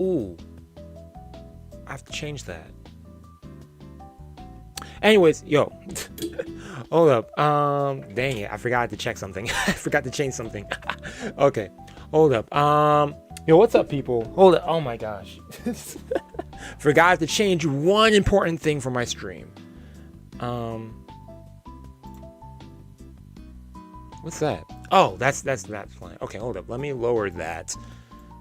Ooh, I have to change that. Anyways, yo, hold up. Dang it, I forgot to check something. I forgot to change something. Okay, hold up. Yo, what's up, people? Hold up. Oh my gosh, forgot to change one important thing for my stream. What's that? Oh, that's playing. Okay, hold up. Let me lower that.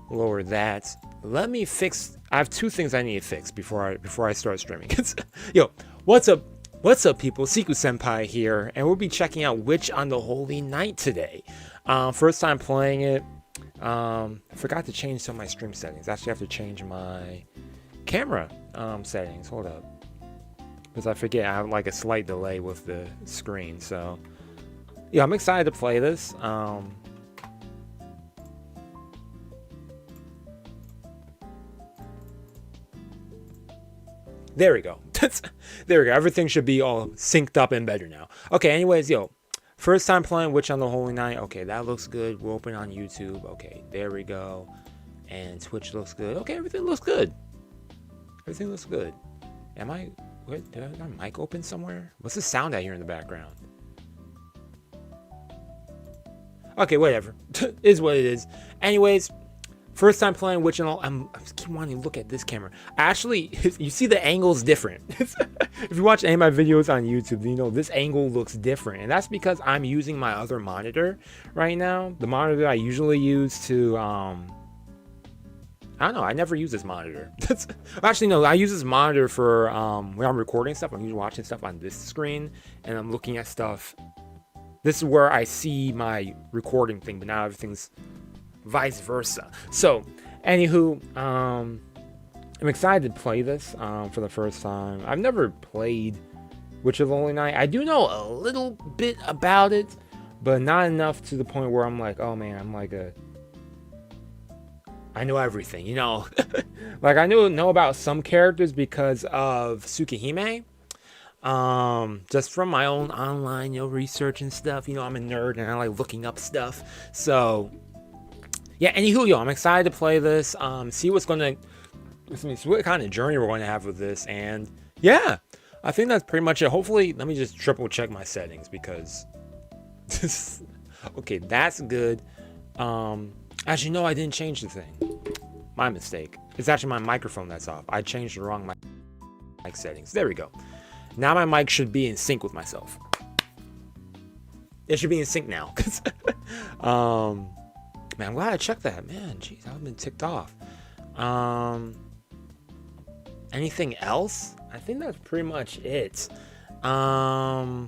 Lower that. Let me fix. I have two things I need to fix before I start streaming. Yo, what's up? What's up, people? Seku-Senpai here, and we'll be checking out Witch on the Holy Night today. First time playing it. I forgot to change some of my stream settings. Actually, I have to change my camera settings. Hold up, because I forget I have like a slight delay with the screen. So, yeah, I'm excited to play this. There we go. There we go. Everything should be all synced up and better now. Okay, anyways, yo. First time playing Witch on the Holy Night. Okay, that looks good. We'll open on YouTube. Okay, there we go. And Twitch looks good. Okay, everything looks good. Everything looks good. Am I... Wait, did I have my mic open somewhere? What's the sound I hear in the background? Okay, whatever. Is what it is. Anyways... First time playing Witch and all, I keep wanting to look at this camera. Actually, you see the angle's different. If you watch any of my videos on YouTube, you know this angle looks different. And that's because I'm using my other monitor right now. The monitor I usually use to, I don't know, I never use this monitor. Actually, no, I use this monitor for when I'm recording stuff. I'm usually watching stuff on this screen and I'm looking at stuff. This is where I see my recording thing, but now everything's vice versa. So, anywho, I'm excited to play this for the first time. I've never played Witch of the Holy Night. I do know a little bit about it, but not enough to the point where I'm like, oh man, I'm like I know everything, you know. Like I know about some characters because of Tsukihime. Just from my own online, you know, research and stuff. You know, I'm a nerd and I like looking up stuff. So yeah, anywho, yo, I'm excited to play this, see what's going to, see what kind of journey we're going to have with this, and yeah, I think that's pretty much it. Hopefully, let me just triple check my settings, because, okay, that's good. Actually, no, I didn't change the thing. My mistake. It's actually my microphone that's off. I changed the wrong mic settings. There we go. Now my mic should be in sync with myself. It should be in sync now, because, man, I'm glad I checked that. Man, jeez, I've been ticked off. Anything else? I think that's pretty much it. Yeah,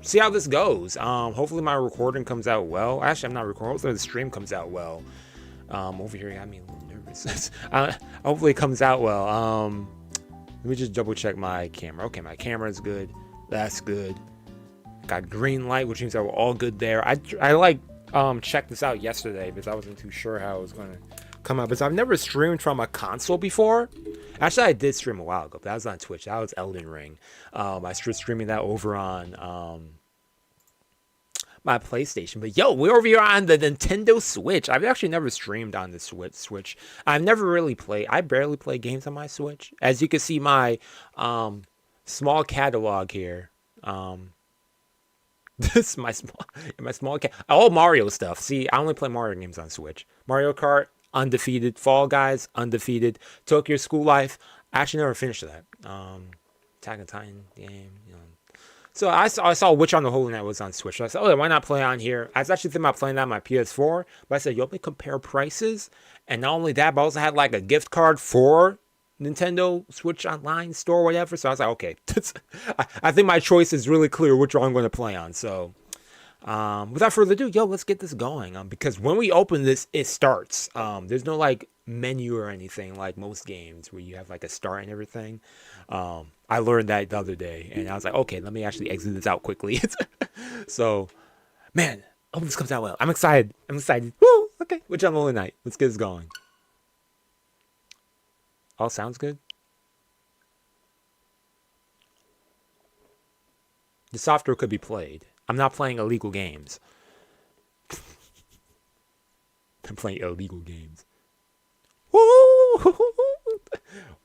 see how this goes. Hopefully my recording comes out well. Actually, I'm not recording. Hopefully the stream comes out well. Over here, it got me a little nervous. Hopefully it comes out well. Let me just double check my camera. Okay, my camera is good. That's good. Got green light, which means that we're all good there. I like checked this out yesterday because I wasn't too sure how it was going to come out. Because I've never streamed from a console before. Actually, I did stream a while ago, but that was on Twitch. That was Elden Ring. I was streaming that over on my PlayStation. But yo, we're over here on the Nintendo Switch. I've actually never streamed on the Switch. I've never really played. I barely play games on my Switch. As you can see, my small catalog here. This is my small cat. All Mario stuff. See, I only play Mario games on Switch. Mario Kart, undefeated. Fall Guys, undefeated. Tokyo School Life, I actually never finished that. Attack on Titan game, you know. So I saw Witch on the Holy Night was on Switch. So I said, oh, why not play on here? I was actually thinking about playing that on my PS4, but I said, yo, let me compare prices. And not only that, but I also had like a gift card for Nintendo Switch Online store, whatever. So I was like, okay, I think my choice is really clear which one I'm going to play on. So without further ado, yo, let's get this going. Because when we open this, it starts. There's no like menu or anything like most games where you have like a start and everything. I learned that the other day, and I was like, okay, let me actually exit this out quickly. So, man, I hope this comes out well. I'm excited. Woo! Okay, Witch on the Holy Night. Let's get this going. All sounds good. The software could be played. I'm not playing illegal games. I'm playing illegal games.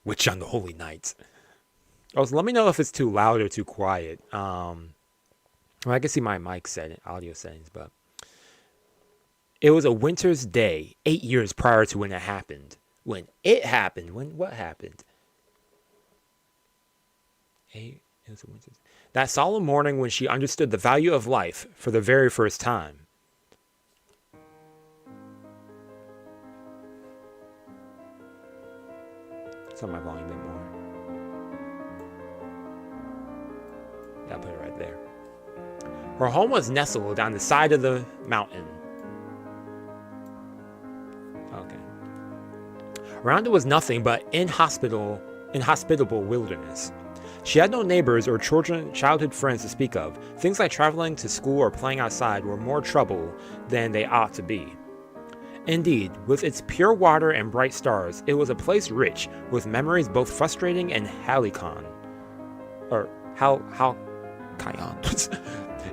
Witch on the holy night. Also, let me know if it's too loud or too quiet. Well, I can see my mic setting, audio settings, but it was a winter's day 8 years prior to when it happened. When it happened. When what happened? It was a winter's. That solemn morning when she understood the value of life for the very first time. Turn my volume a bit more. Yeah, I'll put it right there. Her home was nestled on the side of the mountain. Okay. Around it was nothing but inhospitable wilderness. She had no neighbors or childhood friends to speak of. Things like traveling to school or playing outside were more trouble than they ought to be. Indeed, with its pure water and bright stars, it was a place rich with memories both frustrating and halcyon.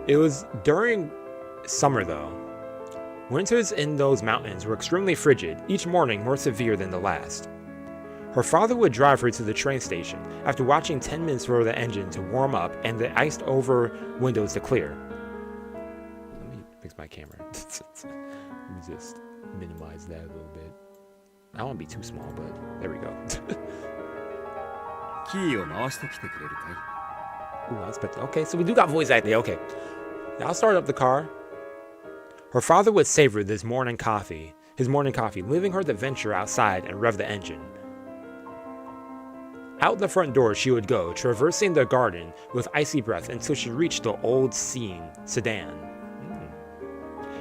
It was during summer though. Winters in those mountains were extremely frigid, each morning more severe than the last. Her father would drive her to the train station after watching 10 minutes for the engine to warm up and the iced over windows to clear. Let me fix my camera. Let me just minimize that a little bit. I don't want to be too small, but there we go. Ooh, I expect. Okay, so we do got voice acting. Okay, now I'll start up the car. Her father would savor his morning coffee, leaving her to venture outside and rev the engine. Out the front door she would go, traversing the garden with icy breath until she reached the old sedan.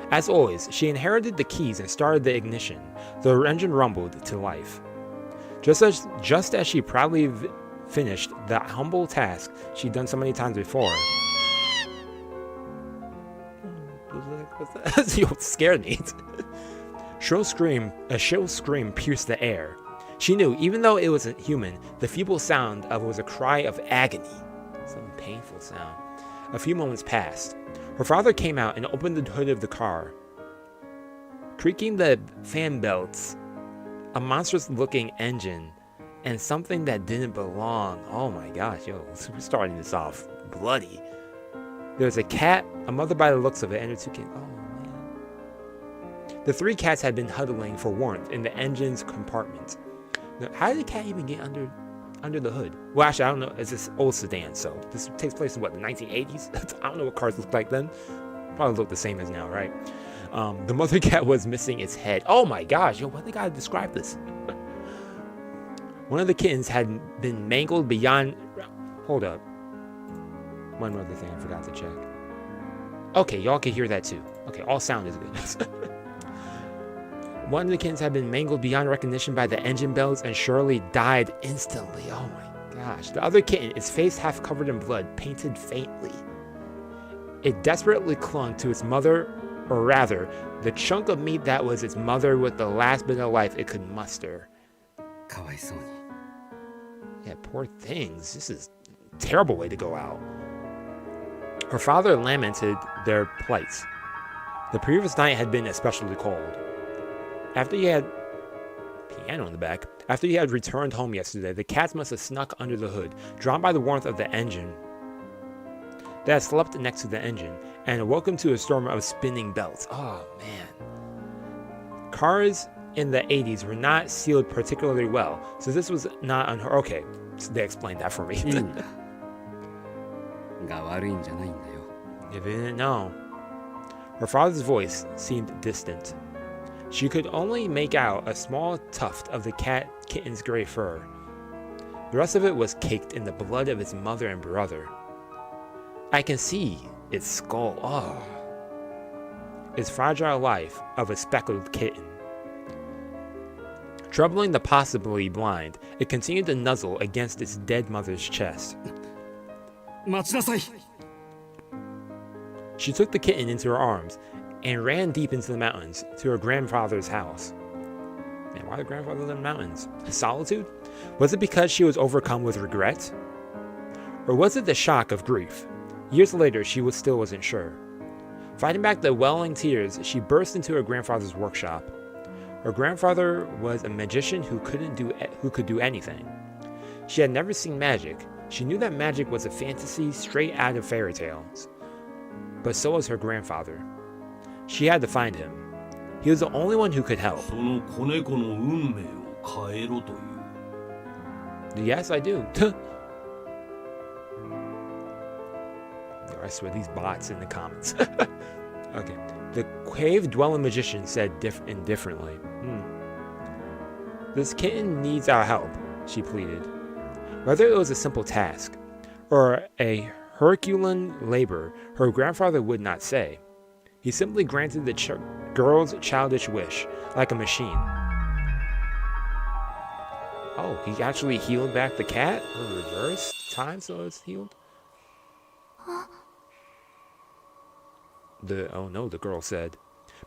As always, she inherited the keys and started the ignition. The engine rumbled to life. Just as she proudly finished the humble task she'd done so many times before. You scared me. A shrill scream pierced the air. She knew, even though it wasn't human, the feeble sound of it was a cry of agony. Some painful sound. A few moments passed. Her father came out and opened the hood of the car. Creaking the fan belts, a monstrous-looking engine, and something that didn't belong. Oh my gosh, yo, we're starting this off bloody. There was a cat, a mother by the looks of it, and her two kids. Oh man. The three cats had been huddling for warmth in the engine's compartment. Now, how did the cat even get under the hood? Well, actually, I don't know. It's this old sedan, so this takes place in what, the 1980s? I don't know what cars looked like then. Probably look the same as now, right? The mother cat was missing its head. Oh my gosh, yo, what they gotta describe this? One of the kittens had been mangled beyond. Hold up. One other thing I forgot to check. Okay, y'all can hear that too. Okay, all sound is good. One of the kittens had been mangled beyond recognition by the engine bells and surely died instantly. Oh my gosh. The other kitten, its face half covered in blood, painted faintly. It desperately clung to its mother, or rather, the chunk of meat that was its mother with the last bit of life it could muster. Yeah, poor things. This is a terrible way to go out. Her father lamented their plight. The previous night had been especially cold. After he had returned home yesterday, the cats must have snuck under the hood, drawn by the warmth of the engine. They had slept next to the engine, and awoken to a storm of spinning belts. Oh, man. Cars in the 80s were not sealed particularly well, so this was not unheard. Okay, so they explained that for me. If you didn't know. Her father's voice seemed distant. She could only make out a small tuft of the kitten's gray fur. The rest of it was caked in the blood of its mother and brother. I can see its skull. Oh. Its fragile life of a speckled kitten. Troubling the possibly blind, it continued to nuzzle against its dead mother's chest. She took the kitten into her arms and ran deep into the mountains to her grandfather's house. Man, why the grandfather in the mountains? Solitude? Was it because she was overcome with regret? Or was it the shock of grief? Years later, she still wasn't sure. Fighting back the welling tears, she burst into her grandfather's workshop. Her grandfather was a magician who could do anything. She had never seen magic. She knew that magic was a fantasy straight out of fairy tales. But so was her grandfather. She had to find him. He was the only one who could help. Yes, I do. I swear, these bots in the comments. Okay. The cave-dwelling magician said indifferently. This kitten needs our help, she pleaded. Whether it was a simple task or a Herculean labor, her grandfather would not say. He simply granted the girl's childish wish, like a machine. Oh, he actually healed back the cat? Or reversed time so it's healed? The girl said.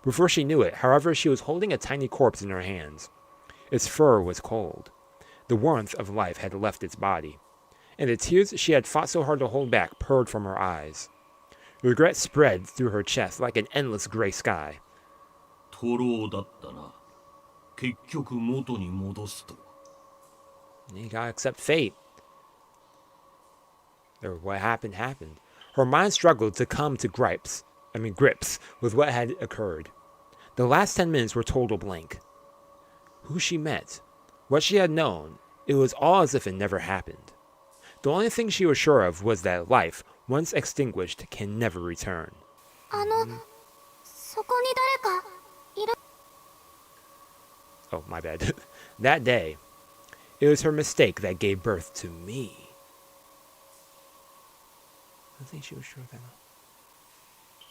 Before she knew it, however, she was holding a tiny corpse in her hands. Its fur was cold. The warmth of life had left its body, and the tears she had fought so hard to hold back poured from her eyes. Regret spread through her chest like an endless gray sky. You gotta accept fate. Or what happened, happened. Her mind struggled to come to grips with what had occurred. The last 10 minutes were total blank. Who she met, what she had known, it was all as if it never happened. The only thing she was sure of was that life, once extinguished, can never return. Oh, my bad. That day, it was her mistake that gave birth to me. I think she was sure of that.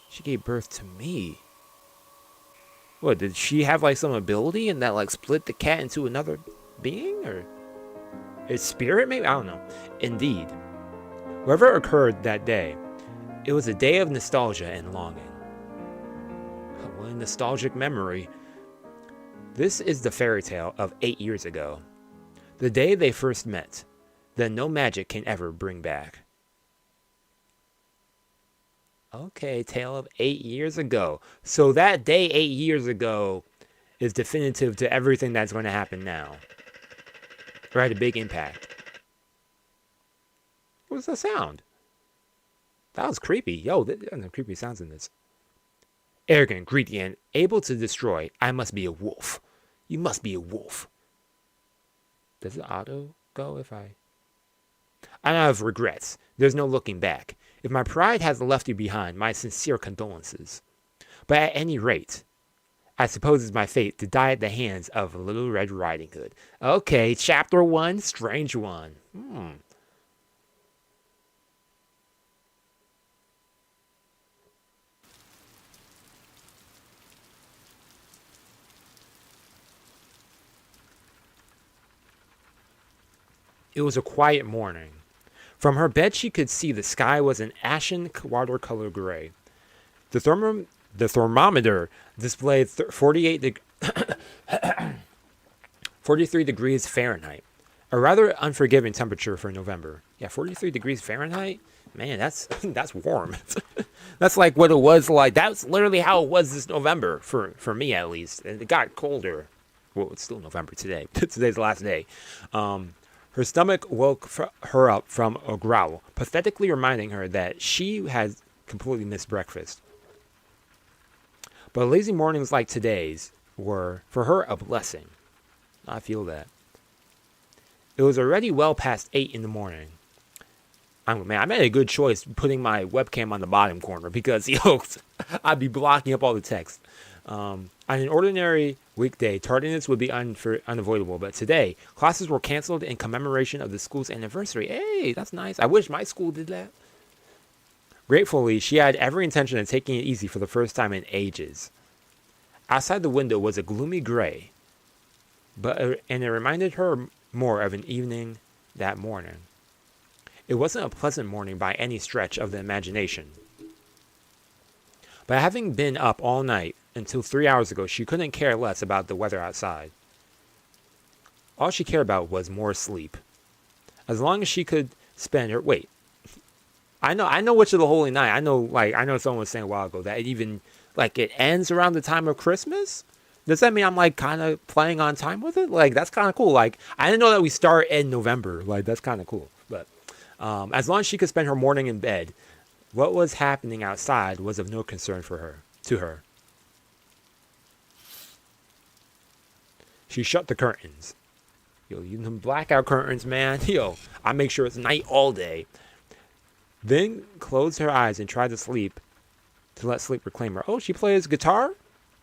She gave birth to me. What, did she have like some ability and that like split the cat into another being? Or its spirit maybe? I don't know. Indeed. Whatever occurred that day, it was a day of nostalgia and longing. What a nostalgic memory. This is the fairy tale of 8 years ago. The day they first met, that no magic can ever bring back. Okay, tale of 8 years ago. So that day 8 years ago is definitive to everything that's going to happen now. Or had a big impact. What was the sound? That was creepy. Yo, there's no creepy sounds in this. Arrogant, greedy, and able to destroy. I must be a wolf. You must be a wolf. Does it auto go if I don't have regrets. There's no looking back. If my pride has left you behind, my sincere condolences. But at any rate, I suppose it's my fate to die at the hands of Little Red Riding Hood. Okay, chapter 1, strange one. It was a quiet morning. From her bed, she could see the sky was an ashen watercolor gray. The thermometer displayed 43 degrees Fahrenheit, a rather unforgiving temperature for November. Yeah, 43 degrees Fahrenheit? Man, that's warm. That's like what it was like. That's literally how it was this November, for me at least. And it got colder. Well, it's still November today. Today's the last day. Her stomach woke her up from a growl, pathetically reminding her that she had completely missed breakfast. But lazy mornings like today's were, for her, a blessing. I feel that. It was already well past 8 in the morning. I made a good choice putting my webcam on the bottom corner because, I'd be blocking up all the text. On an ordinary weekday, tardiness would be unavoidable, but today, classes were canceled in commemoration of the school's anniversary. Hey, that's nice. I wish my school did that. Gratefully, she had every intention of taking it easy for the first time in ages. Outside the window was a gloomy gray, and it reminded her more of an evening that morning. It wasn't a pleasant morning by any stretch of the imagination. But having been up all night until 3 hours ago, she couldn't care less about the weather outside. All she cared about was more sleep. As long as she could spend her... Wait. I know Witch of the Holy Night. I know someone was saying a while ago that it even, it ends around the time of Christmas? Does that mean I'm like kind of playing on time with it? Like that's kind of cool. Like I didn't know that we start in November. Like that's kind of cool. But as long as she could spend her morning in bed, what was happening outside was of no concern for her. To her, she shut the curtains. Yo, you them blackout curtains, man. Yo, I make sure it's night all day. Then closed her eyes and tried to sleep, to let sleep reclaim her. Oh, she plays guitar?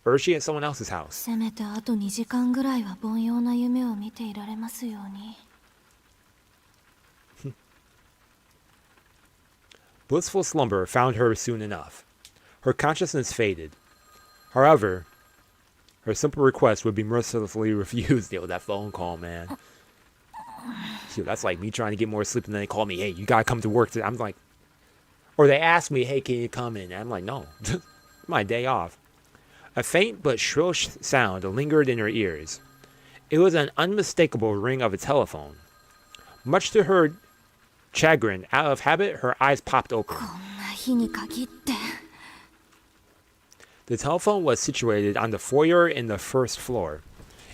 Or is she at someone else's house? せめてあと2時間ぐらいは凡庸な夢を見ていられますように。Blissful slumber found her soon enough. Her consciousness faded. However, her simple request would be mercilessly refused. Yo, that phone call, man. Yo, that's like me trying to get more sleep and then they call me, hey, you gotta come to work today. I'm like, or they ask me, hey, can you come in? And I'm like, no, my day off. A faint but shrill sound lingered in her ears. It was an unmistakable ring of a telephone. Much to her chagrin, out of habit, her eyes popped open. こんな日に限って。The telephone was situated on the foyer in the first floor.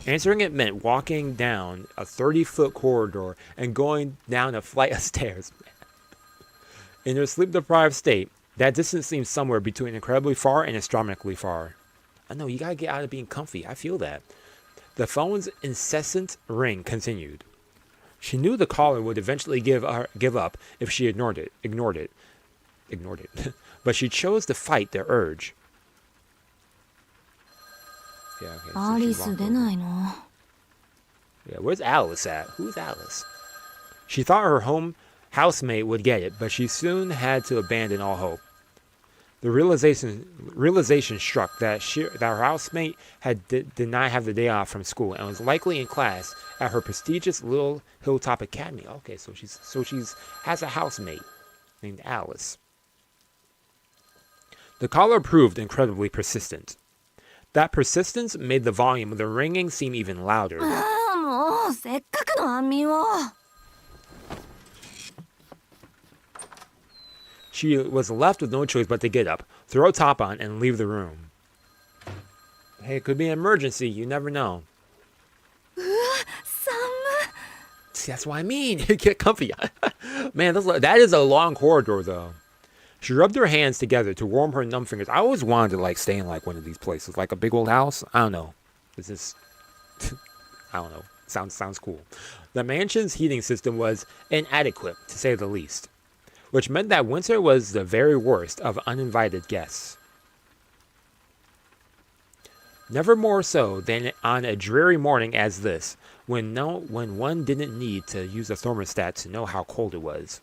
Answering it meant walking down a 30-foot corridor and going down a flight of stairs. In her sleep-deprived state, that distance seemed somewhere between incredibly far and astronomically far. I know, you gotta get out of being comfy. I feel that. The phone's incessant ring continued. She knew the caller would eventually give up if she ignored it. But she chose to fight the urge. Yeah, okay, so Alice 出ないの? Yeah, where's Alice at? Who's Alice? She thought her housemate would get it, but she soon had to abandon all hope. The realization struck that her housemate did not have the day off from school and was likely in class at her prestigious little hilltop academy. Okay, so she's has a housemate named Alice. The caller proved incredibly persistent. That persistence made the volume of the ringing seem even louder. もうせっかくの安眠を。She was left with no choice but to get up, throw a top on, and leave the room. Hey, it could be an emergency. You never know. うわ、寒。 See, that's what I mean. Get comfy. Man, that is a long corridor, though. She rubbed her hands together to warm her numb fingers. I always wanted to like stay in like one of these places, like a big old house. I don't know. This is, I don't know. Sounds cool. The mansion's heating system was inadequate, to say the least, which meant that winter was the very worst of uninvited guests. Never more so than on a dreary morning as this, when one didn't need to use a thermostat to know how cold it was.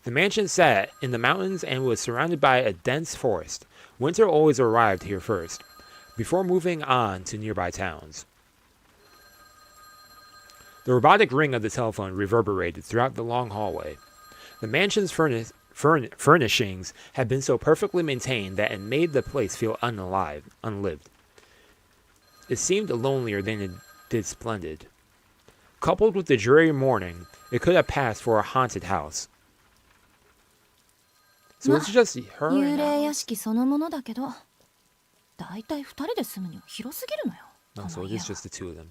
The mansion sat in the mountains and was surrounded by a dense forest. Winter always arrived here first, before moving on to nearby towns. The robotic ring of the telephone reverberated throughout the long hallway. The mansion's furnishings had been so perfectly maintained that it made the place feel unlived. It seemed lonelier than it did splendid. Coupled with the dreary morning, it could have passed for a haunted house. So it's just her and 幽霊屋敷そのものだけど、だいたい2人で住むには広すぎるのよ。 No, so it's just the two of them.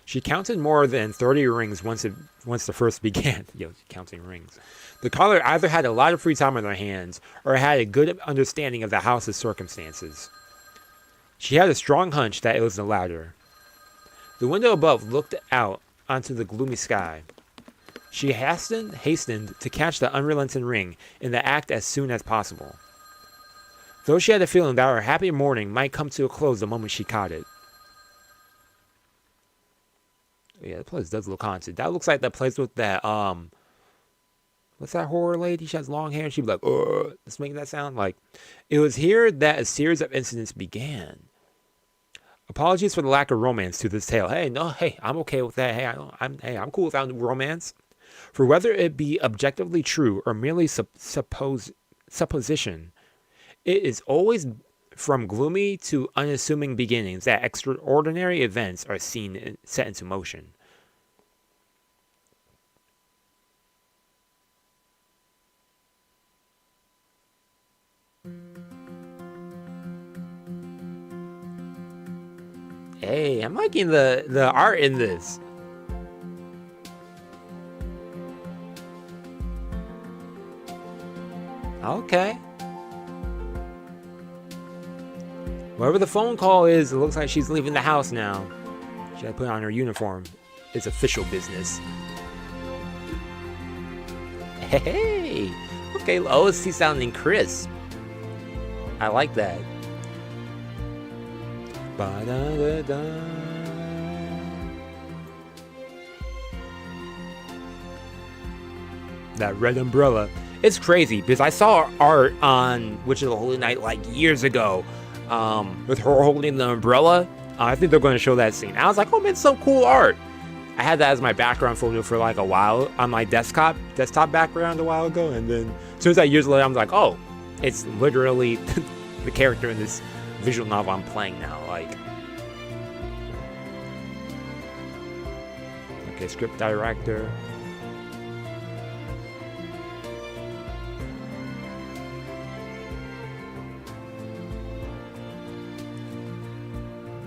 She counted more than 30 rings once the first began. Yo, counting rings. The caller either had a lot of free time on their hands or had a good understanding of the house's circumstances. She had a strong hunch that it was the latter. The window above looked out onto the gloomy sky. She hastened to catch the unrelenting ring in the act as soon as possible, though she had a feeling that her happy morning might come to a close the moment she caught it. Yeah, the place does look haunted. That looks like that place with that, what's that horror lady? She has long hair and she'd be like, just making that sound. Like, it was here that a series of incidents began. Apologies for the lack of romance to this tale. Hey, I'm okay with that. I'm cool without romance. For whether it be objectively true or merely supposition, it is always from gloomy to unassuming beginnings that extraordinary events are set into motion. Hey, I'm liking the art in this. Okay. Whatever the phone call is, it looks like she's leaving the house now. She had to put on her uniform. It's official business. Hey! Okay, OST sounding crisp. I like that. Ba-da-da-da. That red umbrella. It's crazy because I saw art on Witch of the Holy Night like years ago with her holding the umbrella. I think they're going to show that scene. I was like, oh man, some cool art. I had that as my background photo for like a while on my desktop background a while ago, and then as soon as that years later, I'm like, oh, it's literally the character in this visual novel I'm playing now. Like, okay, script director.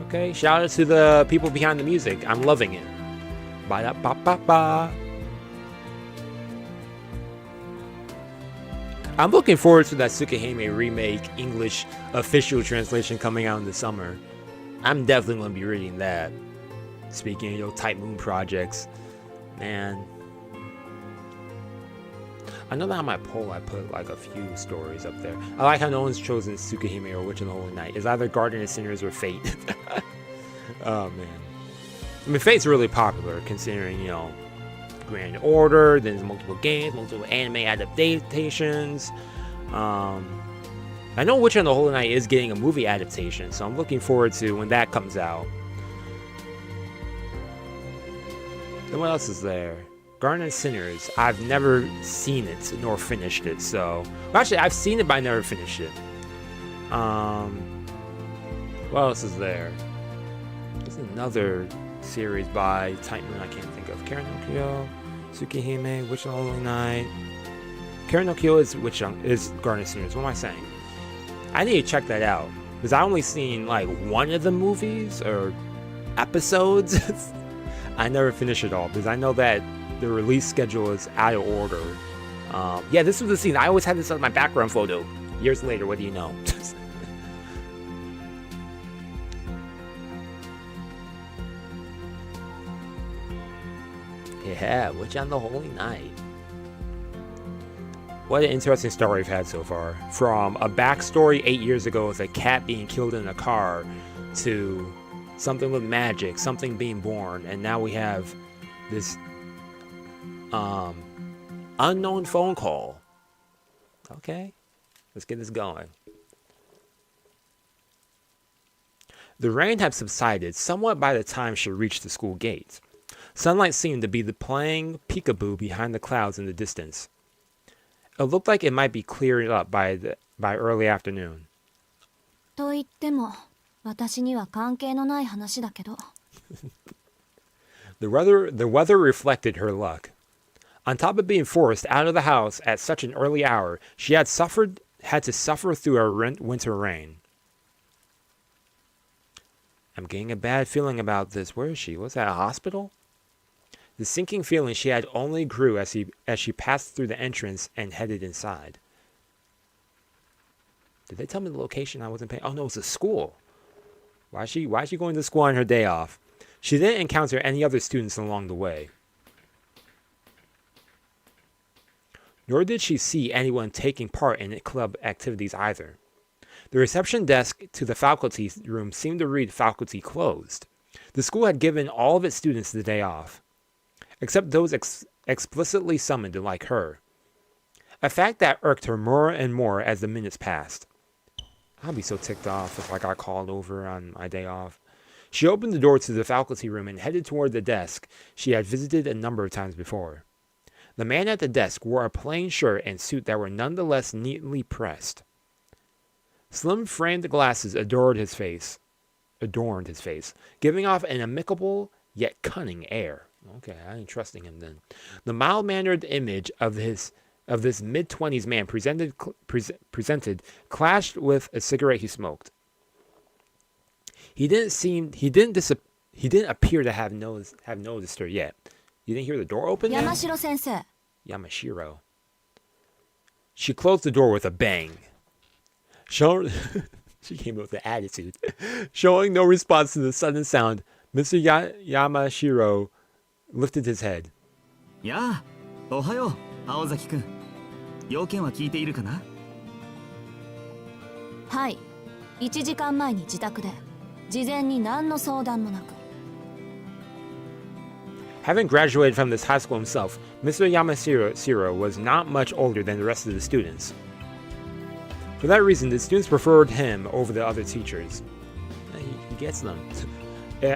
Okay, shout out to the people behind the music. I'm loving it. Ba-da-ba-ba-ba. I'm looking forward to that Tsukihime remake English official translation coming out in the summer. I'm definitely going to be reading that. Speaking of Type Moon projects, man. I know that on my poll I put like a few stories up there. I like how no one's chosen Tsukihime or Witch of the Holy Night. It's either Garden of Sinners or Fate. Oh man. I mean, Fate's really popular considering, you know, Grand Order, then there's multiple games, multiple anime adaptations. I know Witch of the Holy Night is getting a movie adaptation, so I'm looking forward to when that comes out. Then what else is there? Garden of Sinners. I've never seen it nor finished it, so well, actually I've seen it but I never finished it. What else is there? There's another series by Type Moon I can't think of. Karen no Kyo, Tsukihime, Witch of the Holy Night. Karen no Kyo is Garden of Sinners. What am I saying? I need to check that out because I only seen like one of the movies or episodes. I never finished it all because I know that the release schedule is out of order. Yeah, this was the scene. I always had this as my background photo. Years later, what do you know? Yeah, Witch on the Holy Night. What an interesting story we've had so far. From a backstory 8 years ago with a cat being killed in a car to something with magic, something being born, and now we have this unknown phone call. Okay, let's get this going. The rain had subsided somewhat by the time she reached the school gate. Sunlight seemed to be playing peekaboo behind the clouds in the distance. It looked like it might be clearing up by early afternoon. と言っても、私には関係のない話だけど。The weather reflected her luck. On top of being forced out of the house at such an early hour, she had to suffer through a winter rain. I'm getting a bad feeling about this. Where is she? Was that a hospital? The sinking feeling she had only grew as she passed through the entrance and headed inside. Did they tell me the location? I wasn't paying. Oh no, it's a school. Why is she going to school on her day off? She didn't encounter any other students along the way. Nor did she see anyone taking part in club activities either. The reception desk to the faculty room seemed to read faculty closed. The school had given all of its students the day off, except those explicitly summoned like her. A fact that irked her more and more as the minutes passed. I'd be so ticked off if I got called over on my day off. She opened the door to the faculty room and headed toward the desk she had visited a number of times before. The man at the desk wore a plain shirt and suit that were nonetheless neatly pressed. Slim framed glasses adorned his face, giving off an amicable yet cunning air. Okay, I ain't trusting him then. The mild-mannered image of this mid-20s man presented clashed with a cigarette he smoked. He didn't appear to have noticed her yet. You didn't hear the door open yet? 山城先生。 Yamashiro. She closed the door with a bang. She came with an attitude. Showing no response to the sudden sound, Mr. Yamashiro lifted his head. やあ、おはよう、青崎くん。要件は聞いているかな？はい。1時間前に自宅で、事前に何の相談もなく。Having graduated from this high school himself, Mr. Yamashiro was not much older than the rest of the students. For that reason, the students preferred him over the other teachers. He gets them.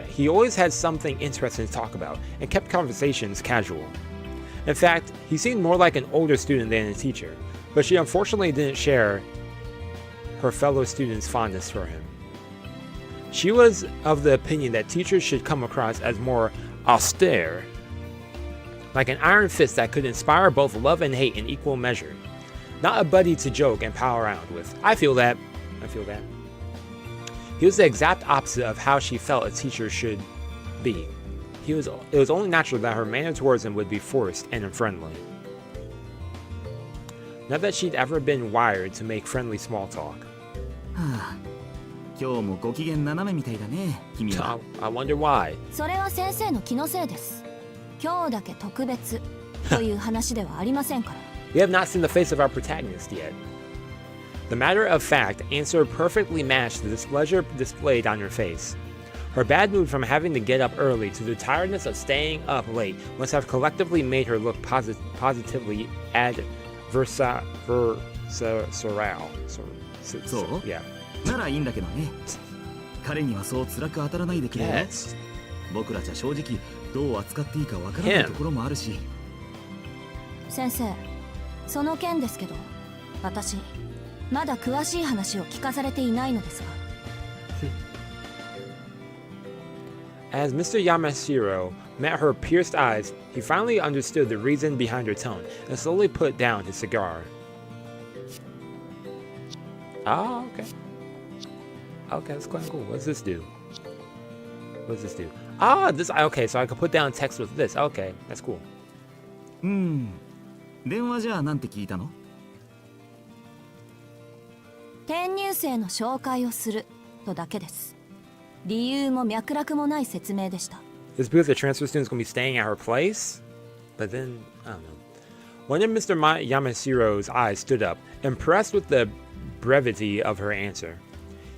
He always had something interesting to talk about, and kept conversations casual. In fact, he seemed more like an older student than a teacher, but she unfortunately didn't share her fellow students' fondness for him. She was of the opinion that teachers should come across as more austere, like an iron fist that could inspire both love and hate in equal measure. Not a buddy to joke and pal around with. I feel that. He was the exact opposite of how she felt a teacher should be. It was only natural that her manner towards him would be forced and unfriendly. Not that she'd ever been wired to make friendly small talk. 今日もご機嫌斜めみたいだね、君は。I wonder why. それは先生の気のせいです。今日だけ特別という話ではありませんから。We have not seen the face of our protagonist yet. The matter of fact answer perfectly matched the displeasure displayed on her face. Her bad mood from having to get up early to the tiredness of staying up late must have collectively made her look positively adversarial. So? Yeah. ならいいんだけどね。彼にはそう辛く当たらないでくれよ。Yes. 僕らじゃ正直どう扱っていいかわからないところもあるし。先生、その件ですけど、私まだ詳しい話を聞かされていないのですが。As Mr. Yamashiro met her pierced eyes, he finally understood the reason behind her tone and slowly put down his cigar. Oh, okay. Okay, that's quite cool. What does this do? What does this do? Ah, this. Okay, so I can put down text with this. Okay, that's cool. 電話じゃあなんて聞いたの？転入生の紹介をするとだけです。理由も脈絡もない説明でした。It's because the transfer student's gonna be staying at her place? But then, I don't know. One of Mr. Yamashiro's eyes stood up, impressed with the brevity of her answer.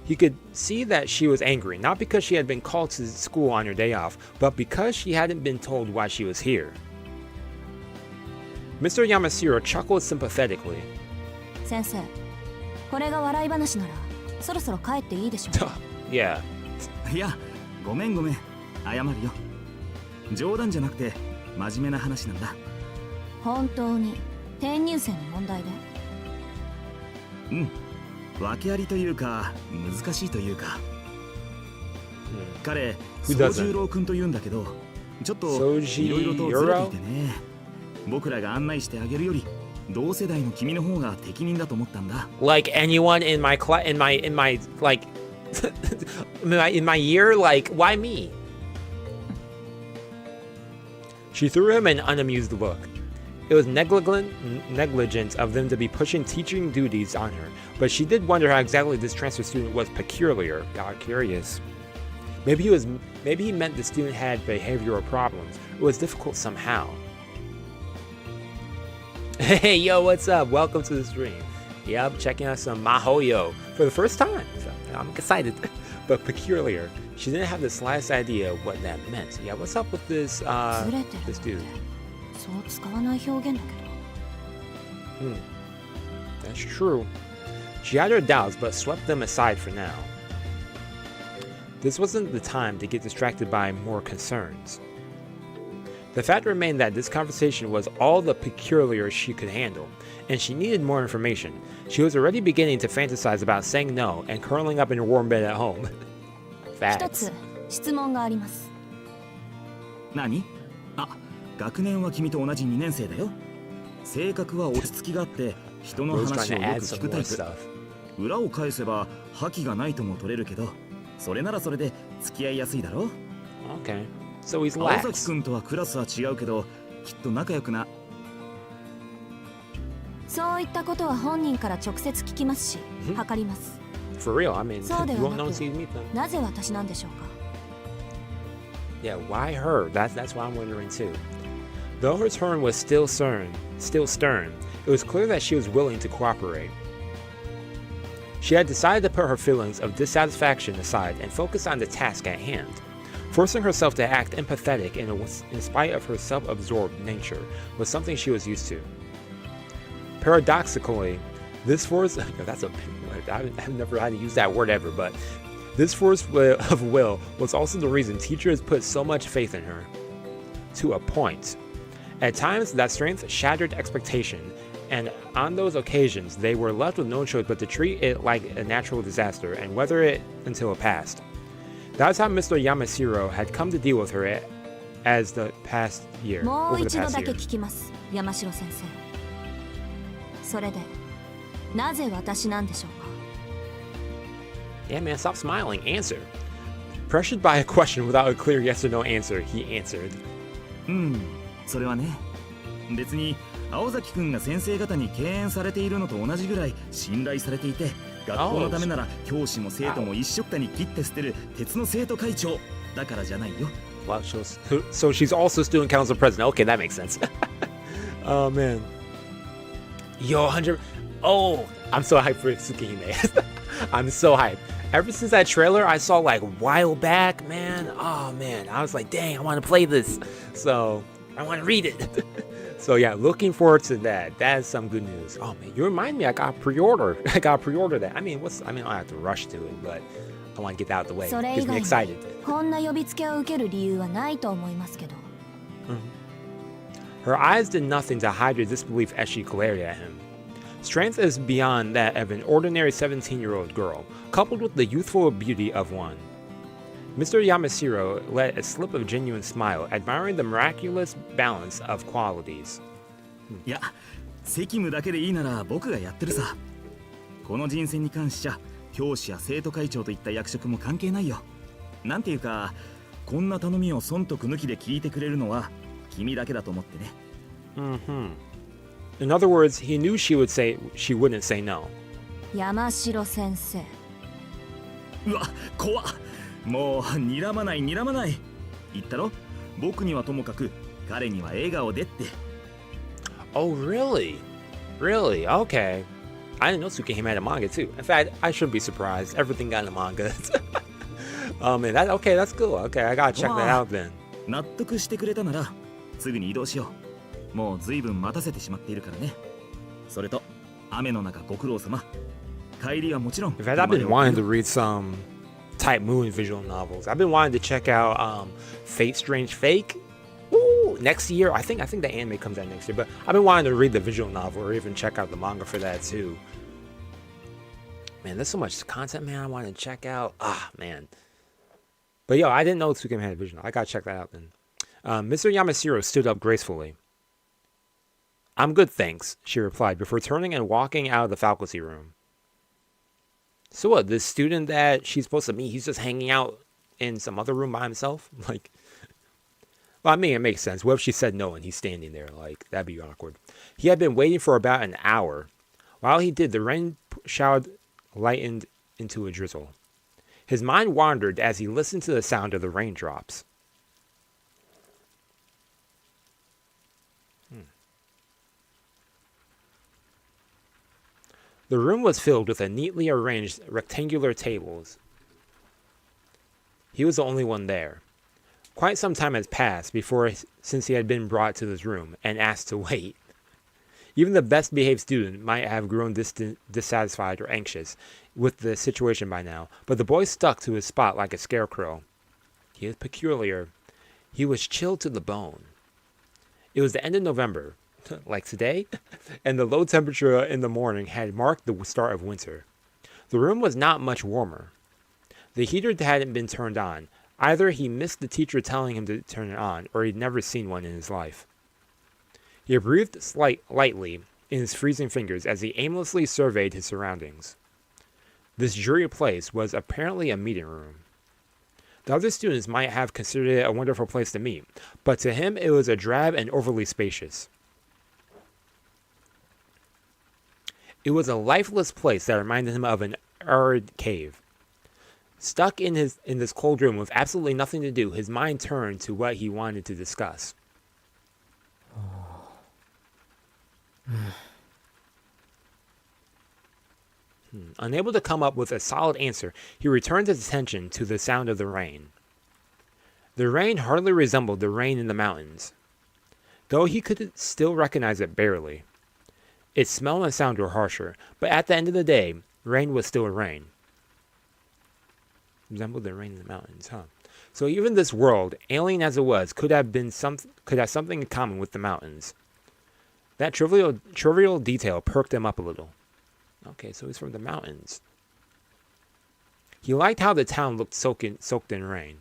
He could see that she was angry, not because she had been called to school on her day off, but because she hadn't been told why she was here. Mr. Yamashiro chuckled sympathetically. 先生、これが笑い話なら、そろそろ帰っていいでしょう。Yeah. いや、ごめん。謝るよ。冗談じゃなくて真面目な話なんだ。本当に転入生の問題で。訳ありというか難しいというか。彼、宗十郎君と言うんだけど、ちょっといろいろとずれていてね。僕らが案内してあげるより同世代の君の方が適任だと思ったんだ。Like anyone in my class, in my like in my year, like why me? She threw him an unamused look. It was negligent of them to be pushing teaching duties on her, but she did wonder how exactly this transfer student was peculiar. Got curious. Maybe he meant the student had behavioral problems. It was difficult somehow. Hey, yo, what's up? Welcome to the stream. Yep, checking out some Mahōyo for the first time. So I'm excited. But peculiar. She didn't have the slightest idea what that meant. Yeah, what's up with this dude? そう使わない表現だけど。That's true. She had her doubts, but swept them aside for now. This wasn't the time to get distracted by more concerns. The fact remained that this conversation was all the peculiar she could handle, and she needed more information. She was already beginning to fantasize about saying no and curling up in her warm bed at home. 一つ質問があります。何？あ、学年は君と同じ2年生だよ。性格は落ち着きがあって人の話をよく聞くタイプ。裏を返せば覇気がないとも取れるけど、それならそれで付き合いやすいだろ。 Okay. So he's 青崎 lax. 君とはクラスは違うけど、きっと仲良くな。そういったことは本人から直接聞きますし、測ります。 For real, I mean, そうで you は won't な know く、 until you meet them. なぜ私なんでしょうか。 Yeah, why her? That's what I'm wondering too. Though her tone was still stern, it was clear that she was willing to cooperate. She had decided to put her feelings of dissatisfaction aside and focus on the task at hand. Forcing herself to act empathetic in spite of her self-absorbed nature was something she was used to. Paradoxically, this force that's a I've never had to use that word ever, but this force of will was also the reason teachers put so much faith in her. To a point. At times, that strength shattered expectation, and on those occasions, they were left with no choice but to treat it like a natural disaster and weather it until it passed. That was how Mr. Yamashiro had come to deal with her as the past year. もう Over the 一度 past だけ year. 聞きます、山城先生。それで、なぜ私なんでしょうか。 Yeah, man, stop smiling. Answer. Pressured by a question without a clear yes or no answer, he answered. それはね、別に青崎君が先生方に敬遠されているのと同じぐらい信頼されていて、学校のためなら教師も生徒も一緒くたに切って捨てる鉄の生徒会長だからじゃないよ。 Well, so she's also student council president. Okay, that makes sense. Oh, man. Yo, 100. Oh, I'm so hyped for Tsukihime. I'm so hyped. Ever since that trailer I saw like a while back, man. Oh, man. I was like, dang, I want to play this. So, I want to read it. So, yeah, looking forward to that. That is some good news. Oh, man, you remind me I got pre-order. I got pre-order that. I mean, I don't have to rush to it, but I want to get that out of the way. それ Gets 以 me 外に excited. こんな呼びつけを受ける理由はないと思いますけど。 Her eyes did nothing to hide her disbelief as she glared at him. Strength is beyond that of an ordinary 17-year-old girl, coupled with the youthful beauty of one. Mr. Yamashiro let slip a genuine smile, admiring the miraculous balance of qualities. いや、責務だけでいいなら僕がやってるさ。この人選に関しちゃ教師や生徒会長といった役職も関係ないよ。なんていうか、こんな頼みを損得抜きで聞いてくれるのは君だけだと思ってね。In other words, he knew she wouldn't say no. 山城先生。うわ、怖っ。もう睨まない睨まない。言ったろ？僕にはともかく彼には笑顔でって。 Oh, really? Really? Okay. I didn't know Tsukihime had a manga too. In fact, I shouldn't be surprised. Everything got in the manga. Oh man, that's cool. Okay, I gotta check that out then. 納得してくれたならすぐに移動しよう。もう随分待たせてしまっているからね。それと雨の中ご苦労様。帰りはもちろん。 In fact, I've been wanting to read some Type Moon visual novels. I've been wanting to check out Fate Strange Fake. Ooh, next year. I think the anime comes out next year, but I've been wanting to read the visual novel or even check out the manga for that too. Man, there's so much content, man, I want to check out. Ah, man. But yo, I didn't know Tsukihime had a visual. I gotta check that out then. Mr. Yamashiro stood up gracefully. I'm good, thanks, she replied before turning and walking out of the faculty room. So what, this student that she's supposed to meet, he's just hanging out in some other room by himself? Like, well, I mean, it makes sense. What if she said no and he's standing there? Like, that'd be awkward. He had been waiting for about an hour. While he did, the rain shower lightened into a drizzle. His mind wandered as he listened to the sound of the raindrops. The room was filled with neatly arranged rectangular tables. He was the only one there. Quite some time had passed since he had been brought to this room and asked to wait. Even the best behaved student might have grown dissatisfied or anxious with the situation by now, but the boy stuck to his spot like a scarecrow. He was peculiar. He was chilled to the bone. It was the end of November, like today, and the low temperature in the morning had marked the start of winter. The room was not much warmer. The heater hadn't been turned on. Either he missed the teacher telling him to turn it on, or he'd never seen one in his life. He breathed lightly in his freezing fingers as he aimlessly surveyed his surroundings. This dreary place was apparently a meeting room. The other students might have considered it a wonderful place to meet, but to him it was a drab and overly spacious. It was a lifeless place that reminded him of an arid cave. Stuck in this cold room with absolutely nothing to do, his mind turned to what he wanted to discuss. Unable to come up with a solid answer, he returned his attention to the sound of the rain. The rain hardly resembled the rain in the mountains, though he could still recognize it barely. Its smell and sound were harsher, but at the end of the day, rain was still rain. Resembled the rain in the mountains, huh? So even this world, alien as it was, could have something in common with the mountains. That trivial detail perked him up a little. Okay, so he's from the mountains. He liked how the town looked soaked in rain.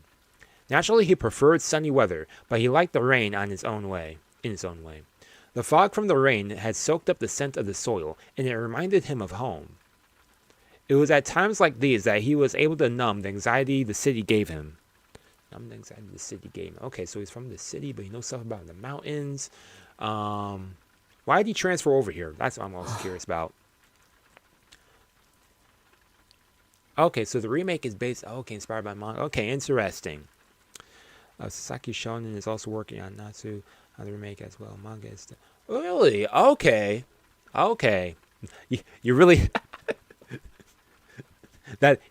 Naturally, he preferred sunny weather, but he liked the rain in its own way. The fog from the rain had soaked up the scent of the soil, and it reminded him of home. It was at times like these that he was able to numb the anxiety the city gave him. Okay, so he's from the city, but he knows stuff about the mountains. Why did he transfer over here? That's what I'm also curious about. Okay, so the remake is inspired by manga. Okay, interesting. Sasaki Shonen is also working on Natsu, on the remake as well. Manga is really? Okay. You really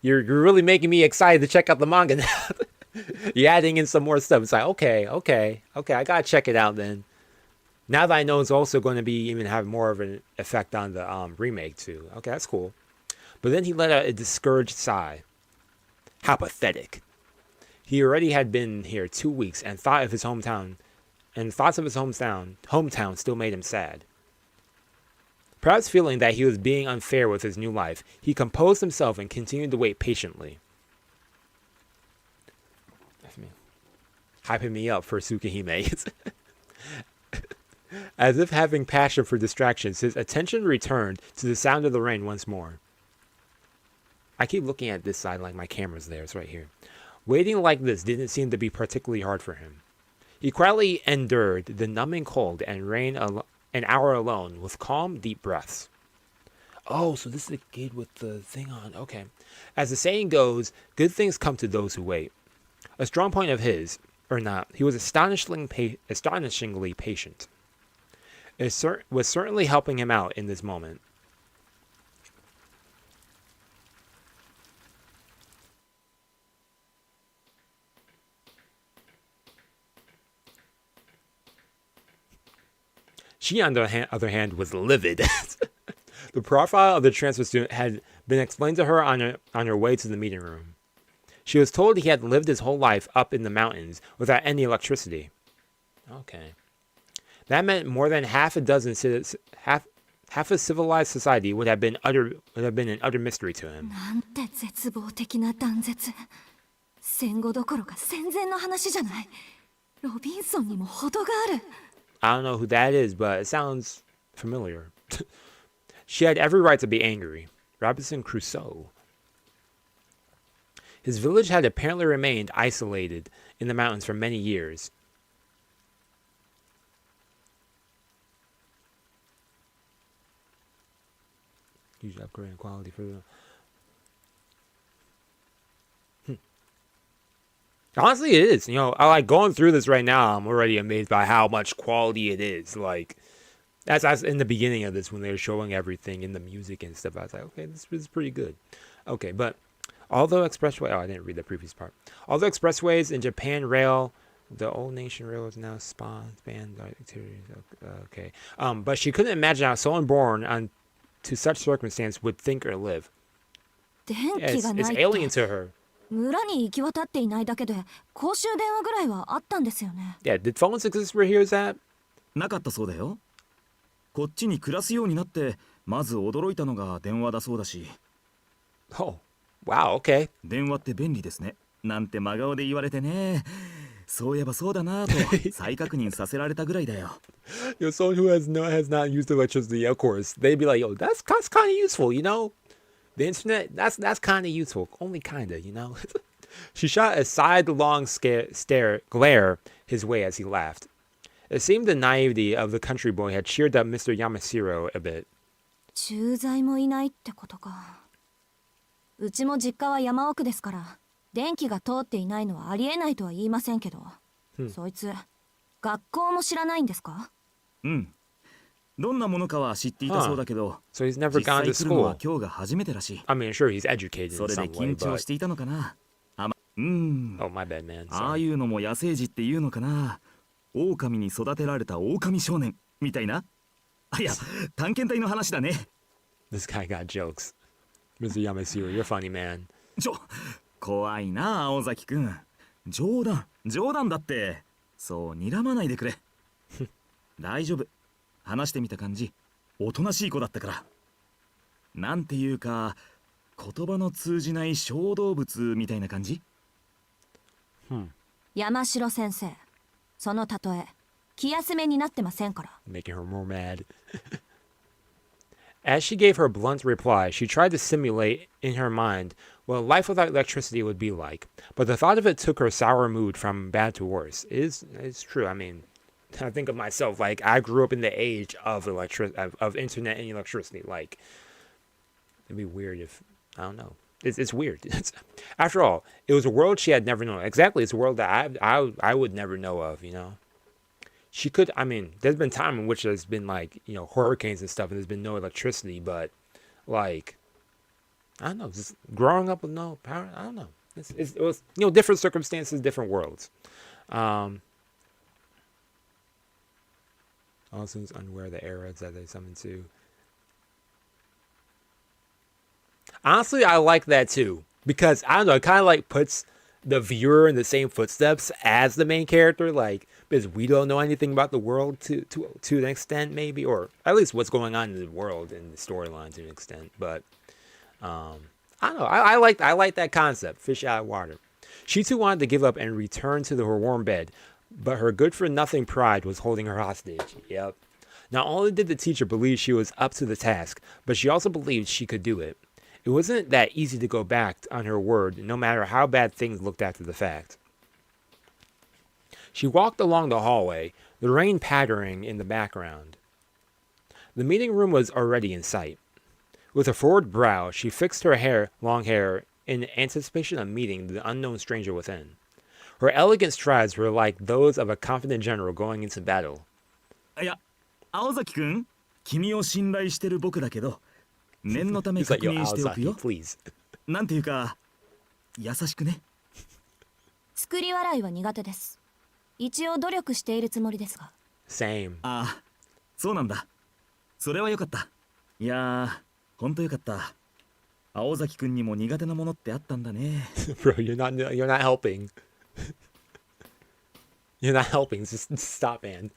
you're really making me excited to check out the manga now. You're adding in some more stuff. It's like, okay, I gotta check it out then. Now that I know it's also going to be even have more of an effect on the remake too. Okay, that's cool. But then he let out a discouraged sigh. How pathetic. He already had been here 2 weeks and thoughts of his hometown still made him sad. Perhaps feeling that he was being unfair with his new life, he composed himself and continued to wait patiently. Hyping me up for Tsukihime. As if having passion for distractions, his attention returned to the sound of the rain once more. I keep looking at this side like my camera's there. It's right here. Waiting like this didn't seem to be particularly hard for him. He quietly endured the numbing cold and rain an hour alone with calm, deep breaths. Oh, so this is the kid with the thing on. Okay. As the saying goes, good things come to those who wait. A strong point of his, or not, he was astonishingly patient. It was certainly helping him out in this moment. She, on the other hand, was livid. The profile of the transfer student had been explained to her on her way to the meeting room. She was told he had lived his whole life up in the mountains without any electricity. Okay. That meant more than half a civilized society would have been an utter mystery to him. I don't know who that is, but it sounds familiar. She had every right to be angry. Robinson Crusoe. His village had apparently remained isolated in the mountains for many years. Huge upgrade in quality for the... Honestly, it is. You know, I like going through this right now. I'm already amazed by how much quality it is. Like, that's in the beginning of this when they were showing everything in the music and stuff. I was like, okay, this is pretty good. Okay, but although expressway, I didn't read the previous part. Although expressways in Japan rail, the old nation rail is now spanned activities. Okay, but she couldn't imagine how someone born to such circumstance would think or live. Yeah, it's alien to her. Yeah, did phones exist where he was at? なかったそうだよ。こっちに暮らすようになってまず驚いたのが電話だそうだし。Oh, wow, okay. 電話って便利ですね。なんて真顔で言われてね。そういえばそうだなと再確認させられたぐらいだよ。Yo, someone who has not used electricity, of course, they'd be like, yo, that's kind of useful, you know? The internet, that's kind of useful. Only kind of, you know? She shot a sidelong glare his way as he laughed. It seemed the naivety of the country boy had cheered up Mr. Yamashiro a bit. 駐在もいないってことか。うちも実家は山奥ですから、電気が通っていないのはありえないとは言いませんけど、そいつ、学校も知らないんですか？うん。どんなものかは知っていたそうだけど、So he's never 実 gone 際 to 来るのは school. 今日が初めてらしい。I mean, sure, he's educated そ in れで some way, 緊張 but... していたのかな。Oh, my bad, man. ああ Sorry. いうのも野生児っていうのかな。狼に育てられた狼少年みたいな。いや、探検隊の話だね。This guy got jokes. Mr. Yamashiro, you're funny, man. 怖いな、青崎くん。冗談だって。そう睨まないでくれ。大丈夫。話してみた感じ、おとなしい子だったから。なんていうか、言葉の通じない小動物みたいな感じ。山城先生、その例え、気休めになってませんから。Making her more mad. As she gave her blunt reply, she tried to simulate in her mind what life without electricity would be like, but the thought of it took her sour mood from bad to worse. It's true. I mean, I think of myself, like, I grew up in the age of internet and electricity. Like, it'd be weird if, I don't know. It's weird. After all, it was a world she had never known. Exactly, it's a world that I would never know of, you know? She could, I mean, there's been time in which there's been, like, you know, hurricanes and stuff, and there's been no electricity, but, like, I don't know, just growing up with no power, I don't know. It was, you know, different circumstances, different worlds. Also, it's unaware of the eras that they summoned to. Honestly, I like that too, because, I don't know, it kind of, like, puts the viewer in the same footsteps as the main character, like, because we don't know anything about the world to an extent, maybe, or at least what's going on in the world and the storyline to an extent. But I don't know. I like that concept. Fish out of water. She too wanted to give up and return to her warm bed, but her good-for-nothing pride was holding her hostage. Yep. Not only did the teacher believe she was up to the task, but she also believed she could do it. It wasn't that easy to go back on her word, no matter how bad things looked after the fact. She walked along the hallway, the rain pattering in the background. The meeting room was already in sight. With a forward brow, she fixed her long hair, in anticipation of meeting the unknown stranger within. Her elegant strides were like those of a confident general going into battle. いや、青崎くん、君を信頼してる僕だけど、念のため He's like, 確 yo, 認しておく Aozaki, よ。please. なんていうか、優しくね。作り笑いは苦手です。一応努力しているつもりですが。Same. ああ、そうなんだ。それはよかった。いやー、ほんとよかった。青崎くんにも苦手なものってあったんだね。Bro, you're not helping. You're not helping. Just stop, man.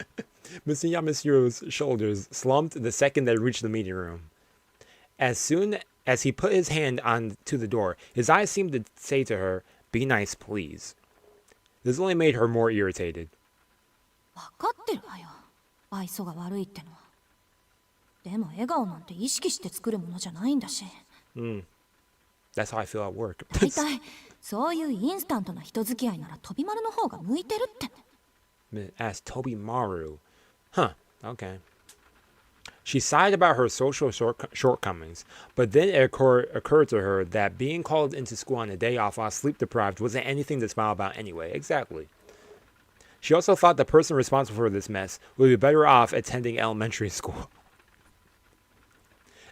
Mr. Yamashiro's shoulders slumped the second they reached the meeting room. As soon as he put his hand on to the door, his eyes seemed to say to her, "Be nice, please." This only made her more irritated. 分かってるわよ。愛想が悪いってのは。でも笑顔なんて意識して作るものじゃないんだし。That's how I feel at work. 大体そういうインスタントな人付き合いなら飛び丸の方が向いてるってね。Asked Tobimaru. Huh, okay. She sighed about her social shortcomings, but then it occurred to her that being called into school on a day off while sleep deprived wasn't anything to smile about anyway. Exactly. She also thought the person responsible for this mess would be better off attending elementary school.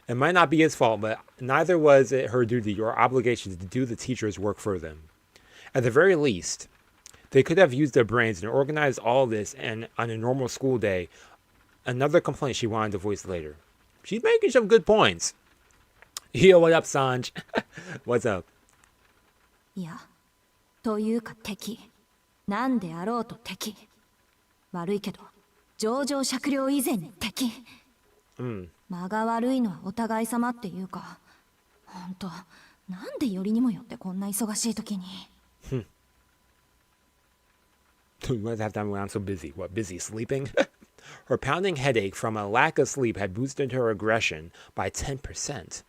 It might not be his fault, but neither was it her duty or obligation to do the teacher's work for them. At the very least, they could have used their brains and organized all this and on a normal school day. Another complaint she wanted to voice later. She's making some good points. Yo, what up, Sanj? What's up? いや、というか敵。なんであろうと敵。悪いけど、情状酌量以前に敵。間が悪いのはお互い様っていうか、ほんと、なんでよりにもよってこんな忙しい時に。Why's that time when I'm so busy? What, busy sleeping? Her pounding headache from a lack of sleep had boosted her aggression by 10%.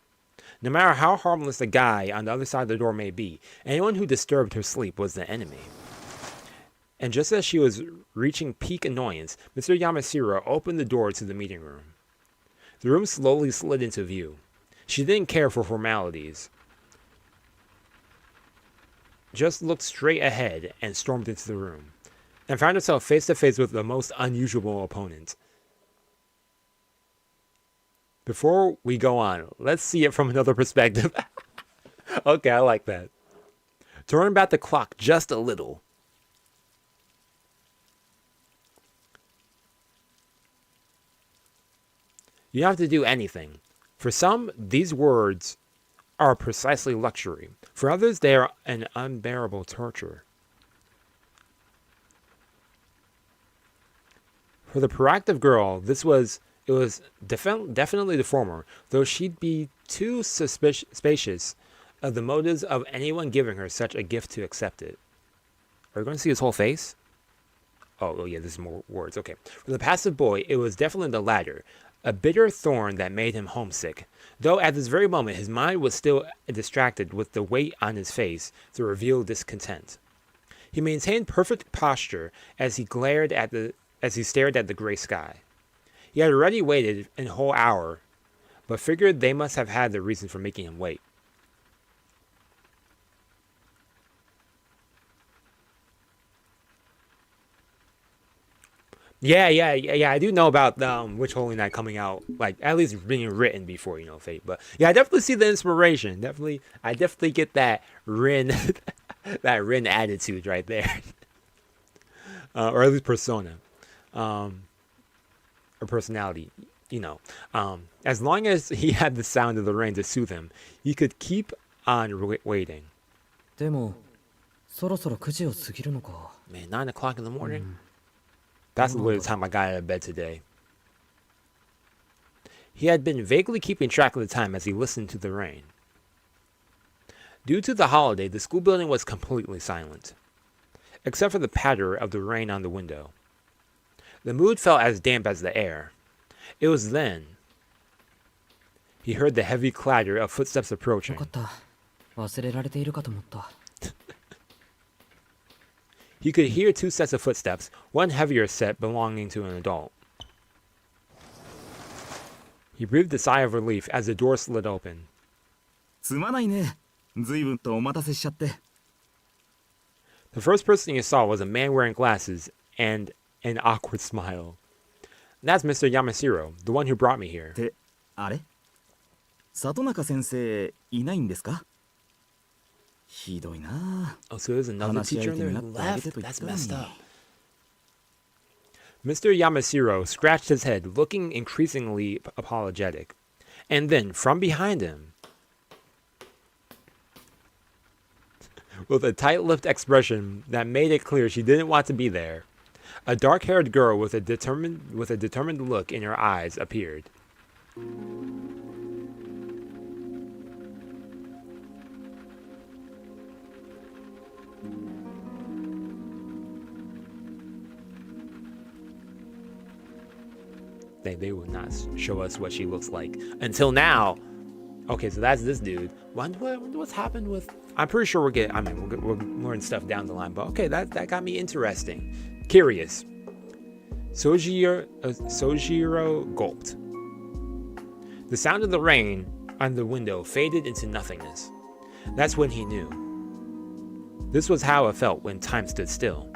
No matter how harmless the guy on the other side of the door may be, anyone who disturbed her sleep was the enemy. And just as she was reaching peak annoyance, Mr. Yamashiro opened the door to the meeting room. The room slowly slid into view. She didn't care for formalities. Just looked straight ahead and stormed into the room, and found herself face to face with the most unusual opponent. Before we go on, let's see it from another perspective. Okay, I like that. Turn back the clock just a little. You don't have to do anything. For some, these words are precisely luxury. For others, they are an unbearable torture. For the proactive girl, it was definitely the former, though she'd be too suspicious of the motives of anyone giving her such a gift to accept it. Are we going to see his whole face? Oh yeah, there's more words. Okay. For the passive boy, it was definitely the latter. A bitter thorn that made him homesick, though at this very moment his mind was still distracted with the weight on his face to reveal discontent. He maintained perfect posture as he stared at the gray sky. He had already waited a whole hour, but figured they must have had their reason for making him wait. Yeah, I do know about Witch Holy Night coming out, like, at least being written before, Fate. But yeah, I definitely see the inspiration. I definitely get that Rin, that Rin attitude right there. Or at least persona. Or personality, As long as he had the sound of the rain to soothe him, he could keep on waiting. でも、そろそろ9時を過ぎるのか。 Man, 9 o'clock in the morning? That's the last time I got out of bed today. He had been vaguely keeping track of the time as he listened to the rain. Due to the holiday, the school building was completely silent, except for the patter of the rain on the window. The mood felt as damp as the air. It was then he heard the heavy clatter of footsteps approaching. よかった。忘れられているかと思った。 He could hear 2 sets of footsteps, one heavier set belonging to an adult. He breathed a sigh of relief as the door slid open. すまないね。随分とお待たせしちゃって。 The first person you saw was a man wearing glasses and an awkward smile. That's Mr. Yamashiro, the one who brought me here. って、あれ？里中先生いないんですか？ひどいな。 Oh, so there's another 話し teacher 相 in 手 there にな who ってあげて left? と言っ That's たの messed に。 up. Mr. Yamashiro scratched his head, looking increasingly apologetic. And then, from behind him, with a tight-lipped expression that made it clear she didn't want to be there, a dark-haired girl with a determined look in her eyes appeared. They will not show us what she looks like until now. Okay, so that's this dude. Wonder what's happened with. I'm pretty sure we're learning stuff down the line, but okay, that got me interesting, curious. Sojiro gulped. The sound of the rain on the window faded into nothingness. That's when he knew. This was how it felt when time stood still.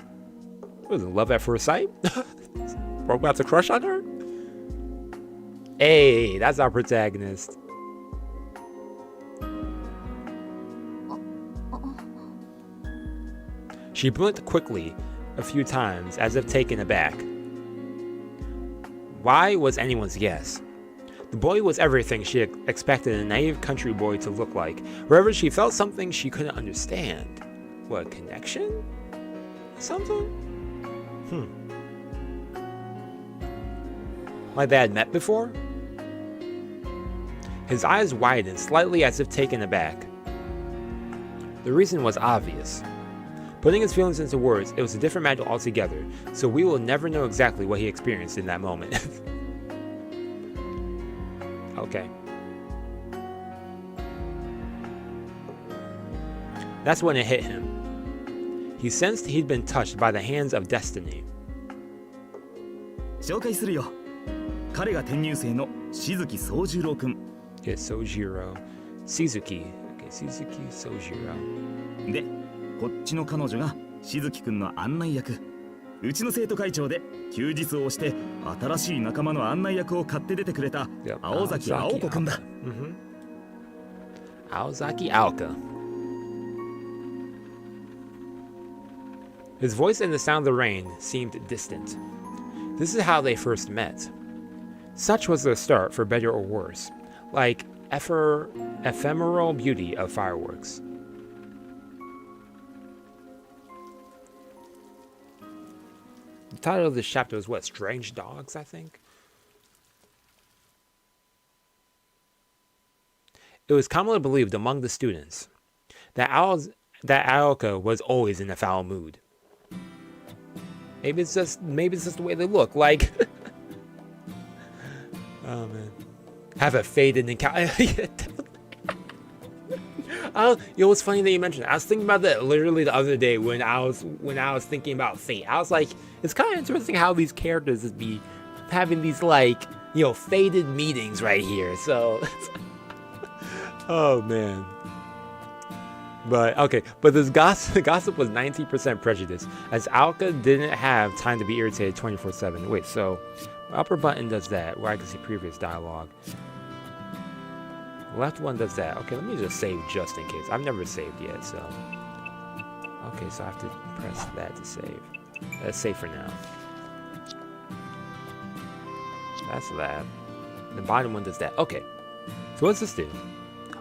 Was it love at first sight? We're about to crush on her? Hey, that's our protagonist. She blinked quickly a few times, as if taken aback. Why was anyone's guess? The boy was everything she expected a naive country boy to look like. However, she felt something she couldn't understand. What, connection? Something? Like they had met before? His eyes widened slightly as if taken aback. The reason was obvious. Putting his feelings into words, it was a different matter altogether, so we will never know exactly what he experienced in that moment. Okay. That's when it hit him. He sensed he'd been touched by the hands of destiny. 紹介するよ。彼が転入生の静木宗十郎くん。Yeah, Sojiro. Suzuki. Okay, Suzuki Sojiro. で、こっちの彼女が静木くんの案内役。うちの生徒会長で休日を押して新しい仲間の案内役を買って出てくれた青崎青子くんだ。Aozaki Aoka. His voice and the sound of the rain seemed distant. This is how they first met. Such was their start, for better or worse, like ephemeral beauty of fireworks. The title of this chapter is what? Strange Dogs, I think? It was commonly believed among the students that Aoka was always in a foul mood. Maybe it's just the way they look. Like, oh man, have a faded encounter. It was funny that you mentioned it. I was thinking about that literally the other day when I was thinking about fate. I was like, it's kind of interesting how these characters would be having these, like, you know, faded meetings right here. So, oh man. But okay, but this gossip was 90% prejudice, as Aoka didn't have time to be irritated 24/7. Wait, so my upper button does that, where I can see previous dialogue. Left one does that. Okay, let me just save just in case. I've never saved yet, so. Okay, so I have to press that to save. Let's save for now. That's that. The bottom one does that. Okay. So what's this do?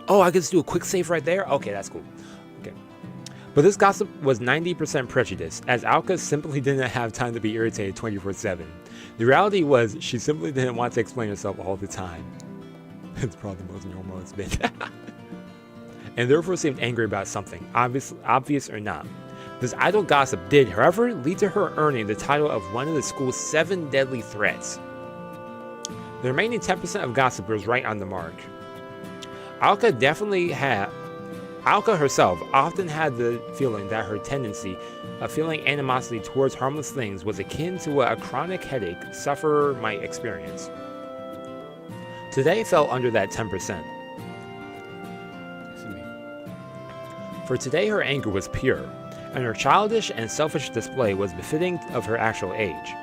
Oh, I can just do a quick save right there? Okay, that's cool. Okay. But this gossip was 90% prejudice, as Aoka simply didn't have time to be irritated 24/7. The reality was, she simply didn't want to explain herself all the time. It's probably the most normal it's been. And therefore seemed angry about something, obvious or not. This idle gossip did, however, lead to her earning the title of one of the school's 7 deadly threats. The remaining 10% of gossip was right on the mark. Aoka herself often had the feeling that her tendency of feeling animosity towards harmless things was akin to what a chronic headache sufferer might experience. Today fell under that 10%. For today her anger was pure, and her childish and selfish display was befitting of her actual age.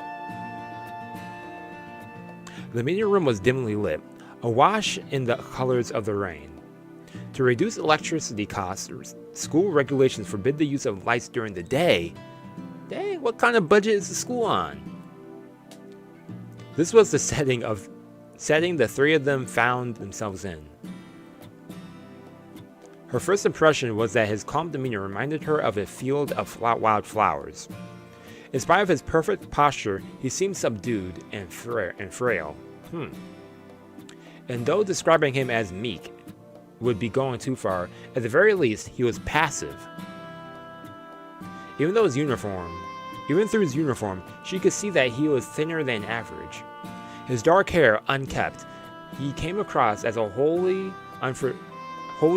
The meeting room was dimly lit, awash in the colors of the rain. To reduce electricity costs, school regulations forbid the use of lights during the day. Dang, what kind of budget is the school on? This was the setting the three of them found themselves in. Her first impression was that his calm demeanor reminded her of a field of wild flowers. In spite of his perfect posture, he seemed subdued and frail. And though describing him as meek would be going too far, at the very least, he was passive. Even through his uniform, she could see that he was thinner than average. His dark hair unkempt, he came across as a wholly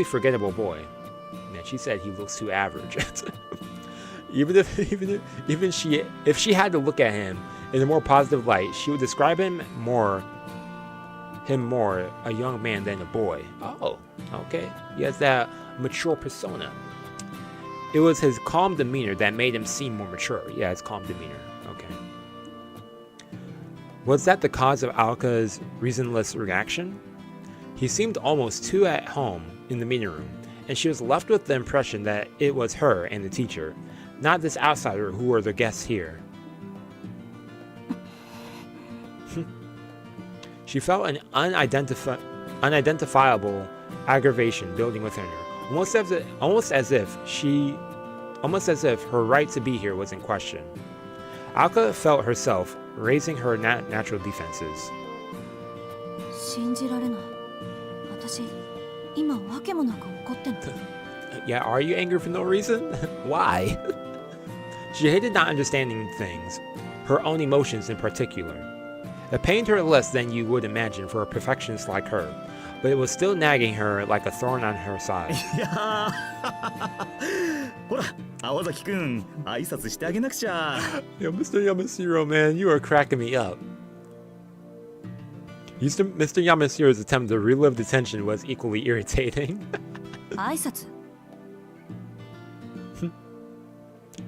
forgettable boy. Man, she said he looks too average. If she had to look at him in a more positive light, she would describe him more a young man than a boy. Oh, okay. He has that mature persona. It was his calm demeanor that made him seem more mature. Yeah, his calm demeanor. Okay. Was that the cause of Aoka's reasonless reaction? He seemed almost too at home in the meeting room, and she was left with the impression that it was her and the teacher, not this outsider who were the guests here. She felt an unidentifiable aggravation building within her, almost as if her right to be here was in question. Aoka felt herself raising her natural defenses. 信じられない。私、今わけもなく怒ってんの。Yeah, are you angry for no reason? Why? She hated not understanding things, her own emotions in particular. It pained her less than you would imagine for a perfectionist like her, but it was still nagging her like a thorn on her side. いやほら、青崎くん、挨拶してあげなくちゃ。Yo, Mr. Yamashiro, man, you are cracking me up. Mr. Yamashiro's attempt to relive the tension was equally irritating. 挨拶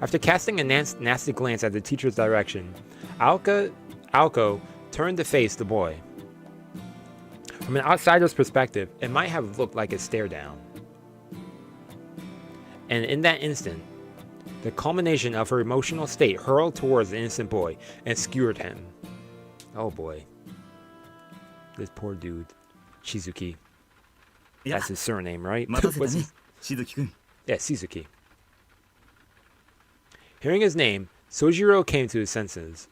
After casting a nasty glance at the teacher's direction, Aoko turned to face the boy. From an outsider's perspective, it might have looked like a stare down. And in that instant, the culmination of her emotional state hurled towards the innocent boy and skewered him. Oh boy. This poor dude. Shizuki. That's his surname, right? 待たせた What's ね his-、しずきくん。 Yeah, Shizuki. Hearing his name, Sojiro came to his senses.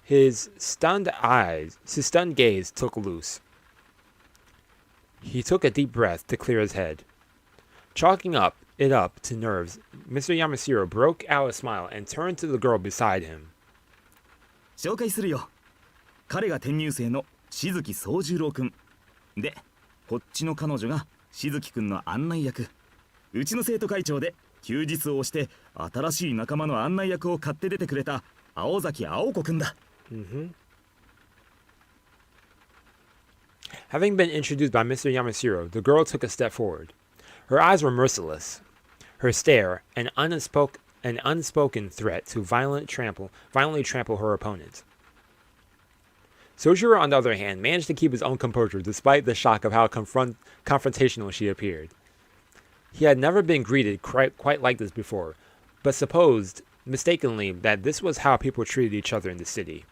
His stunned gaze took loose. He took a deep breath to clear his head. Chalking it up to nerves, Mr. Yamashiro broke out a smile and turned to the girl beside him. 紹介するよ。彼が転入生のしずき宗十郎くん。で、こっちの彼女がしずきくんの案内役。うちの生徒会長で休日を押して新しい仲間の案内役を買って出てくれた青崎青子くんだ。Having been introduced by Mr. Yamashiro, the girl took a step forward. Her eyes were merciless. Her stare, an unspoken threat to violently trample her opponent. Sojiro, on the other hand, managed to keep his own composure despite the shock of how confrontational she appeared. He had never been greeted quite like this before, but supposed, mistakenly, that this was how people treated each other in the city.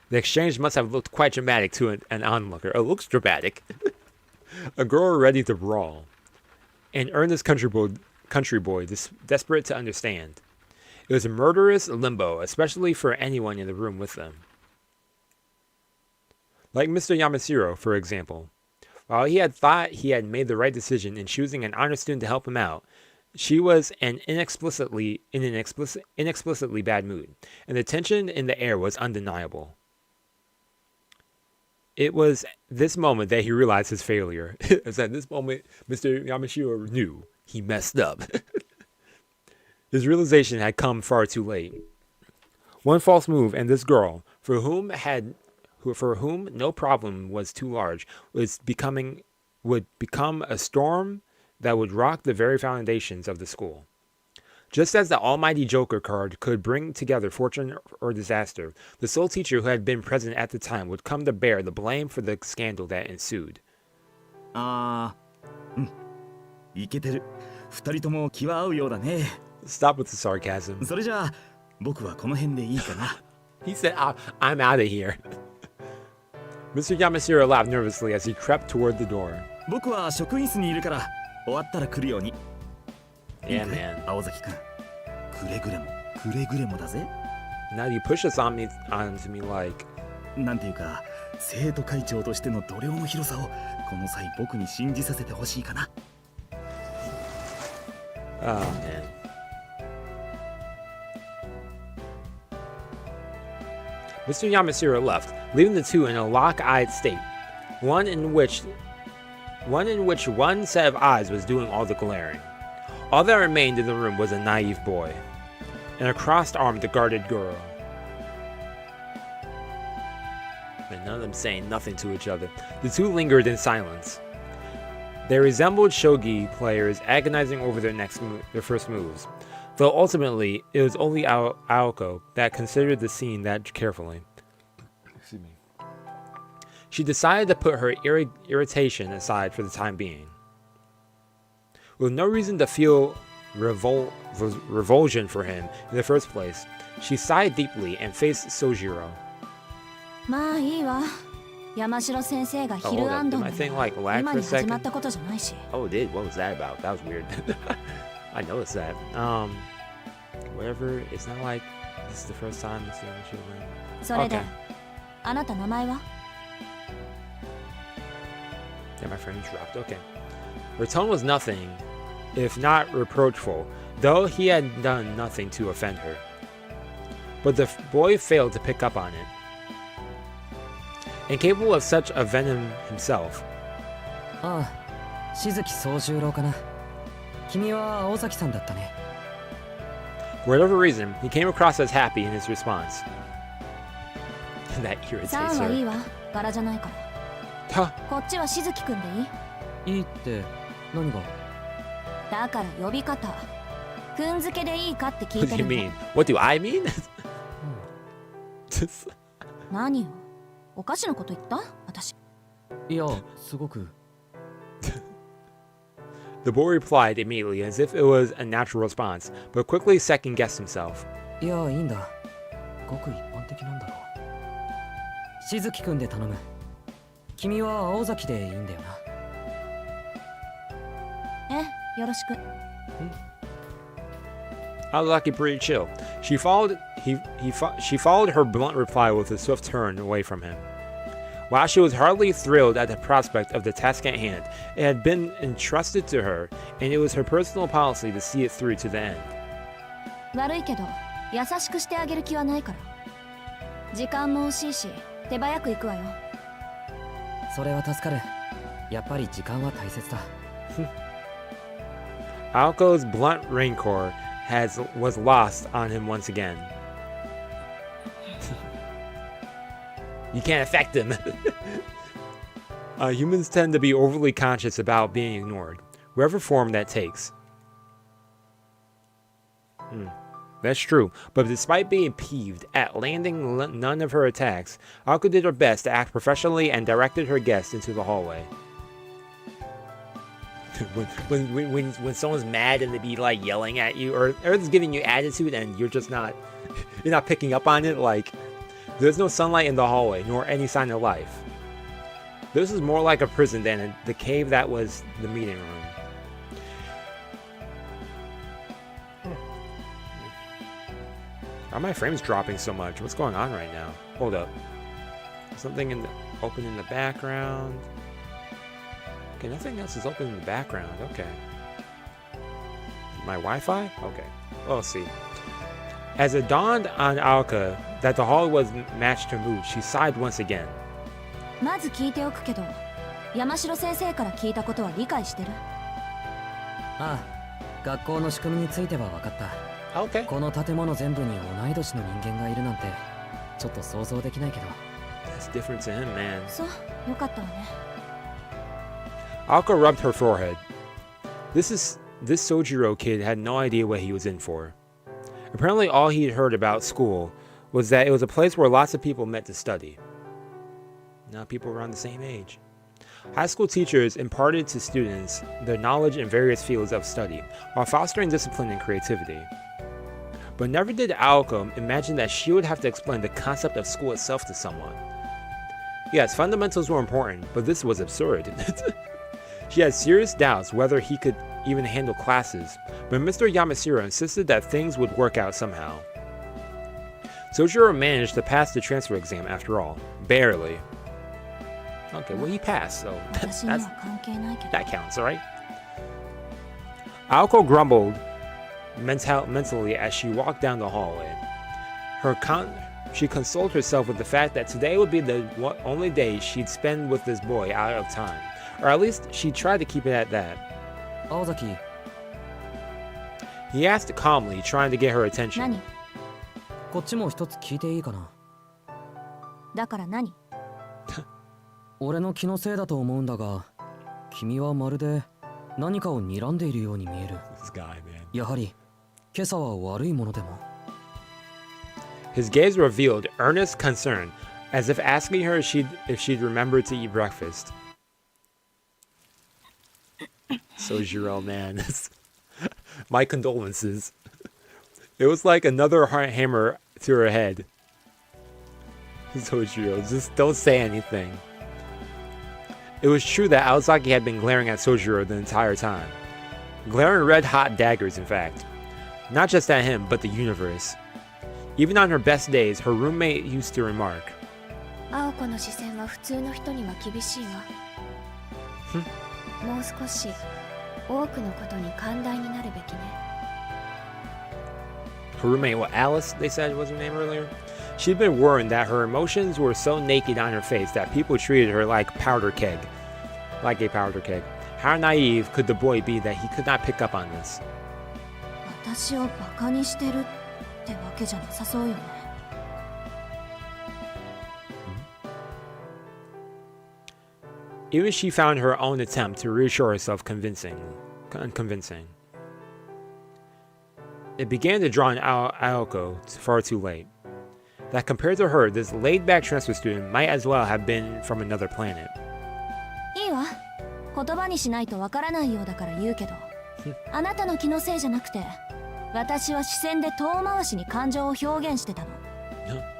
The exchange must have looked quite dramatic to an onlooker. It looks dramatic. A girl ready to brawl. An earnest country boy desperate to understand. It was a murderous limbo, especially for anyone in the room with them. Like Mr. Yamashiro, for example. While he had thought he had made the right decision in choosing an honor student to help him out, she was in an inexplicably bad mood, and the tension in the air was undeniable. It was this moment that he realized his failure. It was at this moment Mr. Yamashiro knew he messed up. His realization had come far too late. One false move, and this girl, for whom no problem was too large, would become a storm that would rock the very foundations of the school. Just as the almighty Joker card could bring together fortune or disaster, the sole teacher who had been present at the time would come to bear the blame for the scandal that ensued. いけてる。二人とも気は合うようだね。 Stop with the sarcasm. それじゃあ、僕はこの辺でいいかな。He said, I'm out of here. Mr. Yamashiro laughed nervously as he crept toward the door. 僕は職員室にいるから、終わったら来るように。 Yeah, man. 青崎くん、くれぐれもだぜ。 Now you push this onto me like... なんていうか、生徒会長としての度量の広さを、この際僕に信じさせてほしいかな。 Oh, man. Mr. Yamashiro left, leaving the two in a lock-eyed state, one in which one set of eyes was doing all the glaring. All that remained in the room was a naive boy, and a crossed-armed guarded girl. And none of them saying nothing to each other. The two lingered in silence. They resembled shogi players agonizing over their first moves, though ultimately it was only Aoko that considered the scene that carefully. Excuse me. She decided to put her irritation aside for the time being. With no reason to feel revulsion for him in the first place, she sighed deeply and faced Sojiro. まあいいわ。山城先生が昼安藤の今に始まったことじゃないし。 Oh, it did? What was that about? That was weird. I noticed that. Whatever. It's not like this is the first time Mr. Yamashiro went. それで、あなた名前は? Yeah, my friend dropped. Okay. Her tone was nothing, if not reproachful, though he had done nothing to offend her. But the boy failed to pick up on it. Incapable of such a venom himself. 静木宗十郎かな。君は青崎さんだったね。 For whatever reason, he came across as happy in his response. That irritates さんはいい her. わ、柄じゃないから Huh? こっちはしずきくんでいい？いいって何が？だから呼び方くんづけでいいかって聞い What て do る you の。 mean? What do I mean? Just- 何よ、おかしなこと言った私。いや、すごく。 The boy replied immediately as if it was a natural response, but quickly second-guessed himself. いや、いいんだ。ごく一般的なんだろう。静木くんで頼む。君は青崎でいいんだよな。え、よろしく。Azaki pretty chill. She followed her blunt reply with a swift turn away from him. While she was hardly thrilled at the prospect of the task at hand, it had been entrusted to her, and it was her personal policy to see it through to the end. 悪いけど優しくしてあげる気はないから。時間も惜しいし手早く行くわよ。それは助かる。やっぱり時間は大切だ。Aoko's blunt rancor was lost on him once again. You can't affect him. Humans tend to be overly conscious about being ignored, whatever form that takes. That's true, but despite being peeved at landing none of her attacks, Aoko did her best to act professionally and directed her guest into the hallway. when someone's mad and they be like yelling at you or it's giving you attitude and you're not picking up on it, like there's no sunlight in the hallway nor any sign of life. This is more like a prison than the cave that was the meeting room. Why are my frames dropping so much? What's going on right now? Hold up. Something open in the background. Okay, nothing else is open in the background. Okay. My Wi-Fi? Okay. We'll see. As it dawned on Aoka that the hall was matched her mood, she sighed once again. まず聞いておくけど、山城先生から聞いたことは理解してる？ああ、学校の仕組みについては分かった。Okay. この建物全部に同い年の人間がいるなんてちょっと想像できないけど。 That's different to him, man. そう、よかったわね。Aoka rubbed her forehead. This Sojiro kid had no idea what he was in for. Apparently all he'd heard about school was that it was a place where lots of people met to study. Now people around the same age. High school teachers imparted to students their knowledge in various fields of study, while fostering discipline and creativity. But never did Aoko imagine that she would have to explain the concept of school itself to someone. Yes, fundamentals were important, but this was absurd. She had serious doubts whether he could even handle classes, but Mr. Yamashiro insisted that things would work out somehow. Sojiro managed to pass the transfer exam after all. Barely. Okay, well he passed, so 私には関係ないけど。 that counts, alright? Aoko grumbled mentally as she walked down the hallway. She consoled herself with the fact that today would be the only day she'd spend with this boy out of time. Or at least she tried to keep it at that. 青崎、 He asked calmly, trying to get her attention. 何？こっちも一つ聞いていいかな。だから何？俺の気のせいだと思うんだが、君はまるで何かを睨んでいるように見える。 This guy, man. やはり今朝は悪いものでも。 His gaze revealed earnest concern, as if asking her if she'd remembered to eat breakfast. Sojiro, man. My condolences. It was like another hammer to her head. Sojiro, just don't say anything. It was true that Aozaki had been glaring at Sojiro the entire time. Glaring red-hot daggers, in fact. Not just at him, but the universe. Even on her best days, her roommate used to remark, 青子の視線は普通の人には厳しいわ。もう少し多くのことに寛大になるべきね。 her roommate, what, Alice, they said was her name earlier? She'd been warned that her emotions were so naked on her face that people treated her like a powder keg. How naive could the boy be that he could not pick up on this? 私をバカにしてるってわけじゃなさそうよね。Even she found her own attempt to reassure herself unconvincing. It began to draw on Aoko far too late. That compared to her, this laid-back transfer student might as well have been from another planet. いいわ。言葉にしないとわからないようだから言うけど、あなたの気のせいじゃなくて、私は視線で遠回しに感情を表現してたの。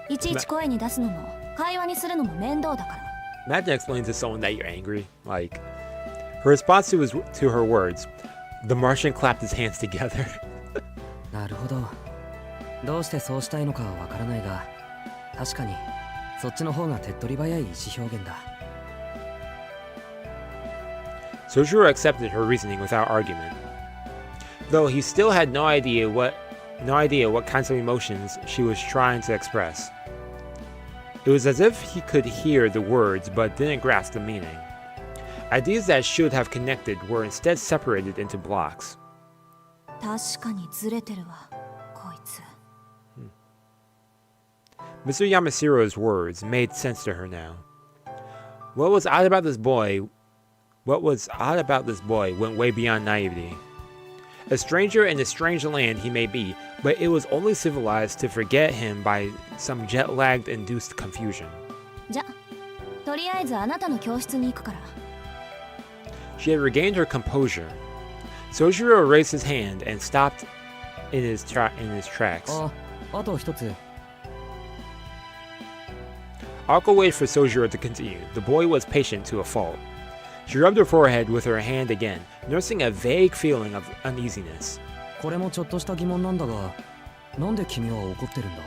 いちいち声に出すのも、会話にするのも面倒だから。Imagine explaining to someone that you're angry. Like, her response to her words, the Martian clapped his hands together. なるほど。どうしてそうしたいのかはわからないが、確かにそっちの方が手っ取り早い意思表現だ。Sojiro accepted her reasoning without argument, though he still had no idea what kinds of emotions she was trying to express. It was as if he could hear the words but didn't grasp the meaning. Ideas that should have connected were instead separated into blocks. 確かにずれてるわ、こいつ。Mr. Yamasiro's words made sense to her now. What was odd about this boy went way beyond naivety. A stranger in a strange land he may be, but it was only civilized to forget him by some jet-lagged induced confusion. じゃ、とりあえずあなたの教室に行くから。She had regained her composure. Sojiro raised his hand and stopped in his tracks. あと一つ。Ako waited for Sojiro to continue. The boy was patient to a fault. She rubbed her forehead with her hand again, nursing a vague feeling of uneasiness. これもちょっとした疑問なんだが、なんで君は怒ってるんだ？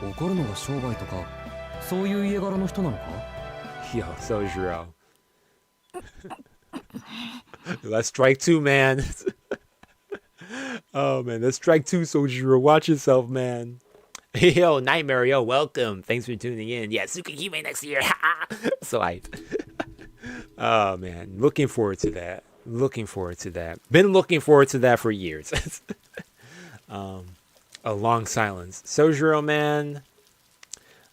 怒るのが商売とか、そういう家柄の人なのか？ Yo, Sojiro. Let's strike two, man. Oh, man. Let's strike two, Sojiro. Watch yourself, man. Yo, Nightmare, yo, welcome. Thanks for tuning in. Yeah, Tsukihime next year. So hype. Oh, man. Looking forward to that. Been looking forward to that for years. A long silence. Sojiro, man.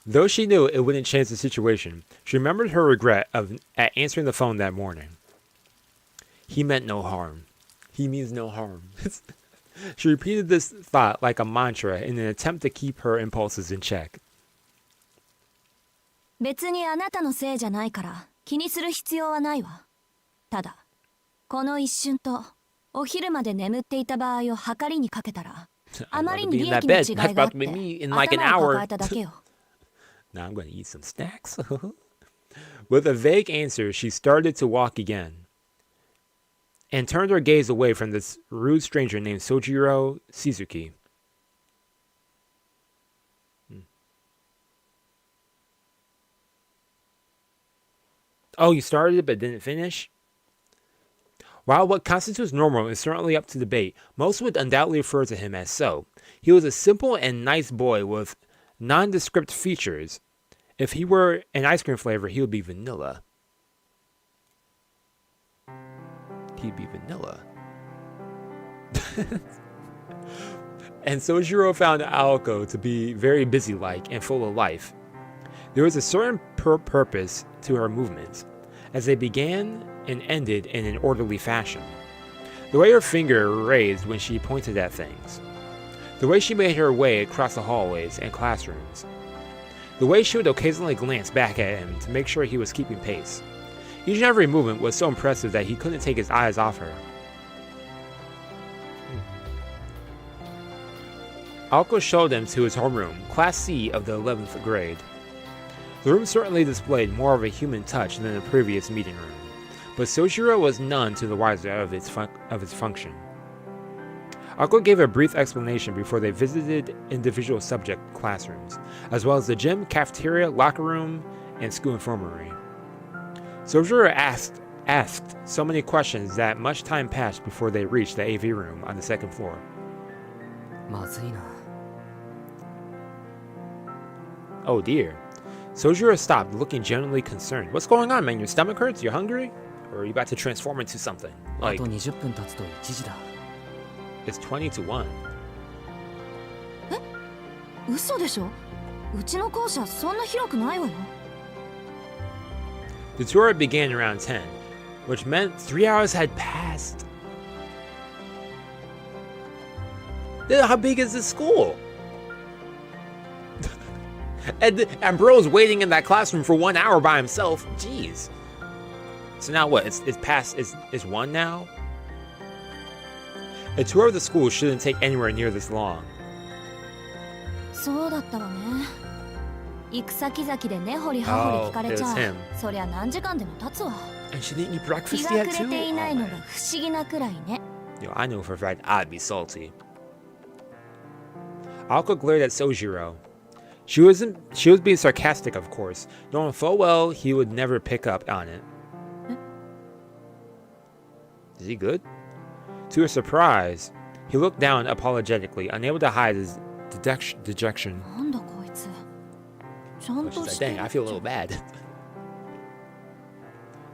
Though she knew it wouldn't change the situation, she remembered her regret at answering the phone that morning. He meant no harm. He means no harm. She repeated this thought like a mantra in an attempt to keep her impulses in check. 別にあなたのせいじゃないから気にする必要はないわ。ただ、この一瞬とお昼まで眠っていた場合を計りにかけたら、あまりに利益の違いがあって頭を抱えただけよ。Now I'm going to eat some snacks. With a vague answer, she started to walk again and turned her gaze away from this rude stranger named Sojiro Shizuki. Oh, you started it but didn't finish? While what constitutes normal is certainly up to debate, most would undoubtedly refer to him as so. He was a simple and nice boy with nondescript features. If he were an ice cream flavor, he would be vanilla. He'd be vanilla. And Sojiro found Aoko to be very busy-like and full of life. There was a certain purpose to her movements, as they began and ended in an orderly fashion. The way her finger raised when she pointed at things. The way she made her way across the hallways and classrooms. The way she would occasionally glance back at him to make sure he was keeping pace. Each and every movement was so impressive that he couldn't take his eyes off her. Aoko showed him to his homeroom, Class C of the 11th grade. The room certainly displayed more of a human touch than the previous meeting room, but Sojiro was none to the wiser of its function. Aoko gave a brief explanation before they visited individual subject classrooms, as well as the gym, cafeteria, locker room, and school infirmary. Sojiro asked so many questions that much time passed before they reached the AV room on the second floor. まずいな。 Oh dear. Sojiro stopped, looking genuinely concerned. What's going on, man? Your stomach hurts? You're hungry? Or are you about to transform into something? あ Like, と20分経つと1時だ。 it's 20 to 1. 嘘でしょ。うちの校舎そんな広くないわよ。The tour began around 10, which meant 3 hours had passed. How big is this school? and bro's waiting in that classroom for 1 hour by himself. Jeez. So now what? It's past. It's 1 now. A tour of the school shouldn't take anywhere near this long. そうだったわね。行く先々で根掘り葉掘り聞かれちゃ Oh, it was him. そりゃ何時間でも経つわ。 And she didn't eat 日 breakfast が yet 暮れ too. ていない Oh, のが man. 不思議なくらいね。Yo, I know for a fact I'd be salty. Aoko glared at Sojiro. She was being sarcastic, of course, knowing full well he would never pick up on it. Is he good? To her surprise, he looked down apologetically, unable to hide his dejection. なんだこいつ。ちゃん She's と like, して dang, I feel a little bad.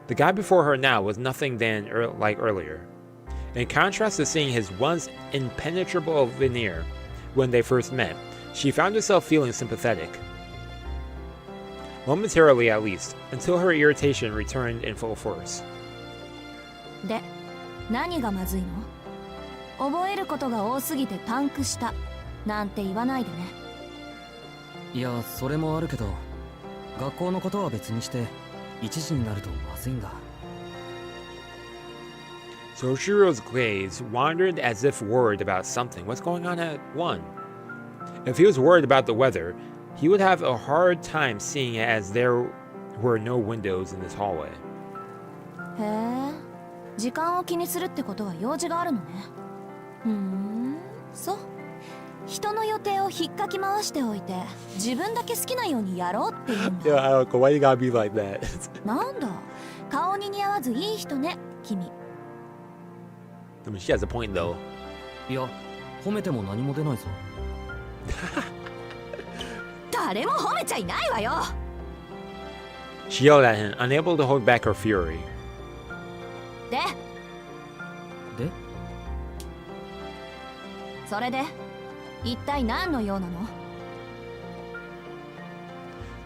The guy before her now was nothing like earlier. In contrast to seeing his once impenetrable veneer when they first met, she found herself feeling sympathetic. Momentarily at least, until her irritation returned in full force. で、何がまずいの？覚えることが多すぎてパンクしたなんて言わないでね。いや、それもあるけど、学校のことは別にして、1時になるとまずいんだ。Soshiro's gaze wandered as if worried about something. What's going on at 1? If he was worried about the weather, he would have a hard time seeing it as there were no windows in this hallway. へえ、時間を気にするってことは用事があるのね。そう。人の予定を引っかき回しておいて、自分だけ好きなようにやろうって言うんだ。Yeah, Aoko, why you gotta be like that? なんだ、顔に似合わずいい人ね、君。I mean, she has a point though. いや、褒めても何も出ないぞ。誰も褒めちゃいないわよ。 She yelled at him, unable to hold back her fury. で、で、それで、一体何の用なの？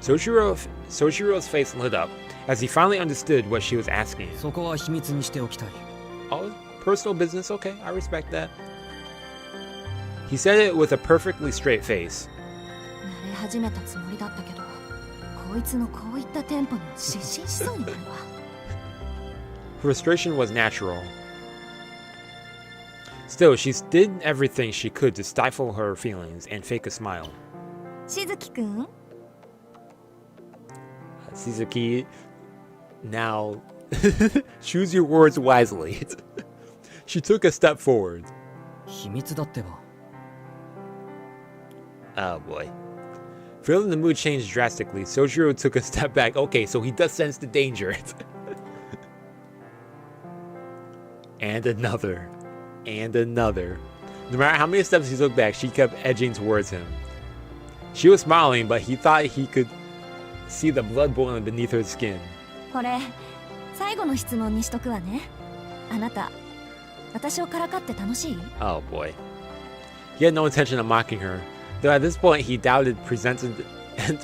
Soshiro's face lit up as he finally understood what she was asking. そこは秘密にしておきたい。 Oh, personal business? Okay, I respect that. He said it with a perfectly straight face. 慣れ始めたつもりだったけど、こいつのこういったテンポに失神しそうになるわ。Frustration was natural. Still, she did everything she could to stifle her feelings and fake a smile. しずきくん、 Suzuki, now choose your words wisely. She took a step forward. 秘密だってば。 Oh boy. Feeling the mood change drastically, Sojiro took a step back. Okay, so he does sense the danger. And another. And another. No matter how many steps he took back, she kept edging towards him. She was smiling, but he thought he could see the blood boiling beneath her skin. これ最後の質問にしとくわね。あなた、私をからかって楽しい？ Oh boy. He had no intention of mocking her, though at this point he doubted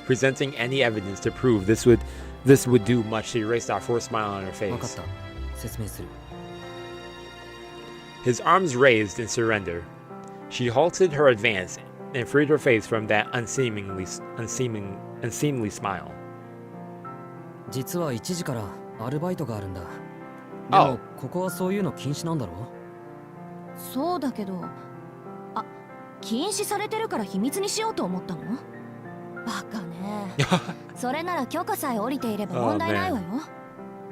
presenting any evidence to prove this would do much to erase that forced smile on her 分かっ face. た。説明する。 His arms raised in surrender. She halted her advance and freed her face from that unseemly smile. 実は1時からアルバイトがあるんだ。であもここはそういうの禁止なんだろ？そうだけど、あ、禁止されてるから秘密にしようと思ったの？バカね。それなら許可さえ下りていれば問題ないわよ。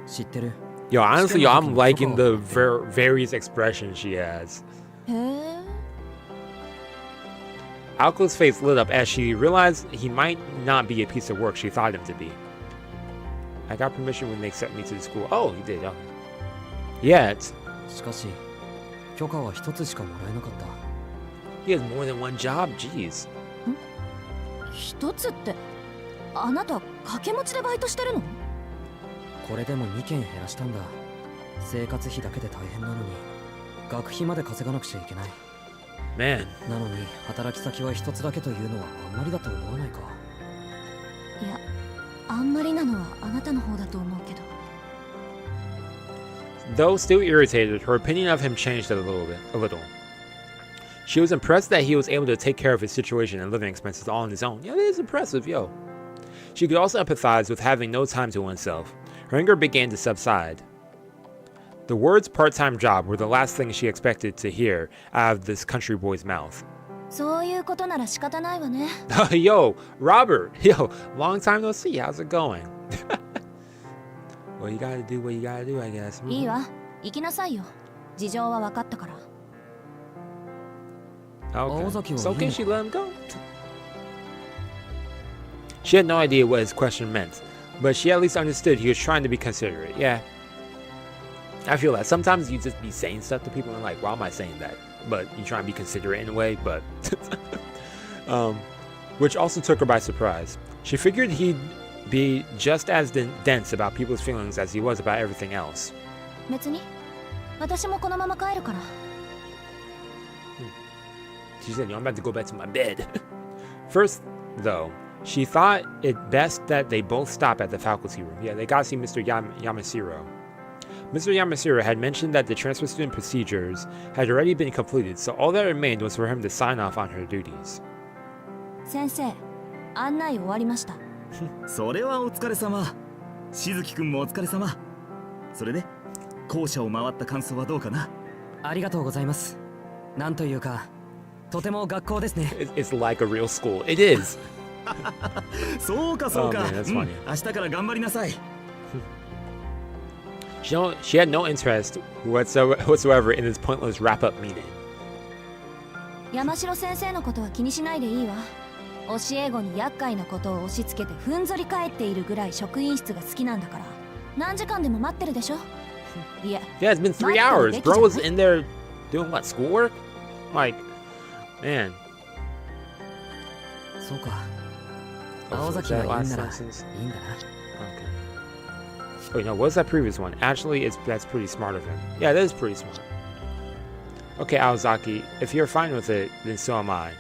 知ってる。 Yo, honestly, yo, I'm liking the various expressions she has. へえ。 Aoko's face lit up as she realized he might not be a piece of work she thought him to be. I got permission when they sent me to the school. Oh, he did. Okay. Yet, しかし、許可は一つしかもらえなかった。 he has more than one job. Jeez. 一つって、あなた掛け持ちでバイトしてるの？これでも2件減らしたんだ。生活費だけで大変なのに学費まで稼がなくちゃいけない。 Man. なのに働き先は一つだけというのはあんまりだと思わないか。いや、あんまりなのはあなたの方だと思うけど。 Though still irritated, her opinion of him changed a little. She was impressed that he was able to take care of his situation and living expenses all on his own. Yeah, that is impressive, yo. She could also empathize with having no time to oneself. Her anger began to subside. The words part-time job were the last thing she expected to hear out of this country boy's mouth. そういうことなら仕方ないわね。Yo, Robert. Yo, long time no see. How's it going? Well, you gotta do what you gotta do, I guess. いいわ、行きなさいよ。事情は分かったから。Okay. So can she let him go? She had no idea what his question meant, but she at least understood he was trying to be considerate. Yeah. I feel that sometimes you just be saying stuff to people and like, why am I saying that? But you try and be considerate in a way, but which also took her by surprise. She figured he'd be just as dense about people's feelings as he was about everything else. 別に、私もこのまま帰るから。She said, I'm about to go back to my bed. First, though, she thought it best that they both stop at the faculty room. Yeah, they got to see Mr. Yamashiro. Mr. Yamashiro had mentioned that the transfer student procedures had already been completed, so all that remained was for him to sign off on her duties. 先生、案内終わりました。それはお疲れ様。しずきくんもお疲れ様。それで校舎を回った感想はどうかな。ありがとうございます。なんというか、とても学校ですね。It's like a real school. It is. そうかそうか。Oh, man, that's funny. 明日から頑張りなさい。She had no interest whatsoever in this pointless wrap-up meeting. 山城先生のことは気にしないでいいわ。教え子に厄介なことを押し付けてふんぞり返っているぐらい職員室が好きなんだから。何時間でも待ってるでしょ。いや、Yeah, it's been 3 hours. Bro was in there doing what, schoolwork? Like, man. そうか。 Oh, 青 so 崎 that がいいん last ならい sentence. いんだな。 Okay. Wait, no, what's that previous one? Actually, that's pretty smart of him. Yeah, that is pretty smart. Okay, Aozaki, if you're fine with it, then so am I.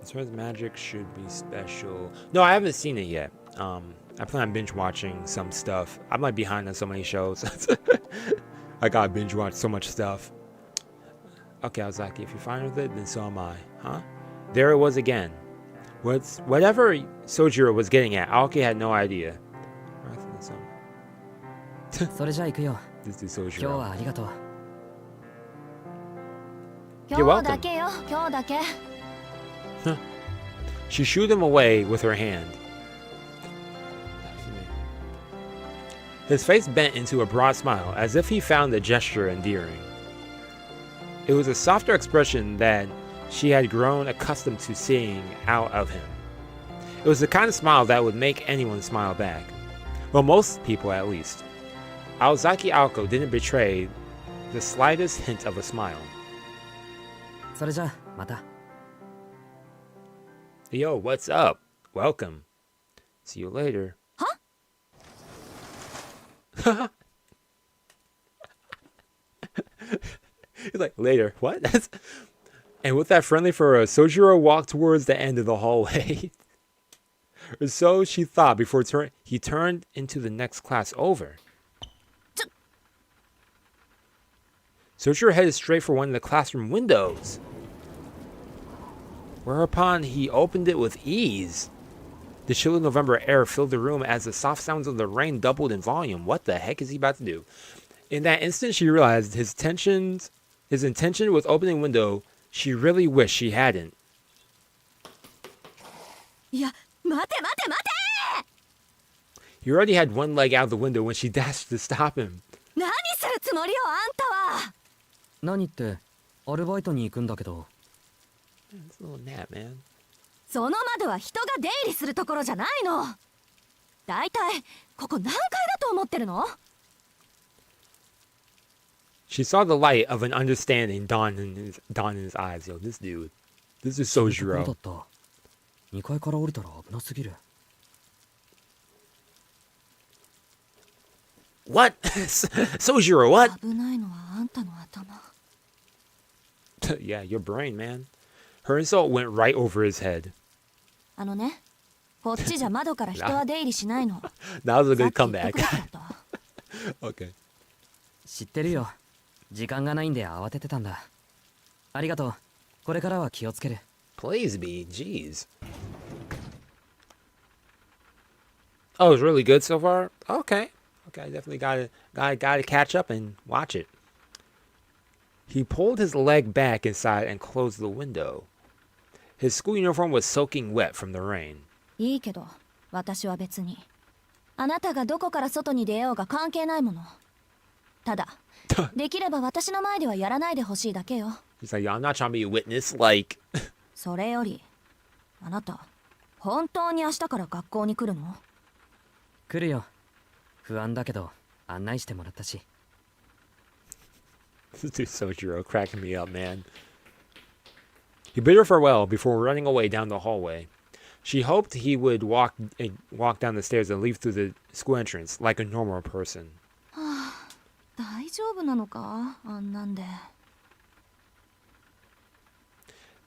As far as magic should be special. No, I haven't seen it yet. I plan on binge watching some stuff. I'm like behind on so many shows. I gotta binge watch so much stuff. Okay, Aozaki, if you're fine with it, then so am I. Huh? There it was again. Whatever Sojiro was getting at, Aoki had no idea. それじゃあ行くよ。 This is 今日 Sojiro. はありがとう。今日だけよ、今日だけ。She shooed him away with her hand. His face bent into a broad smile, as if he found the gesture endearing. It was a softer expression than she had grown accustomed to seeing out of him. It was the kind of smile that would make anyone smile back. Well, most people at least. Aozaki Aoko didn't betray the slightest hint of a smile. それじゃあまた。 Yo, what's up? Welcome. See you later. Huh? He's like, later. What? And with that friendly furrow, Sojiro walked towards the end of the hallway. Or so she thought before he turned into the next class over. Sojiro headed straight for one of the classroom windows. Whereupon he opened it with ease. The chilly November air filled the room as the soft sounds of the rain doubled in volume. What the heck is he about to do? In that instant, she realized his intention with opening the window. She really wished she hadn't. いや、待て待て待て。 He already had one leg out of the window when she dashed to stop him. 何するつもりよ、あんたは。何ってアルバイトに行くんだけど。 It's a little nap, man. その窓は人が出入りするところじゃないの。だいたいここ何階だと思ってるの？ She saw the light of an understanding dawn in his eyes. Yo, this dude. This is そうだ Sojiro. った。2階から降りたら危なすぎる。What? Sojiro, what? 危ないのはあんたの頭。Yeah, your brain, man. Her insult went right over his head. あのね、こっちじゃ窓から人は出入りしないの。That was a さ good っき言っと comeback. くべきだった。Okay. 知ってるよ。時間がないんで慌ててたんだ。ありがとう。これからは気をつける。Please be. Jeez. Oh, it's really good so far? Okay. Okay, I definitely gotta catch up and watch it. He pulled his leg back inside and closed the window. His school uniform was soaking wet from the rain. いいけど、私は別に。あなたがどこから外に出ようが関係ないもの。ただ、できれば私の前ではやらないでほしいだけよ。He's like, yo, I'm not trying to be a witness, like... それより、あなた、本当に明日から学校に来るの？来るよ。不安だけど案内してもらったし。This dude Sojiro cracking me up, man. He bid her farewell before running away down the hallway. She hoped he would walk down the stairs and leave through the school entrance like a normal person. 大丈夫なのか？あんなんで。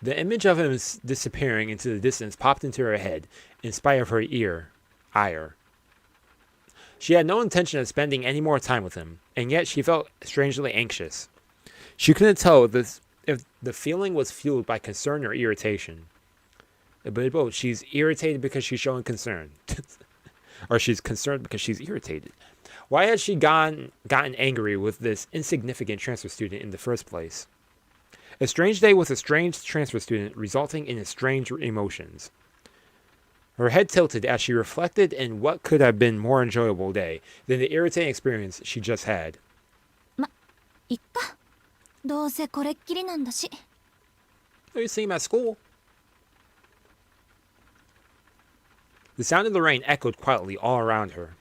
The image of him disappearing into the distance popped into her head, in spite of her ire. She had no intention of spending any more time with him, and yet she felt strangely anxious. She couldn't tell if the feeling was fueled by concern or irritation. But both, she's irritated because she's showing concern. Or she's concerned because she's irritated. Why had she gotten angry with this insignificant transfer student in the first place? A strange day with a strange transfer student resulting in strange emotions. Her head tilted as she reflected in what could have been more enjoyable day than the irritating experience she just had. いっか。どうせこれっきりなんだし。You see him at school. The sound of the rain echoed quietly all around her.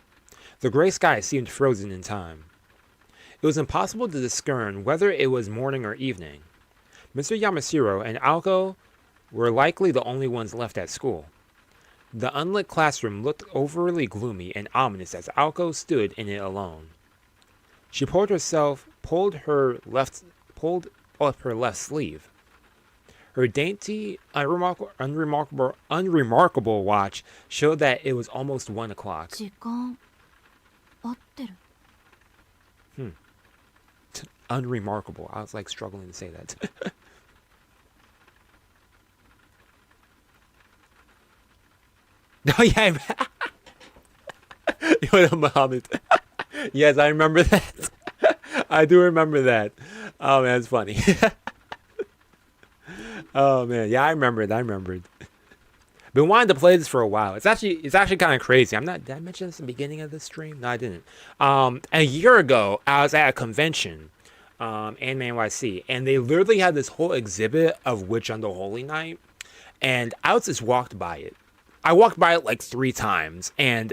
The gray sky seemed frozen in time. It was impossible to discern whether it was morning or evening. Mr. Yamashiro and Aoko were likely the only ones left at school. The unlit classroom looked overly gloomy and ominous as Aoko stood in it alone. She pulled up her left sleeve. Her dainty, unremarkable watch showed that it was almost 1 o'clock. 時間合ってる。Unremarkable. I was like struggling to say that. Oh yeah, Yoda Muhammad. Yes, I remember that. I do remember that. Oh man, it's funny. Oh man, yeah, I remembered. Been wanting to play this for a while. It's actually kind of crazy. Did I mention this in the beginning of the stream? No, I didn't. A year ago, I was at a convention, Anime NYC, and they literally had this whole exhibit of Witch on the Holy Night, and I just walked by it. I walked by it like 3 times, and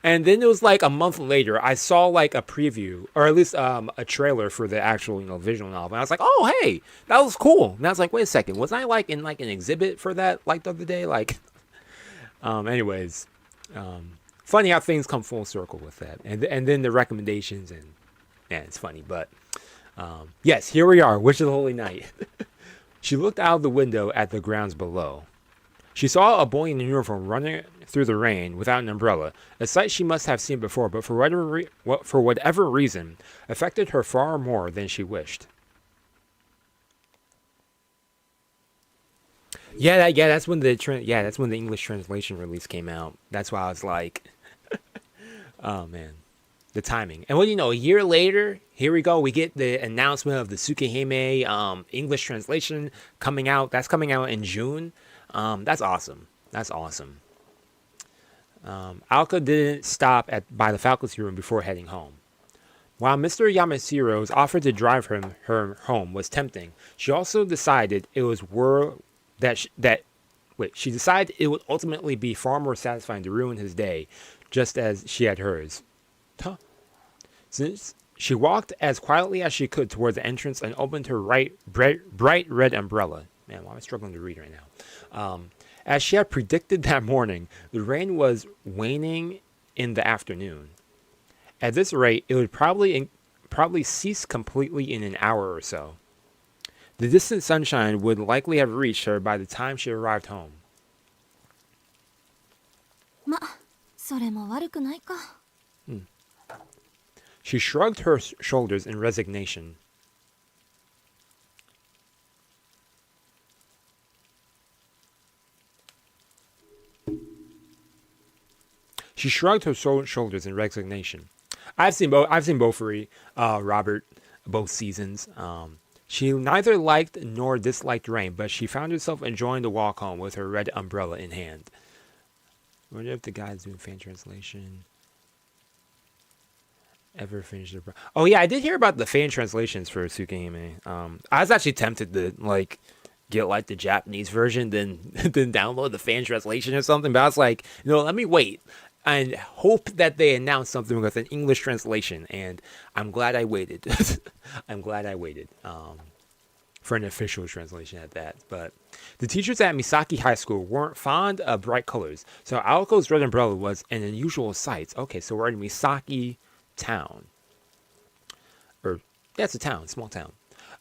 and then it was like a month later, I saw like a preview, or at least a trailer for the actual visual novel. And I was like, oh hey, that was cool. And I was like, wait a second, wasn't I like in like an exhibit for that like the other day? Like, anyways, funny how things come full circle with that, and then the recommendations, and yeah, it's funny, but yes, here we are, Witch of the Holy Night. She looked out of the window at the grounds below. She saw a boy in uniform running through the rain without an umbrella, a sight she must have seen before, but for whatever reason, affected her far more than she wished. That's when the English translation release came out. That's why I was like, oh man, the timing. And what do you know? A year later, here we go. We get the announcement of the Tsukihime English translation coming out. That's coming out in June. That's awesome. Aoko didn't stop by the faculty room before heading home. While Mr. Yamashiro's offer to drive her home was tempting, she also decided it would ultimately be far more satisfying to ruin his day, just as she had hers. Since she walked as quietly as she could towards the entrance and opened her bright red umbrella. Man, why am I struggling to read right now? As she had predicted that morning, the rain was waning in the afternoon. At this rate, it would probably cease completely in an hour or so. The distant sunshine would likely have reached her by the time she arrived home. ま、それも悪くないか。She shrugged her shoulders in resignation. She shrugged her shoulders in resignation. I've seen both for Robert, both seasons. She neither liked nor disliked rain, but she found herself enjoying the walk home with her red umbrella in hand. I wonder if the guy's doing fan translation. Ever finished the... Oh yeah, I did hear about the fan translations for Tsukihime. I was actually tempted to get the Japanese version, then download the fan translation or something. But I was like, let me wait and hope that they announce something with an English translation. And I'm glad I waited. I'm glad I waited for an official translation at that. But the teachers at Misaki High School weren't fond of bright colors, so Aoko's red umbrella was an unusual sight. Okay, so we're in Misaki Town. It's a town, small town.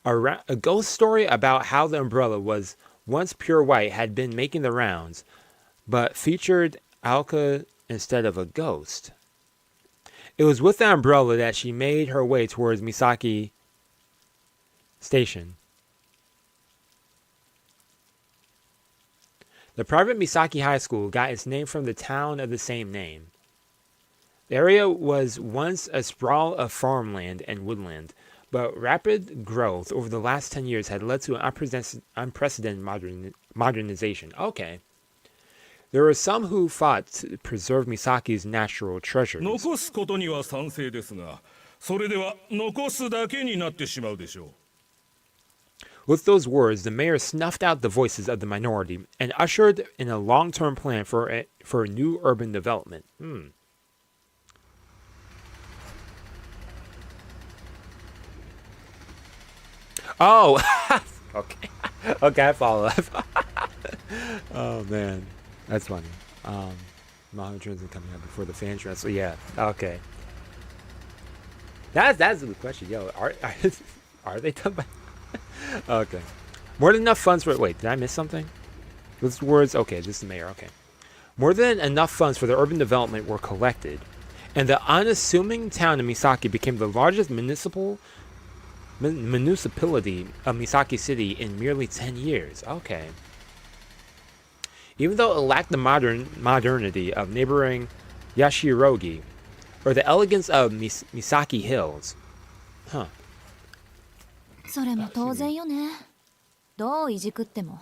A ghost story about how the umbrella was once pure white had been making the rounds, but featured Aoka instead of a ghost. It was with the umbrella that she made her way towards Misaki Station. The private Misaki High School got its name from the town of the same name. The area was once a sprawl of farmland and woodland, but rapid growth over the last 10 years had led to an unprecedented modernization. Okay. There were some who fought to preserve Misaki's natural treasures. 残すことには賛成ですが、それでは残すだけになってしまうでしょう。 With those words, the mayor snuffed out the voices of the minority and ushered in a long-term plan for a new urban development. Oh, okay. Okay, I follow. Oh man, that's funny. Mahōtsukai isn't coming out before the fan transfer. Yeah, okay. That's a good question. Yo, are they done by? Okay. More than enough funds for... Wait, did I miss something? Those words... Okay, this is the mayor. Okay. More than enough funds for the urban development were collected, and the unassuming town of Misaki became the largest municipality of Misaki City in merely 10 years. Okay. Even though it lacked the modernity of neighboring Yashirogi, or the elegance of Misaki Hills. Huh. それも当然よね。どういじくっても、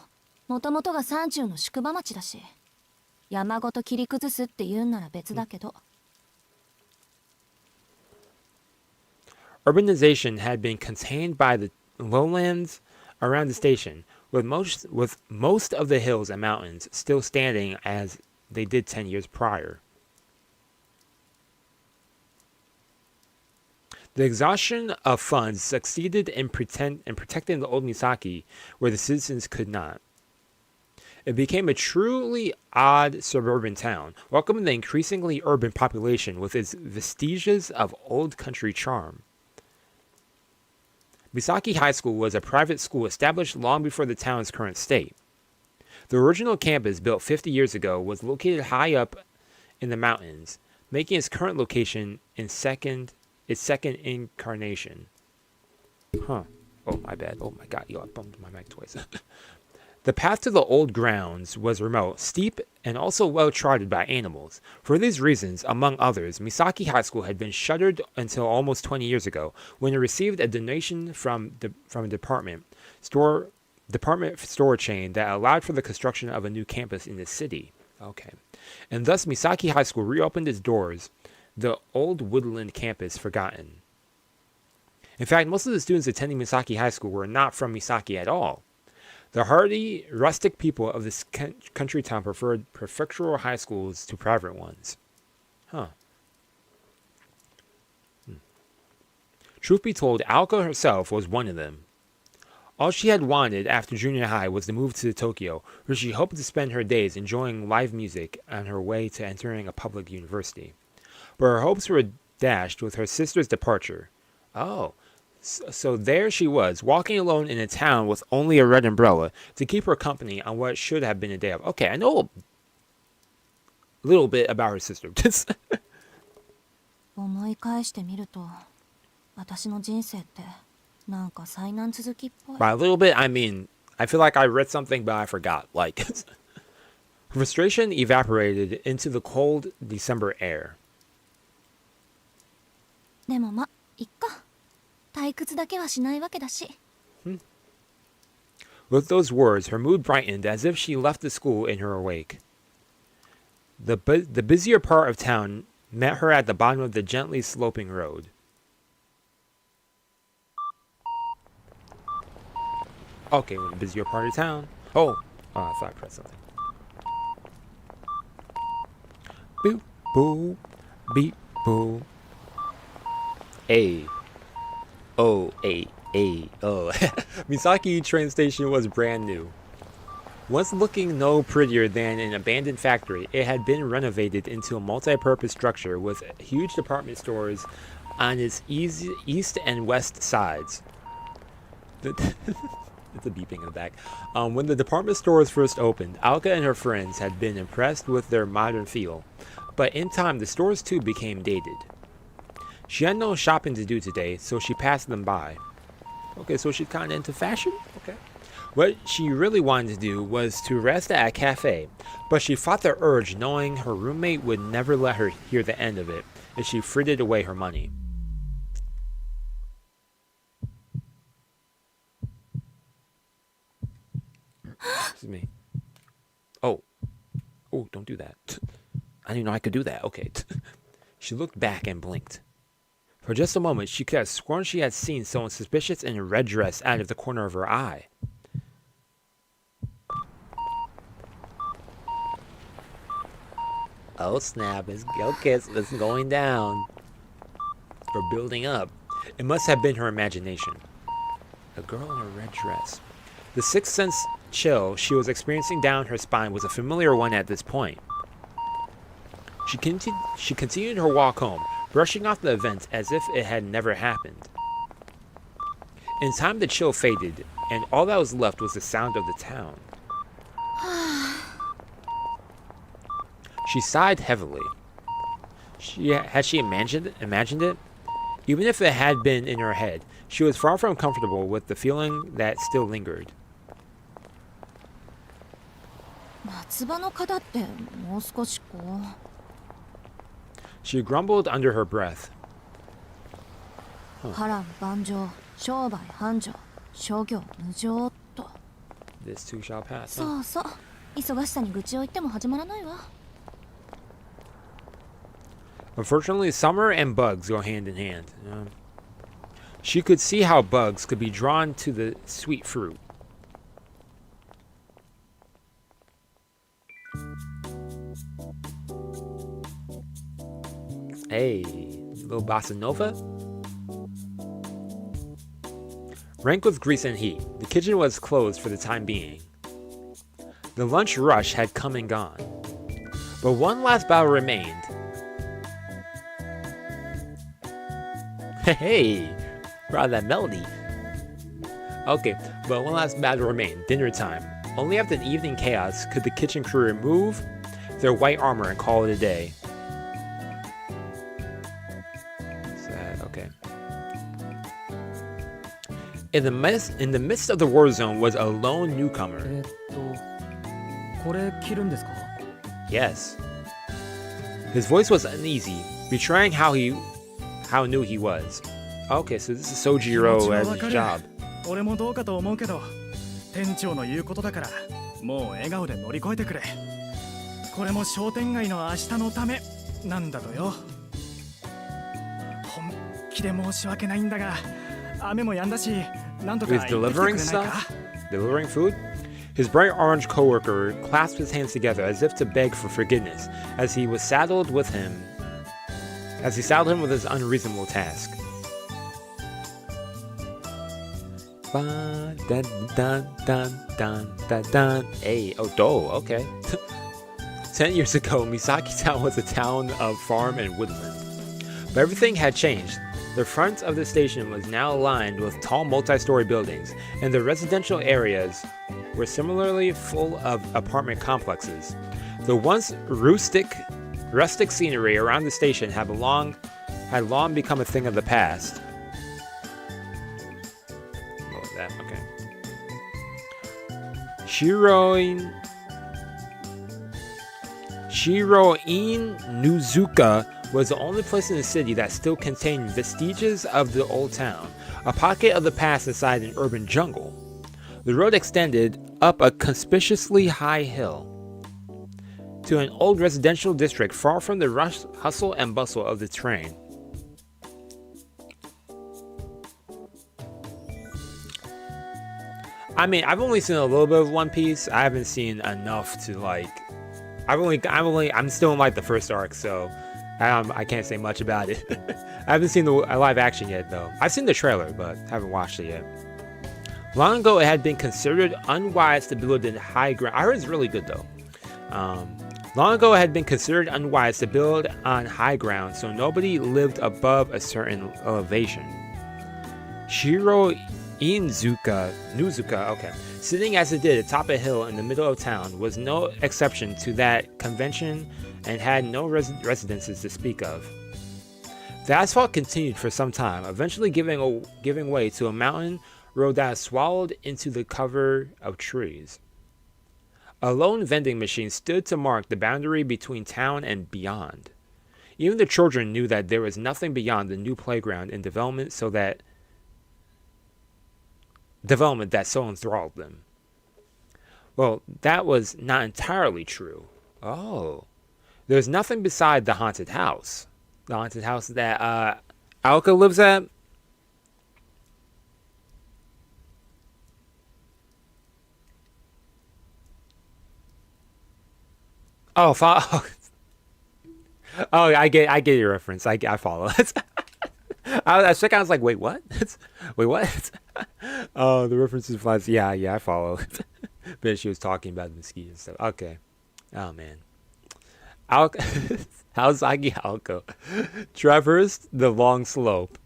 もともとが山中の宿場町だし、山ごと切り崩すって言うんなら別だけど。Urbanization had been contained by the lowlands around the station, with most of the hills and mountains still standing as they did 10 years prior. The exhaustion of funds succeeded in protecting the old Misaki, where the citizens could not. It became a truly odd suburban town, welcoming the increasingly urban population with its vestiges of old country charm. Misaki High School was a private school established long before the town's current state. The original campus, built 50 years ago, was located high up in the mountains, making its current location its second incarnation. Huh. Oh, my bad. Oh my god, yo, I bumped my mic twice. The path to the old grounds was remote, steep, and also well-trodden by animals. For these reasons, among others, Misaki High School had been shuttered until almost 20 years ago, when it received a donation from a department store chain that allowed for the construction of a new campus in the city. Okay. And thus Misaki High School reopened its doors, the old woodland campus forgotten. In fact, most of the students attending Misaki High School were not from Misaki at all. The hardy, rustic people of this country town preferred prefectural high schools to private ones. Huh. Truth be told, Aoka herself was one of them. All she had wanted after junior high was to move to Tokyo, where she hoped to spend her days enjoying live music on her way to entering a public university. but her hopes were dashed with her sister's departure. Oh, so there she was, walking alone in a town with only a red umbrella to keep her company on what should have been a day of. Okay, I know a little bit about her sister. 思い返してみると、私の人生ってなんか災難続きっぽい。 By a little bit, I mean, I feel like I read something, but I forgot. Like, frustration evaporated into the cold December air. でもま、いっか。退屈だけはしないわけだし。With those words, her mood brightened as if she left the school in her wake. The busier part of town met her at the bottom of the gently sloping road. Okay, the busier part of town. Oh, I thought I pressed something. Boop, boop, beep, boop. A. Oh, A. Oh. Misaki train station was brand new. Once looking no prettier than an abandoned factory, it had been renovated into a multi-purpose structure with huge department stores on its east and west sides. It's a beeping in the back. When the department stores first opened, Alka and her friends had been impressed with their modern feel, but in time the stores too became dated. She had no shopping to do today, so she passed them by. Okay, so she's kind of into fashion? Okay. What she really wanted to do was to rest at a cafe, but she fought the urge knowing her roommate would never let her hear the end of it if she frittered away her money. Excuse me. Oh, don't do that. I didn't know I could do that. Okay. She looked back and blinked. For just a moment, she could have sworn she had seen someone suspicious in a red dress out of the corner of her eye. Oh snap, it's going down. We're building up. It must have been her imagination. A girl in a red dress. The sixth sense chill she was experiencing down her spine was a familiar one at this point. She continued her walk home, brushing off the event as if it had never happened. In time the chill faded, and all that was left was the sound of the town. She sighed heavily. Had she imagined it? Even if it had been in her head, she was far from comfortable with the feeling that still lingered. 夏場の方ってもう少しこう。 She grumbled under her breath. 波乱万丈、商売繁盛、諸行無常と。 This too shall pass. そうそう。忙しさに愚痴を言っても始まらないわ。 Unfortunately, summer and bugs go hand in hand. She could see how bugs could be drawn to the sweet fruit. Hey, little bossa nova. Rank with grease and heat, the kitchen was closed for the time being. The lunch rush had come and gone. But one last battle remained. Hey, brought that melody. Okay, but one last battle remained, dinner time. Only after the evening chaos could the kitchen crew remove their white armor and call it a day. Sad, okay. In the midst of the war zone was a lone newcomer. これ着るんですか? Yes. His voice was uneasy, betraying how new he was. Okay, so this is Sojiro at his job. 俺もどうかと思うけど、店長の言うことだから、もう笑顔で乗り越えてくれ。これも商店街の明日のためなんだとよ。本気で申し訳ないんだが、雨も止んだし、なんとか行ってきてくれないか? Delivering food? His bright orange coworker clasped his hands together as if to beg for forgiveness as he saddled him with his unreasonable task. Dun, dun, dun, dun, dun, dun. Hey, oh, do, okay. 10 years ago, Misaki Town was a town of farm and woodland. But everything had changed. The front of the station was now lined with tall multi-story buildings, and the residential areas were similarly full of apartment complexes. The once rustic scenery around the station had long become a thing of the past. What was that? Okay. Shiroin Nuzuka was the only place in the city that still contained vestiges of the old town, a pocket of the past inside an urban jungle. The road extended up a conspicuously high hill to an old residential district far from the hustle and bustle of the train. I mean, I've only seen a little bit of One Piece. I haven't seen enough to like. I'm still in like the first arc, so I can't say much about it. I haven't seen the live action yet, though. I've seen the trailer, but haven't watched it yet. Long ago, it had been considered unwise to build in high ground. I heard it's really good, though. Long ago, it had been considered unwise to build on high ground, so nobody lived above a certain elevation. Shiro Nuzuka, okay, sitting as it did atop a hill in the middle of town, was no exception to that convention and had no residences to speak of. The asphalt continued for some time, eventually giving way to a mountain road that swallowed into the cover of trees. A lone vending machine stood to mark the boundary between town and beyond. Even the children knew that there was nothing beyond the new playground in development that so enthralled them. Well, that was not entirely true. Oh. There's nothing beside the haunted house. The haunted house that Aoka lives at. Oh, oh, I get your reference. I follow. I was like, wait, what? Wait, what? Oh, the references flies. Yeah, I follow. But she was talking about the mosquito and stuff. Okay. Oh man. Haosagi Aoko traversed the long slope.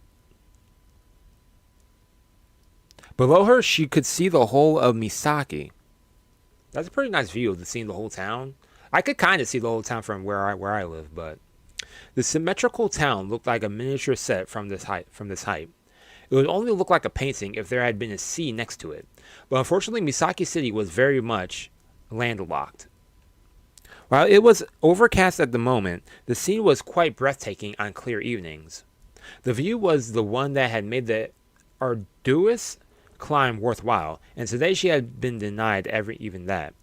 Below her, she could see the whole of Misaki. That's a pretty nice view of seeing the whole town. I could kind of see the whole town from where I live, but the symmetrical town looked like a miniature set from this height. It would only look like a painting if there had been a sea next to it. But unfortunately, Misaki City was very much landlocked. While it was overcast at the moment, the scene was quite breathtaking on clear evenings. The view was the one that had made the arduous climb worthwhile, and today she had been denied even that.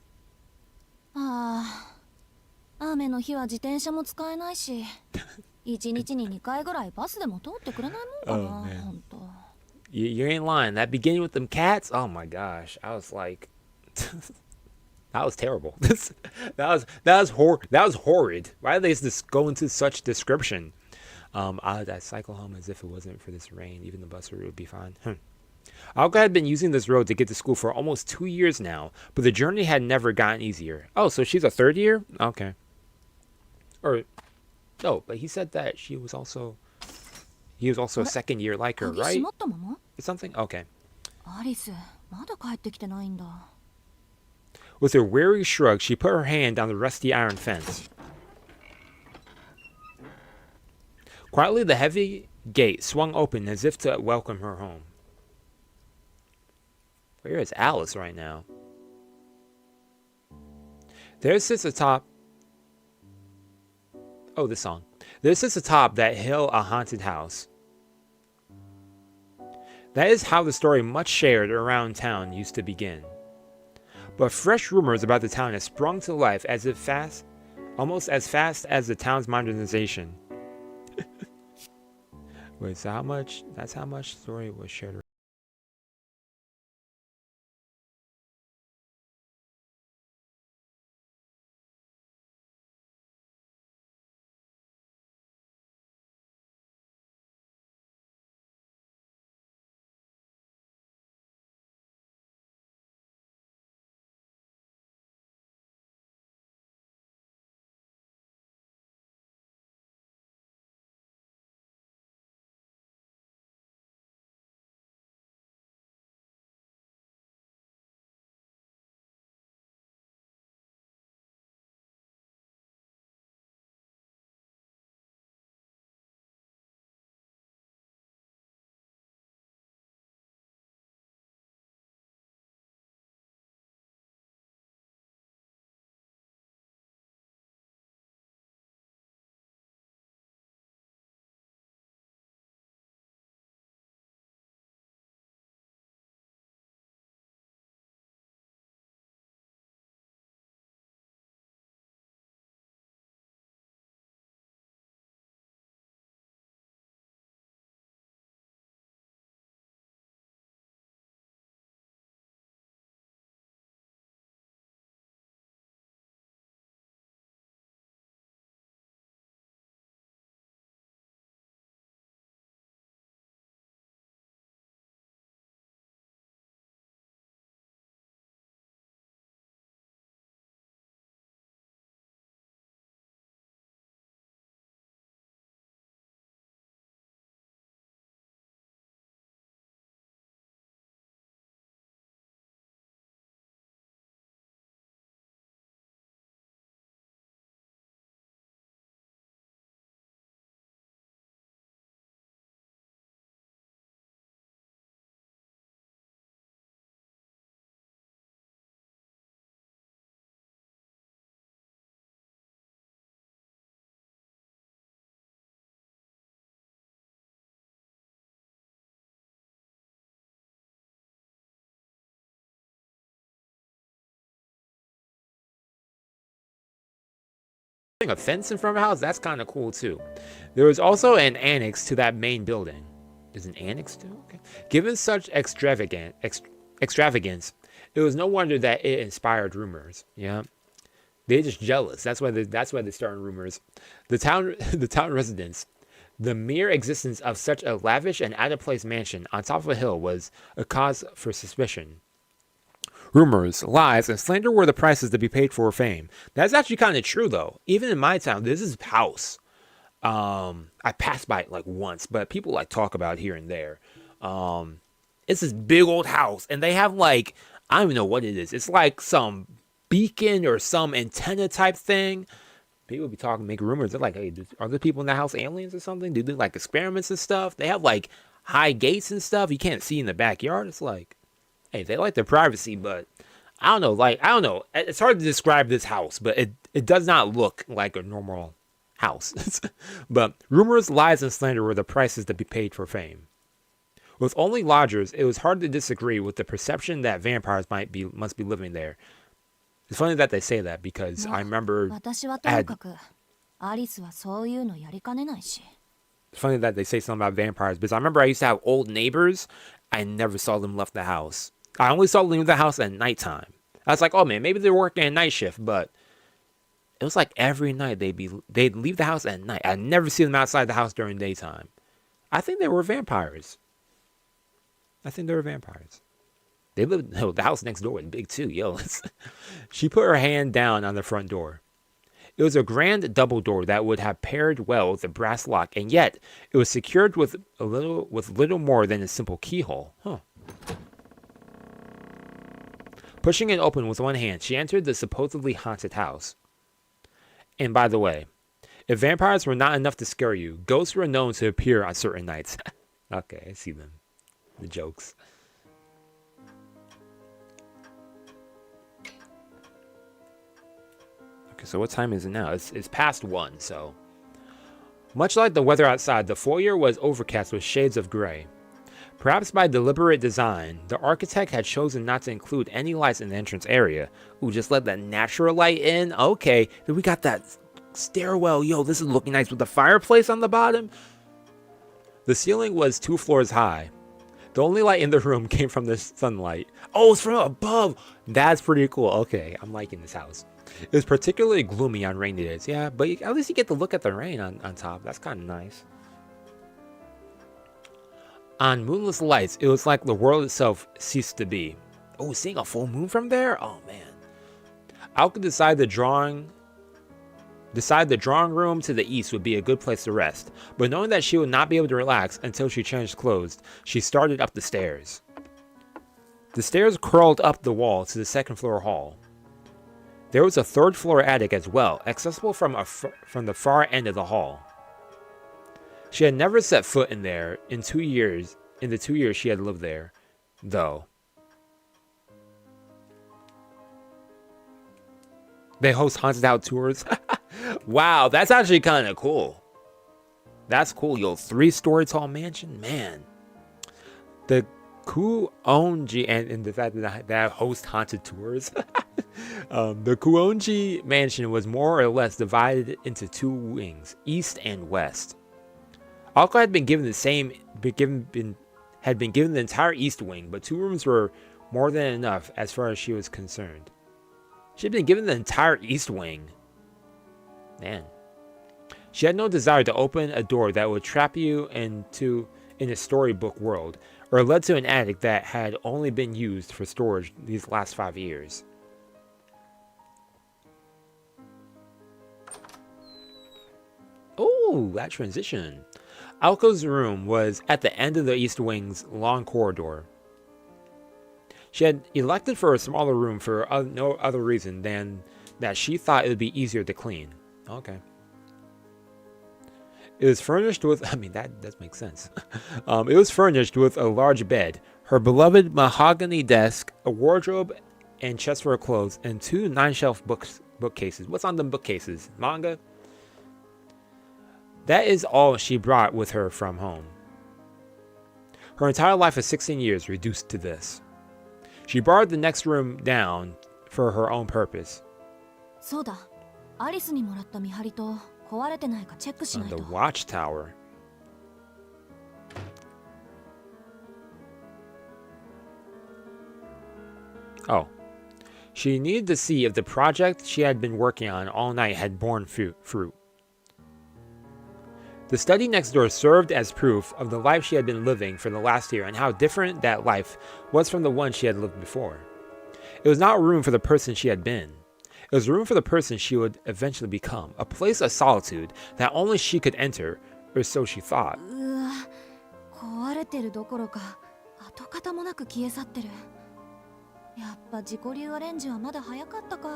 雨の日は自転車も使えないし、1日に2回ぐらいバスでも通ってくれないもんかな、ほんと。You ain't lying. That beginning with them cats, oh my gosh. I was like, that was terrible. that was horrid. Why did they just go into such description? I'd cycle home as if it wasn't for this rain. Even the bus route would be fine. Aoka had been using this road to get to school for almost 2 years now, but the journey had never gotten easier. Oh, so she's a third year? Okay. Or, no, but he said that he was also a second year like her, right? It's something? Okay. With a weary shrug, she put her hand on the rusty iron fence. Quietly, the heavy gate swung open as if to welcome her home. Where is Alice right now? There sits atop... Oh, this song. There sits atop that hill a haunted house. That is how the story much shared around town used to begin. But fresh rumors about the town have sprung to life almost as fast as the town's modernization. Wait, so that's how much story was shared A fence in front of a house, that's kind of cool too. There was also an annex to that main building. Is an annex too? Okay. Given such extravagance, it was no wonder that it inspired rumors. Yeah, they're just jealous. That's why they're starting rumors. The town residents, the mere existence of such a lavish and out-of-place mansion on top of a hill was a cause for suspicion. Rumors, lies, and slander were the prices to be paid for fame. That's actually kind of true, though. Even in my town, this is house. I passed by it like once, but people like talk about it here and there. It's this big old house, and they have like, I don't even know what it is. It's like some beacon or some antenna type thing. People be talking, make rumors. They're like, hey, are the people in that house aliens or something? Do they do like experiments and stuff? They have like high gates and stuff you can't see in the backyard. It's like, hey, they like their privacy, but I don't know. Like, I don't know. It's hard to describe this house, but it does not look like a normal house. But rumors, lies, and slander were the prices to be paid for fame. With only lodgers, it was hard to disagree with the perception that vampires must be living there. It's funny that they say that because I remember it's funny that they say something about vampires because I remember I used to have old neighbors. I never saw them left the house. I only saw them leave the house at nighttime. I was like, oh man, maybe they're working a night shift, but it was like every night they'd leave the house at night. I'd never see them outside the house during daytime. I think they were vampires. They lived, the house next door was big too, yo. She put her hand down on the front door. It was a grand double door that would have paired well with a brass lock, and yet it was secured with little more than a simple keyhole. Huh. Pushing it open with one hand, she entered the supposedly haunted house. And by the way, if vampires were not enough to scare you, ghosts were known to appear on certain nights. Okay, I see them. The jokes. Okay, so what time is it now? It's past 1, so. Much like the weather outside, the foyer was overcast with shades of gray. Perhaps by deliberate design, the architect had chosen not to include any lights in the entrance area. Ooh, just let that natural light in? Okay, then we got that stairwell. Yo, this is looking nice with the fireplace on the bottom. The ceiling was 2 floors high. The only light in the room came from the sunlight. Oh, it's from above. That's pretty cool. Okay, I'm liking this house. It was particularly gloomy on rainy days. Yeah, but at least you get to look at the rain on top. That's kind of nice. On moonless lights, it was like the world itself ceased to be. Oh, seeing a full moon from there? Oh, man. Alka decided the drawing room to the east would be a good place to rest, but knowing that she would not be able to relax until she changed clothes, she started up the stairs. The stairs curled up the wall to the second floor hall. There was a third floor attic as well, accessible from the far end of the hall. She had never set foot in there in the 2 years she had lived there, though. They host haunted house tours. Wow, that's actually kind of cool. That's cool, yo. 3-story tall mansion, man. The Kuonji and the fact that host haunted tours. The Kuonji mansion was more or less divided into 2 wings, east and west. Alka had been given the entire east wing, but 2 rooms were more than enough as far as she was concerned. She had been given the entire east wing. Man. She had no desire to open a door that would trap you in a storybook world, or led to an attic that had only been used for storage these last 5 years. Oh, that transition. Alka's room was at the end of the east wing's long corridor. She had elected for a smaller room for no other reason than that she thought it would be easier to clean. Okay. It was furnished with, I mean, that does make sense. It was furnished with a large bed, her beloved mahogany desk, a wardrobe and chest for her clothes, and 2 9-shelf bookcases. What's on them bookcases? Manga? That is all she brought with her from home. Her entire life of 16 years reduced to this. She borrowed the next room down for her own purpose. アリスにもらった見張りと壊れてないかチェックしない On と。 the watchtower. Oh. She needed to see if the project she had been working on all night had borne fruit. The study next door served as proof of the life she had been living for the last year and how different that life was from the one she had lived before. It was not a room for the person she had been. It was a room for the person she would eventually become, a place of solitude that only she could enter, or so she thought. うわ、壊れてるどころか跡形もなく消え去ってる。やっぱ自己流アレンジはまだ早かったか。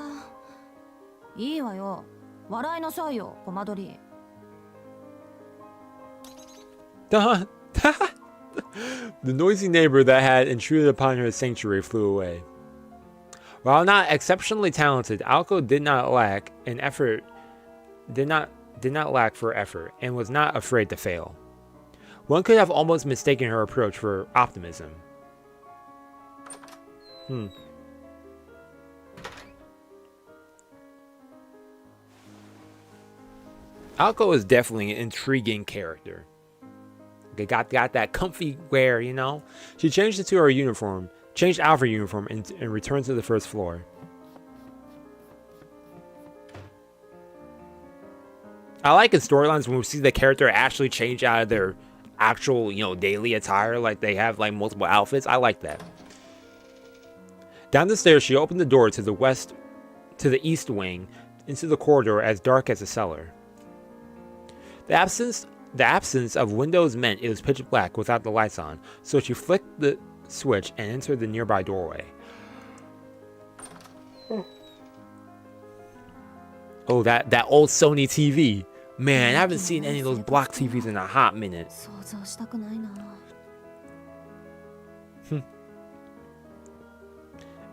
いいわよ、笑いなさいよ、コマドリ。The noisy neighbor that had intruded upon her sanctuary flew away. While not exceptionally talented, Aoko did not lack for effort, and was not afraid to fail. One could have almost mistaken her approach for optimism. Aoko is definitely an intriguing character. They got that comfy wear, you know? She changed out of her uniform, and returned to the first floor. I like in storylines when we see the character actually change out of their actual, daily attire, like they have like multiple outfits. I like that. Down the stairs, she opened the door to the east wing, into the corridor as dark as a cellar. The absence of windows meant it was pitch black without the lights on, so she flicked the switch and entered the nearby doorway. Oh, that old Sony TV. Man, I haven't seen any of those block TVs in a hot minute.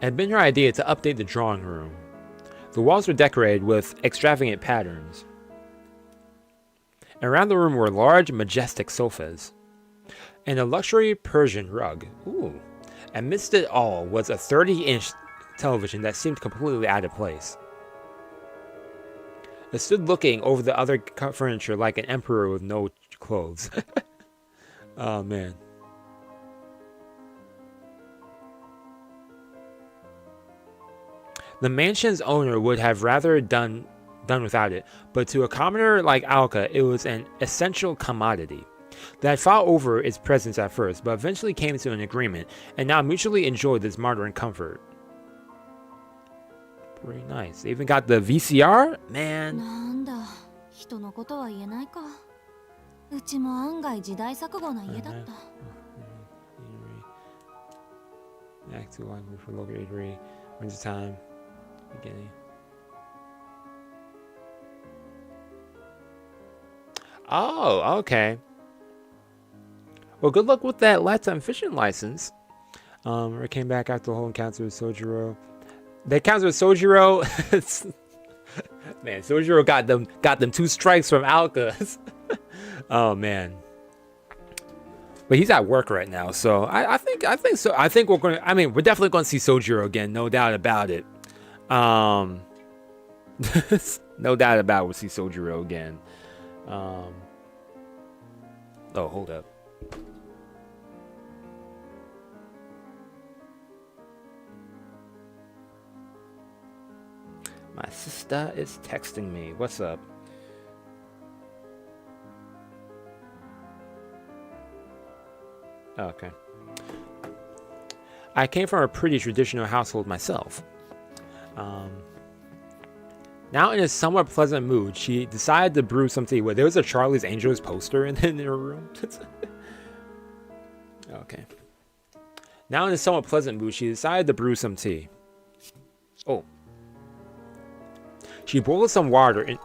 It had been her idea to update the drawing room. The walls were decorated with extravagant patterns. And around the room were large, majestic sofas. And a luxury Persian rug. Ooh. Amidst it all was a 30-inch television that seemed completely out of place. It stood looking over the other furniture like an emperor with no clothes. Oh, man. The mansion's owner would have rather done without it, but to a commoner like Aoka, it was an essential commodity. They had fought over its presence at first, but eventually came to an agreement, and now mutually enjoyed this modern comfort. Pretty nice. They even got the VCR? Man. なんだ、人のことは言えないか。うちも案外時代錯誤な家だった。Act 2 like for local eatery. Winter time. Beginning. Oh, okay. Well, good luck with that lifetime fishing license. It came back after the whole encounter with Sojiro. The encounter with Sojiro, man, Sojiro got them 2 strikes from Alka. Oh man. But he's at work right now, so I think so. I think we're definitely gonna see Sojiro again, no doubt about it. No doubt about it, we'll see Sojiro again. Oh, hold up. My sister is texting me. What's up? Oh, okay. I came from a pretty traditional household myself. Now in a somewhat pleasant mood, she decided to brew some tea. Wait, there was a Charlie's Angels poster in her room? Okay. Now in a somewhat pleasant mood, she decided to brew some tea. Oh. She boiled some water in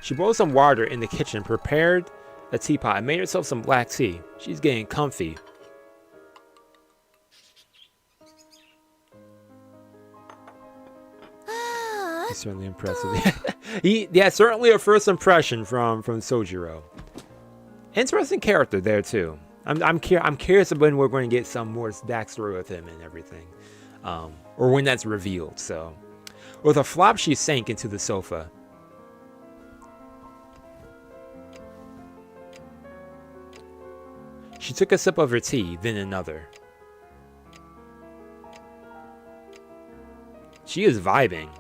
the kitchen, prepared a teapot, and made herself some black tea. She's getting comfy. He's certainly impressive. Yeah, certainly a first impression from Sojiro. Interesting character there too. I'm curious when we're going to get some more backstory with him and everything, or when that's revealed. So, With a flop, she sank into the sofa. She took a sip of her tea, then another. She is vibing.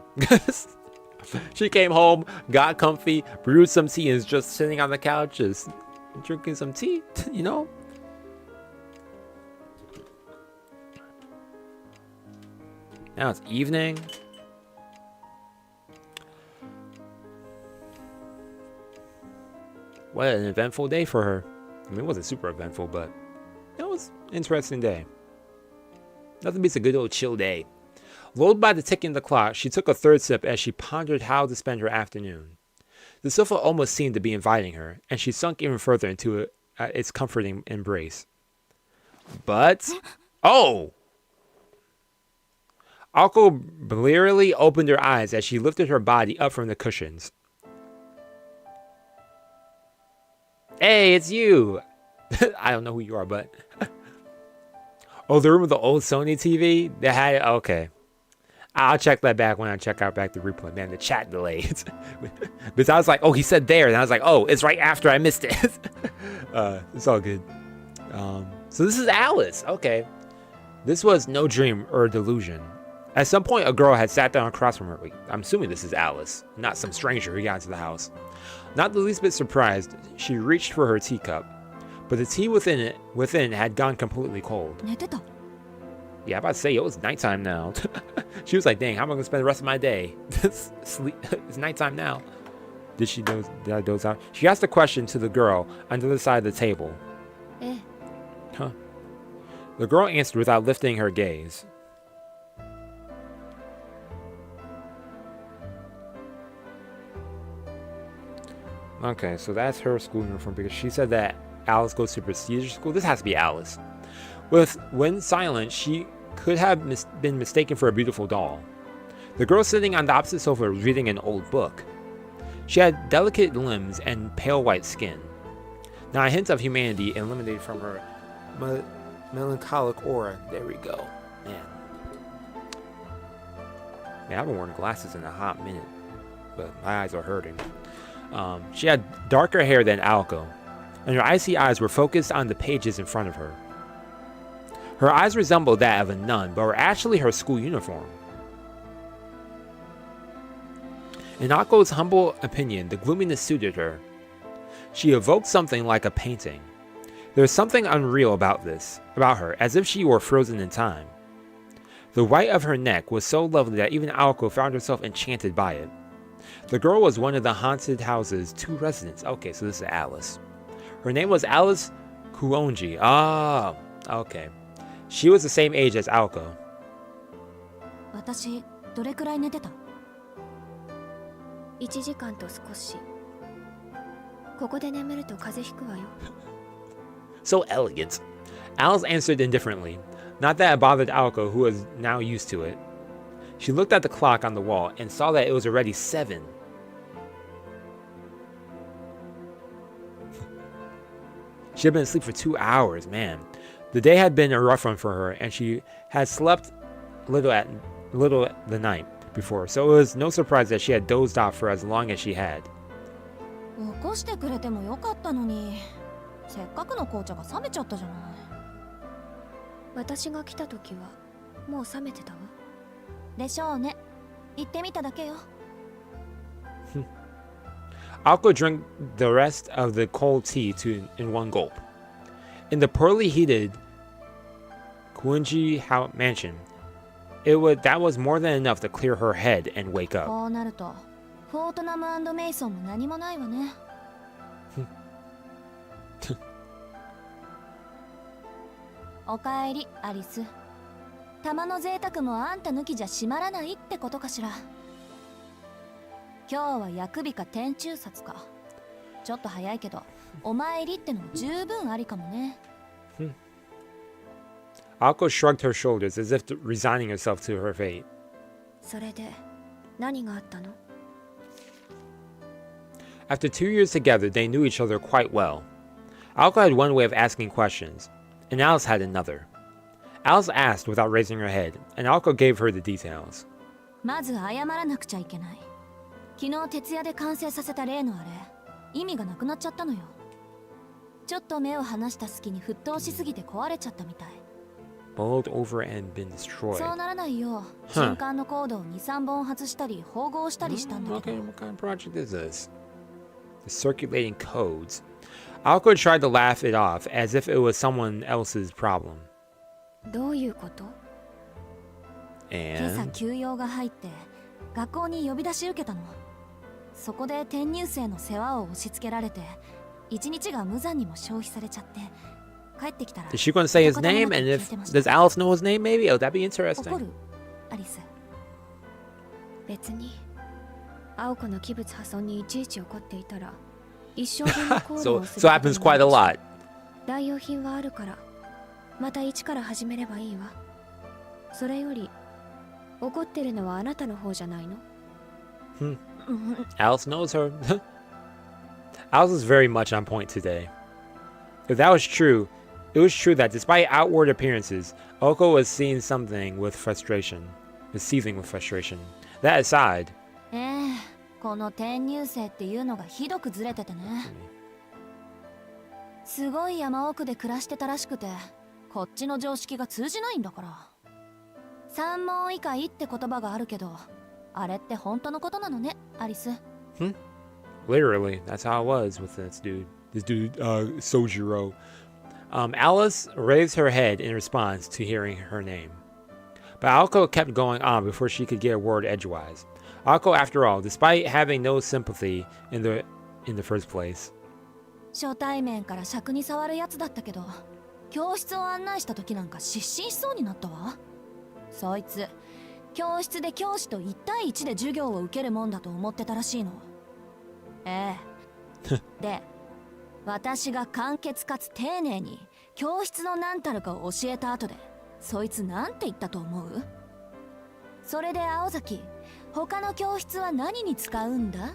She came home, got comfy, brewed some tea, and is just sitting on the couch, just drinking some tea, you know? Now it's evening. What an eventful day for her. I mean, it wasn't super eventful, but it was an interesting day. Nothing beats a good old chill day. Lulled by the ticking of the clock, she took a third sip as she pondered how to spend her afternoon. The sofa almost seemed to be inviting her, and she sunk even further into its comforting embrace. But... oh! Ako blearily opened her eyes as she lifted her body up from the cushions. Hey, it's you! I don't know who you are, but... oh, the room with the old Sony TV? That had it? Okay. I'll check that back when I check out back the replay. Man, the chat delayed. Because I was like, oh, he said there. And I was like, oh, it's right after I missed it. It's all good. So this is Alice. Okay. This was no dream or delusion. At some point, a girl had sat down across from her. Wait, I'm assuming this is Alice, not some stranger who got into the house. Not the least bit surprised, she reached for her teacup. But the tea within had gone completely cold. Yeah, I'm about to say, it was nighttime now. She was like, dang, how am I going to spend the rest of my day? Sleep. It's nighttime now. Did I doze out? She asked a question to the girl on the other side of the table. Huh. The girl answered without lifting her gaze. Okay, so that's her school uniform because she said that Alice goes to prestigious school. This has to be Alice. When silent, she could have been mistaken for a beautiful doll. The girl sitting on the opposite sofa was reading an old book. She had delicate limbs and pale white skin. Not a hint of humanity emanated from her melancholic aura. There we go. Man, I haven't worn glasses in a hot minute, but my eyes are hurting. She had darker hair than Alco, and her icy eyes were focused on the pages in front of her. Her eyes resembled that of a nun, but were actually her school uniform. In Ako's humble opinion, the gloominess suited her. She evoked something like a painting. There was something unreal about her, as if she were frozen in time. The white of her neck was so lovely that even Aoko found herself enchanted by it. The girl was one of the haunted house's 2 residents. Okay, so this is Alice. Her name was Alice Kuonji. Ah, okay. She was the same age as Aoko. 私どれくらい寝てた1時間と少しここで眠ると風邪ひくわよ So elegant. Alice answered indifferently. Not that it bothered Aoko, who was now used to it. She looked at the clock on the wall and saw that it was already 7. She had been asleep for 2 hours, man. The day had been a rough one for her, and she had slept little the night before, so it was no surprise that she had dozed off for as long as she had. 起こしてくれてもよかったのに、せっかくの紅茶が冷めちゃったじゃない。私が来た時はもう冷めてたわ。でしょうね。言ってみただけよ。Alko drank the rest of the cold tea in one gulp. In the poorly heated Kuinji mansion, that was more than enough to clear her head and wake up. こうなると、フォートナム&メイソンも何もないわね。おかえり、アリス。玉の贅沢もあんた抜きじゃ閉まらないってことかしら。今日は薬日か天中殺か。ちょっと早いけど、お参りってのも十分ありかもね。Alko shrugged her shoulders as if resigning herself to her fate. それで何があったの After 2 years together, they knew each other quite well. Alko had one way of asking questions, and Alice had another. Alice asked without raising her head, and Alko gave her the details. まず謝らなくちゃいけない。昨日徹夜で完成させた例のあれ、意味がなくなっちゃったのよ。ちょっと目を離した隙に沸騰しすぎて壊れちゃったみたい。Bowled over and been destroyed. そうならないよう、新刊のコードを2、3本外したり縫合したりしたんだけど。Okay, what kind of project is this? The circulating codes. Aoko tried to laugh it off as if it was someone else's problem. どういうこと？今朝 And 休養が入って学校に呼び出し受けたの。そこで転入生の世話を押し付けられて、一日が無残にも消費されちゃって、帰ってきたら is she going to say his name? And if does Alice know his name? Maybe oh, that'd be 怒 interesting. るアリス。別に青子の器物破損にいちいち怒っていたら一生分の行動 So をする so happens quite a lot. 代用品はあるからまた一から始めればいいわ。それより怒ってるのはあなたの方じゃないの？ Alice knows her. Alice is very much on point today. If that was true, it was true that despite outward appearances, Oko was seeing something with frustration, seething with frustration. That aside, この転入生っていうのがひどくずれててね。すごい山奥で暮らしてたらしくて、こっちの常識が通じないんだから。三問以下って言葉があるけど、あれって本当のことなのね、アリス。literally, that's how it was with this dude. This dude, Sojiro. Alice raised her head in response to hearing her name. But Aoko kept going on before she could get a word edgewise. Aoko, after all, despite having no sympathy in the first place. 初対面から尺に触るやつだったけど、教室を案内した時なんか失神しそうになったわ。そいつ、教室で教師と1対1で授業を受けるもんだと思ってたらしいの。で、私が簡潔かつ丁寧に教室の何たるかを教えた後で、そいつなんて言ったと思う？それで青崎、他の教室は何に使うんだ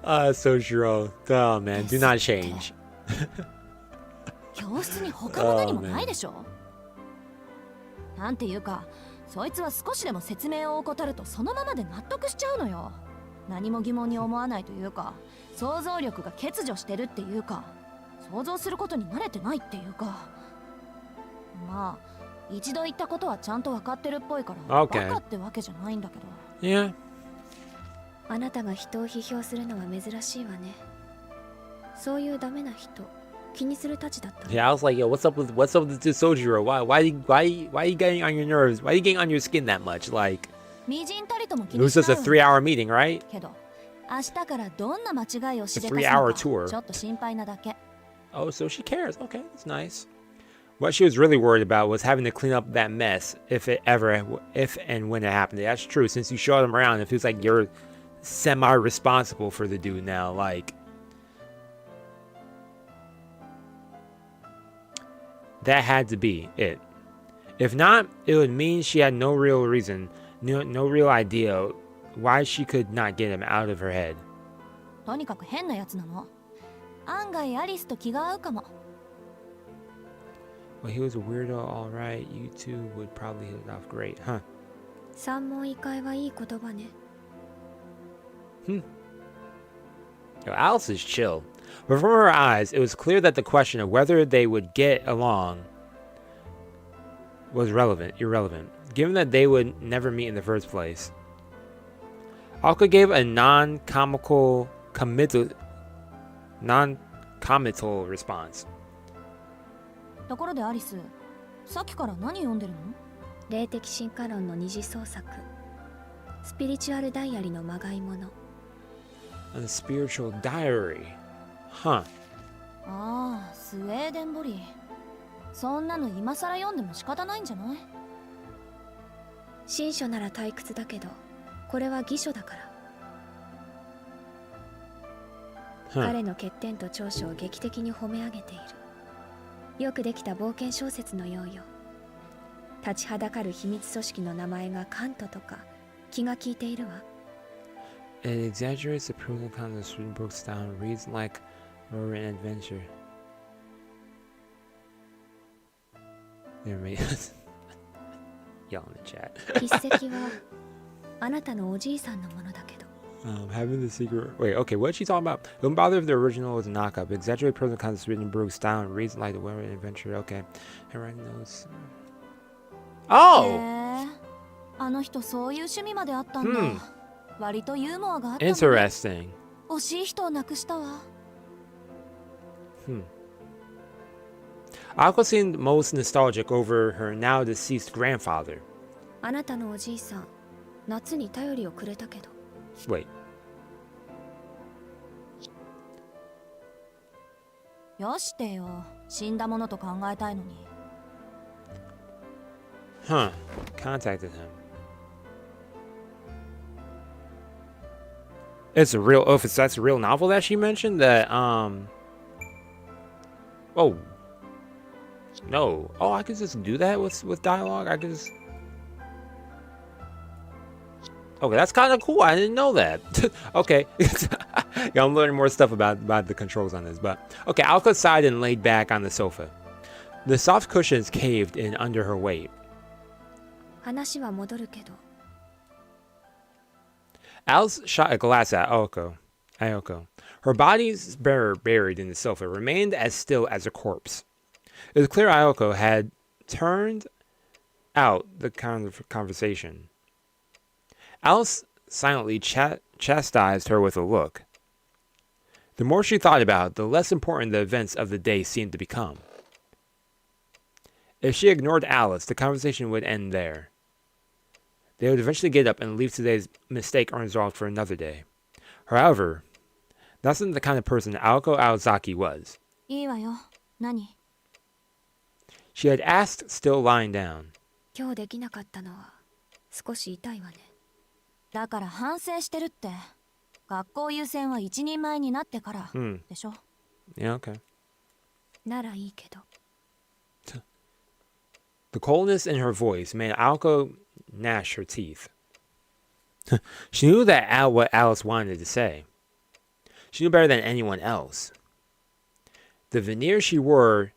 ？Sojiro. Oh man, do not change. 教室に他も何もないでしょなんていうか、そいつは少しでも説明を怠るとそのままで納得しちゃうのよ。何も疑問に思わないというか、想像力が欠如してるっていうか、想像することに慣れてないっていうか。まあ、一度言ったことはちゃんと分かってるっぽいから、Okay. バカってわけじゃないんだけど。Yeah. あなたが人を批評するのは珍しいわね。そういうダメな人、気にするたちだった。Yeah, I was like, yo, what's up with this Sojiro? Why you getting on your nerves? Why you getting on your skin that much? Like, みじんたりとも気 it に was し just な a い 3-hour meeting, right? けど、明日からどんな間違いをしでかすの 3-hour か tour. ちょっと心配なだけ。Oh, so she cares. Okay, that's nice. What she was really worried about was having to clean up that mess if and when it happened. That's true. Since you showed him around, it feels like you're semi-responsible for the dude now. Like, that had to be it. If not, it would mean she had no real reason, no real idea why she could not get him out of her head. とにかく変なやつなの。案外アリスと気が合うかも。Well, he was a weirdo, all right. You two would probably hit it off great, huh? 三問以下はいい言葉ね。Yo, Alice is chill. But from her eyes, it was clear that the question of whether they would get along was irrelevant, given that they would never meet in the first place. Alka gave a non-committal response. ところでアリス、さっきから何読んでるの？霊的進化論の二次創作。スピリチュアルダイアリのまがいもの。A spiritual diary. Huh. ああ、スウェーデンボリー。そんなの今更読んでも仕方ないんじゃない？新書なら退屈だけど、これは偽書だから。彼の欠点と長所を劇的に褒め上げている。よくできた冒険小説のようよ。立ちはだかる秘密組織の名前がカントとか気が利いているわ。It exaggerates the pros and cons of certain book style and reads like a written adventure. There may y'all in the chat. 筆跡はあなたのおじいさんのものだけど。Having the secret. Wait, okay, what's she talking about? Don't bother if the original was a knockup. Exaggerate personal concepts written in Brooke's style and reads like the women adventure. Okay. And writing notes. Oh! あの人そういう趣味まであったんだ。割とユーモアがあったのね。Interesting. 惜しい人を亡くしたわ。Ako seemed most nostalgic over her now deceased grandfather. あなたのおじいさん、夏に頼りをくれたけど。Wait. よしてよ。死んだものと考えたいのに。Huh. Contacted him. It's a real. Oh, if that's a real novel that she mentioned, that Oh. No. Oh, I could just do that with dialogue. I could just. Okay, that's kind of cool. I didn't know that. Okay. Yeah, I'm learning more stuff about the controls on this, but okay. Alka sighed and laid back on the sofa. The soft cushions caved in under her weight. 話は戻るけど。Alice shot a glass at Ayoko. Her body's buried in the sofa remained as still as a corpse. It was clear Ayoko had turned out the conversation. Alice silently chastised her with a look. The more she thought about it, the less important the events of the day seemed to become. If she ignored Alice, the conversation would end there. They would eventually get up and leave today's mistake unresolved for another day. However, that's not the kind of person Aoko Aozaki was. いいわよ。何？ She had asked, still lying down. 今日できなかったのは少し痛いわね。だから反省してるって。学校優先は一人前になってから、でしょ。Yeah, okay. ならいいけど。The coldness in her voice made Aoko gnash her teeth. She knew what Alice wanted to say. She knew better than anyone else. The veneer she wore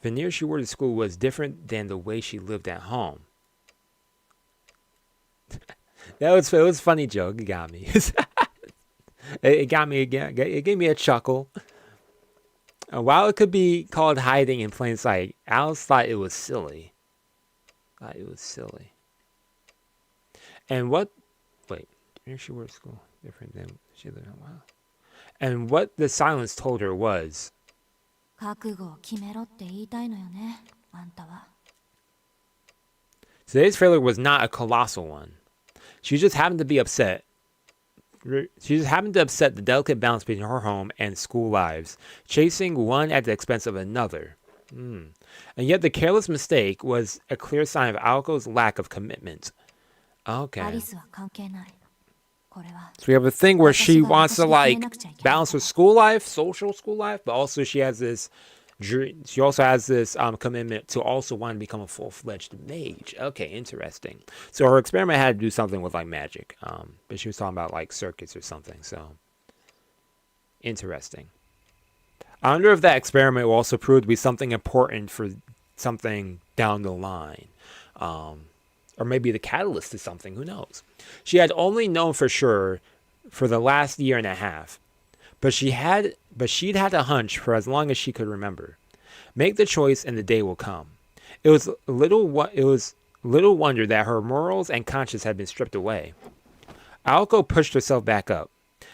to school was different than the way she lived at home. It was a funny joke. It got me. It got me again. It gave me a chuckle. While it could be called hiding in plain sight, Alice thought it was silly. And what? Wait, here she wore to school different than she lived. Wow. And what the silence told her was. 覚悟を決めろって言いたいのよね、あんたは。Today's failure was not a colossal one. She just happened to be upset. She just happened to upset the delicate balance between her home and school lives, chasing one at the expense of another. And yet the careless mistake was a clear sign of Aoko's lack of commitment. Okay. アリスは関係ない。これは。So we have a thing where she wants to like balance her school life, social school life, but also she has this commitment to also want to become a full-fledged mage. Okay, interesting. So her experiment had to do something with like magic. But she was talking about like circuits or something. So interesting. I wonder if that experiment will also prove to be something important for something down the line. Or maybe the catalyst to something, who knows? She had only known for sure for the last year and a half. But she'd had a hunch for as long as she could remember. Make the choice and the day will come. It was little wonder that her morals and conscience had been stripped away. Aoko pushed herself back up.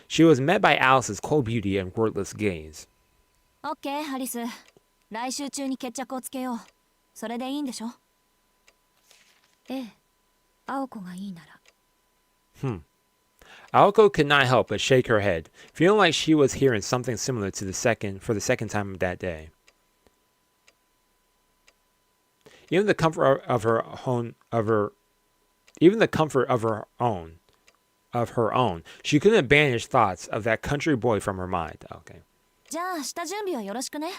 She was met by Alice's cold beauty and wordless gaze. OK、ハリス。来週中に決着をつけよう。それでいいんでしょ？ええ、青子がいいなら。Aoko could not help but shake her head, feeling like she was hearing something similar to the second time that day. Even the comfort of her own, she couldn't banish thoughts of that country boy from her mind. Okay. じゃあ下準備はよろしくね。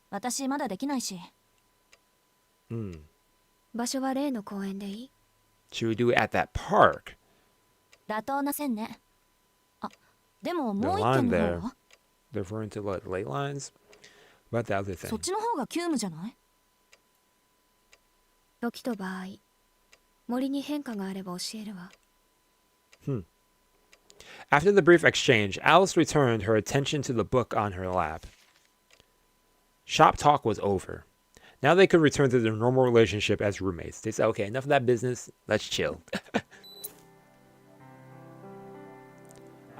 私まだできないし。場所は例の公園でいい？ Should we do it at that park? 妥当な線ね。あ、でももう一件の方は？ Referring to what, ley lines? What about the other thing? そっちの方が急務じゃない？時と場合、森に変化があれば教えるわ。After the brief exchange, Alice returned her attention to the book on her lap. Shop talk was over. Now they could return to their normal relationship as roommates. They said, okay, enough of that business. Let's chill.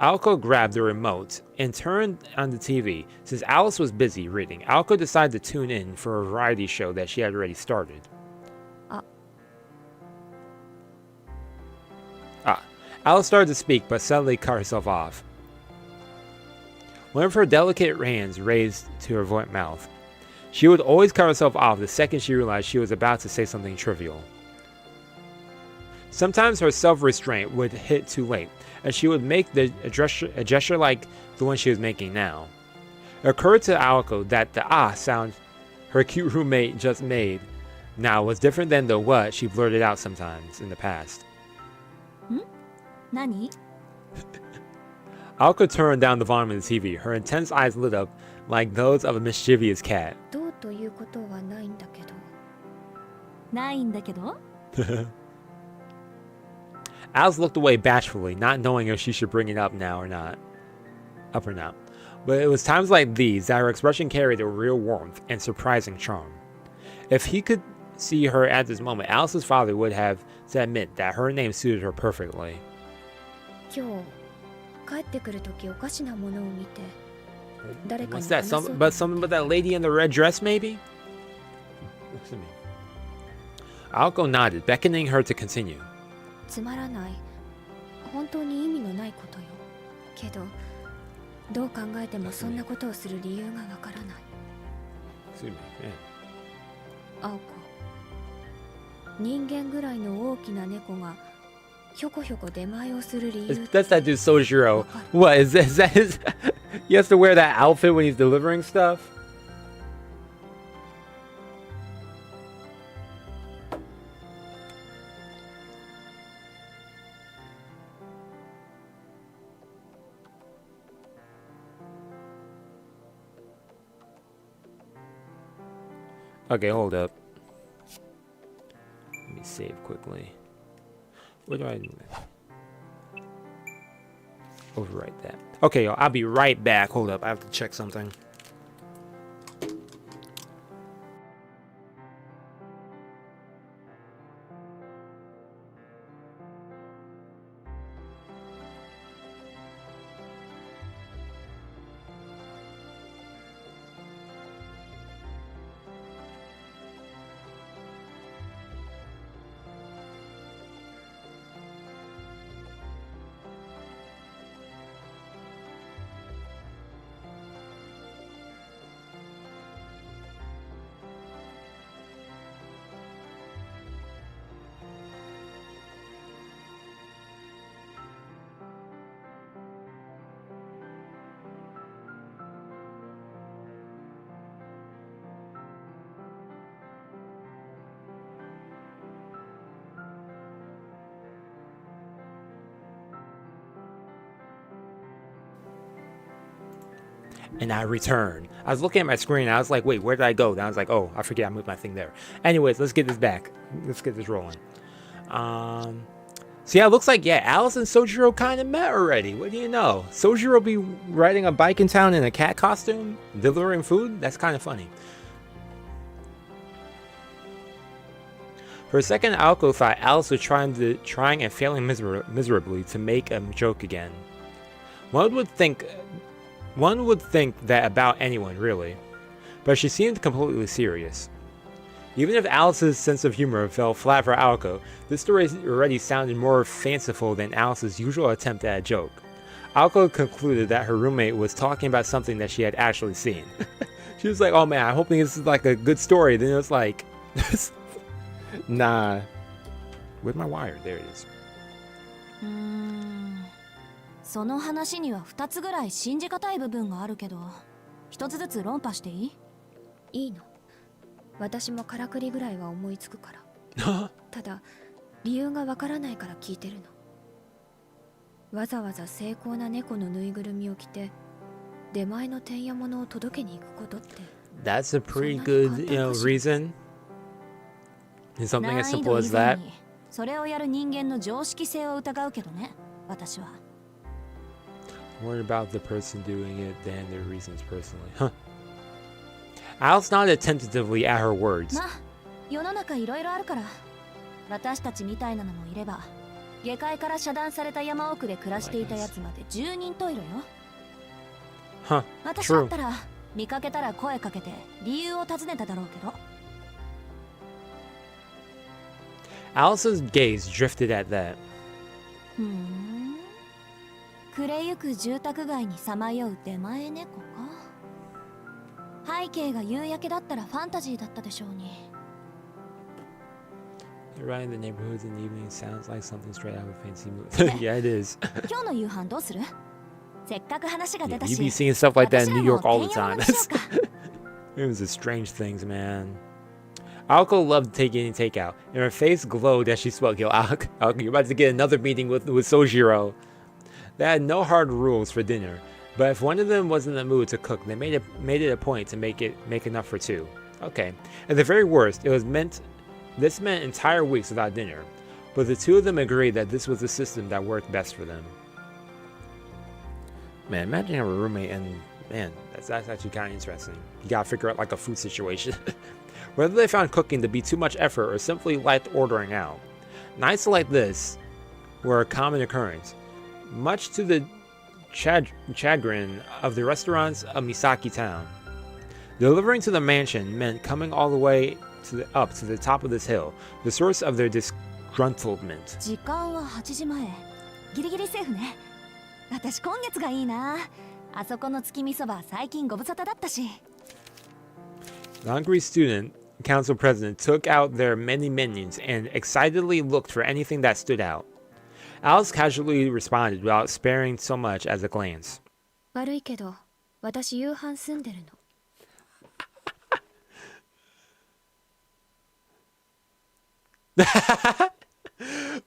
Aoko grabbed the remote and turned on the TV. Since Alice was busy reading, Aoko decided to tune in for a variety show that she had already started. Alice started to speak, but suddenly cut herself off. One of her delicate hands raised to her mouth. She would always cut herself off the second she realized she was about to say something trivial. Sometimes her self-restraint would hit too late, and she would make a gesture like the one she was making now. It occurred to Aoko that the sound her cute roommate just made now was different than the what she blurted out sometimes in the past. Nani? Aoko turned down the volume of the TV. Her intense eyes lit up like those of a mischievous cat. どうということはないんだけど。ないんだけど? Alice looked away bashfully, not knowing if she should bring it up or not. But it was times like these that her expression carried a real warmth and surprising charm. If he could see her at this moment, Alice's father would have to admit that her name suited her perfectly. 今日帰ってくるときおかしなものを見て誰かに What's that? 話そう Something about that lady in the red dress, maybe? Looks at me. Aoko nodded, beckoning her to continue. つまらない本当に意味のないことよけどどう考えてもそんなことをする理由がわからない Excuse me. Yeah. 青子人間ぐらいの大きな猫がひょこひょこ出前をする理由 That's that dude Sojiro. What is that his he has to wear that outfit when he's delivering stuff? Okay, hold up. Let me save quickly. What do I do? Overwrite that. Okay, yo, I'll be right back. Hold up, I have to check something. And I returned. I was looking at my screen. I was like, wait, where did I go? Then I was like, oh, I forget I moved my thing there. Anyways, let's get this back. Let's get this rolling. So yeah, it looks like, yeah, Alice and Sojiro kind of met already. What do you know? Sojiro be riding a bike in town in a cat costume, delivering food? That's kind of funny. For a second, Aoko thought Alice was trying and failing miserably to make a joke again. One would think that about anyone, really. But she seemed completely serious. Even if Alice's sense of humor fell flat for Aoko, this story already sounded more fanciful than Alice's usual attempt at a joke. Aoko concluded that her roommate was talking about something that she had actually seen. She was like, oh man, I'm hoping this is like a good story. Then it was like, nah. Where's my wire? There it is. その話には2つぐらい信じがたい部分があるけど、1つずつ論破していい？いいの私もからくりぐらいは思いつくからただ理由がわからないから聞いてるのわざわざ精巧な猫のぬいぐるみを着て出前のてんやものを届けに行くことって That's a pretty good, reason. And something as simple as that. それをやる人間の常識性を疑うけどね。私は。 Worried about the person doing it than their reasons personally. Huh. Alice nodded tentatively at her words. まあ世の中いろいろあるから、私たちみたいなのもいれば、下界から遮断された山奥で暮らしていたやつまで10人十色よ。 Huh. 私だっ True. たら見かけたら声かけて理由を尋ねただろうけど。 Alice's gaze drifted at that. ふん。暮れゆく住宅街にさまよう出前猫か。背景が夕焼けだったらファンタジーだったでしょうに。 Riding the neighborhoods in the evening sounds like something straight out of a fancy movie. Yeah, it is. 今日の夕飯どうする？せっかく話が出 Yeah, た you し。 be seeing stuff like that in New York all the 私ら time. もてんやわんにしようか。 It was the strange things, man. Aoko loved taking takeout, and her face glowed as she spoke. Yo, Aoko, you're about to get another meeting with Sojiro. They had no hard rules for dinner, but if one of them was in the mood to cook, they made it a point to make enough for two. Okay. At the very worst, this meant entire weeks without dinner, but the two of them agreed that this was the system that worked best for them. Man, imagine having a roommate and man, that's actually kind of interesting. You gotta figure out like a food situation. Whether they found cooking to be too much effort or simply liked ordering out. Nights like this were a common occurrence, much to the chagrin of the restaurants of Misaki Town. Delivering to the mansion meant coming all the way up to the top of this hill, the source of their disgruntlement. 時間は8時前。ギリギリセーフね。私今月がいいな。あそこの月見そば最近ご無沙汰だったし。 The hungry student council president took out their many menus and excitedly looked for anything that stood out. Alice casually responded without sparing so much as a glance. 悪いけど、私夕飯済んでるの。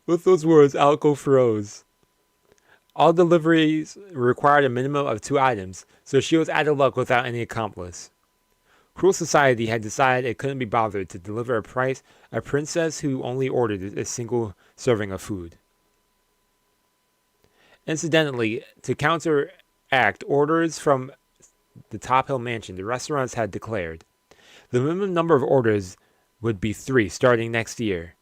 With those words, Aoko froze. All deliveries required a minimum of 2 items, so she was out of luck without any accomplice. Cruel society had decided it couldn't be bothered to deliver a princess who only ordered a single serving of food. Incidentally, to counteract orders from the Top Hill Mansion, the restaurants had declared the minimum number of orders would be 3 starting next year.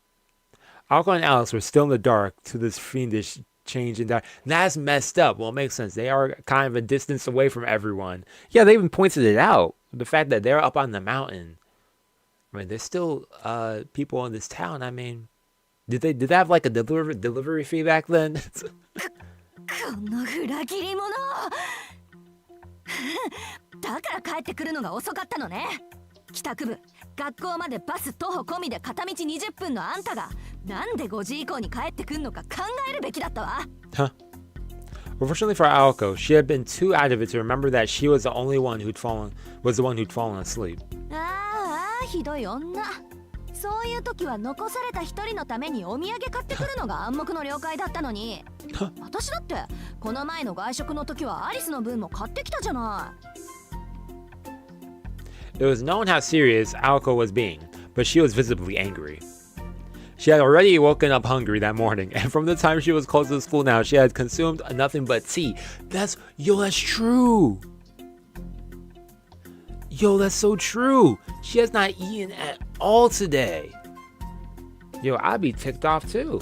Aoko and Alice were still in the dark to this fiendish change in that. That's messed up. Well, it makes sense. They are kind of a distance away from everyone. Yeah, they even pointed it out. The fact that they're up on the mountain. I mean, there's still people in this town. I mean, did they have like a delivery fee back then? この裏切り者。だから帰ってくるのが遅かったのね。帰宅部、学校までバス徒歩込みで片道20分のあんたがなんで5時以降に帰ってくんのか考えるべきだったわ。 Huh. Unfortunately for Aoko, she had been too out of it to remember that she was the one who'd fallen asleep. ああ、ひどい女。そういう時は残された一人のためにお土産買ってくるのが暗黙の了解だったのに。私だってこの前の外食の時はアリスの分も買ってきたじゃない。 It was known how serious Aoko was being, but she was visibly angry. She had already woken up hungry that morning, and from the time she was close to school now, she had consumed nothing but tea. That's true. Yo, that's so true. She has not eaten at all today. Yo, I'd be ticked off too.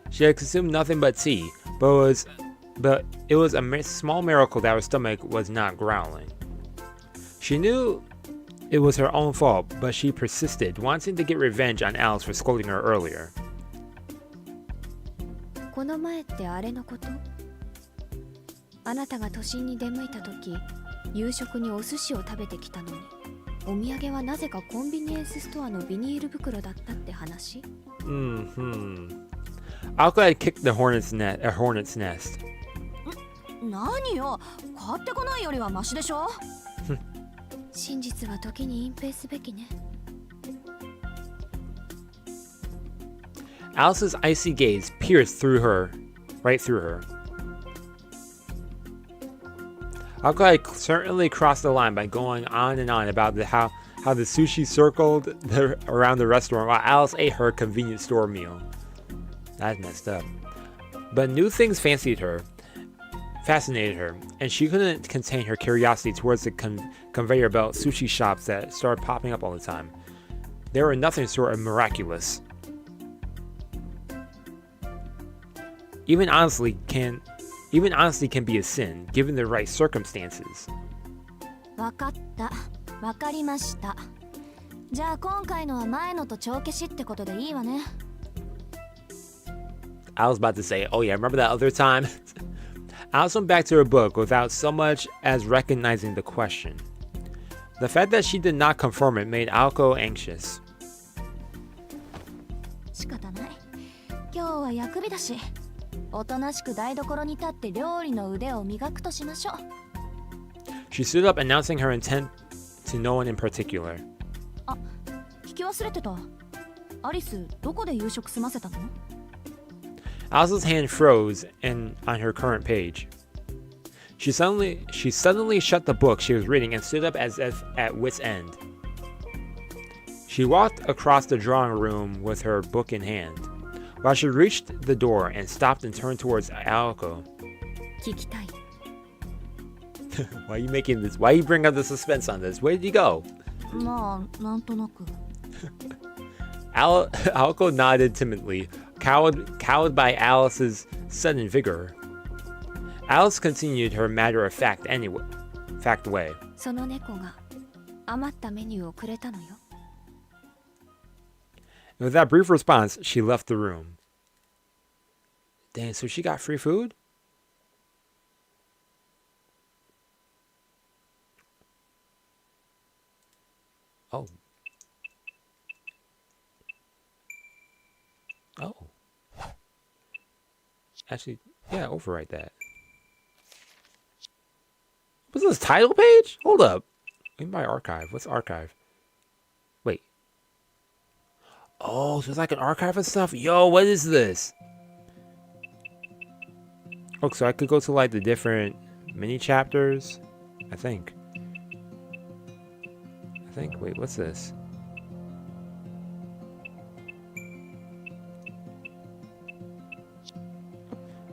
She had consumed nothing but tea, but it was a small miracle that her stomach was not growling. She knew it was her own fault, but she persisted, wanting to get revenge on Alice for scolding her earlier. この前ってあれのこと？あなたが都心に出向いた時、夕食にお寿司を食べてきたのに、お土産はなぜかコンビニエンスストアのビニール袋だったって話？ Aoko had kicked a hornet's nest. 何よ、買ってこないよりはマシでしょ。真実は時に隠蔽すべきね。Alice's icy gaze pierced right through her. Aoko had certainly crossed the line by going on and on about how how the sushi circled around the restaurant while Alice ate her convenience store meal. That's messed up. But new things fascinated her, and she couldn't contain her curiosity towards the conveyor belt sushi shops that started popping up all the time. They were nothing short of miraculous. Even honesty can be a sin, given the right circumstances. わかった。わかりました。じゃあ今回のは前のと帳消しってことでいいわね。I was about to say, oh yeah, remember that other time? Alice went back to her book without so much as recognizing the question. The fact that she did not confirm it made Aoko anxious. 仕方ない。今日は薬日だし、おとなしく台所に立って料理の腕を磨くとしましょう。She stood up, announcing her intent to no one in particular. あ、聞き忘れてた。アリス、どこで夕食済ませたの？Alice's hand froze on her current page. She suddenly shut the book she was reading and stood up as if at wit's end. She walked across the drawing room with her book in hand. While she reached the door and stopped and turned towards Aoko. 聞きたい。Why are you making this? Why you bring up the suspense on this? Where did you go? まあ、なんとなく。Aoko nodded timidly, cowed by Alice's sudden vigor. Alice continued her matter-of-fact way. その猫が余ったメニューをくれたのよ。With that brief response, she left the room. Dang, so she got free food? Oh. Oh. Actually, yeah, overwrite that. Was this title page? Hold up. In my archive. What's archive? Wait. Oh, so it's like an archive of stuff? Yo, what is this? Oh, so I could go to like the different mini chapters? I think. Wait, what's this?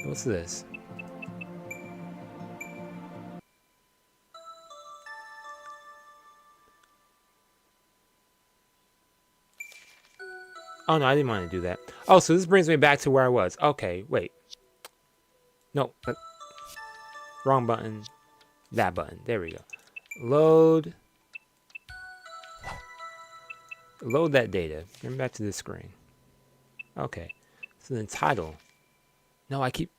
What's this? Oh no, I didn't want to do that. Oh, so this brings me back to where I was. Okay, wait. No. Wrong button. That button. There we go. Load that data. Bring me back to this screen. Okay. So then title. No, I keep...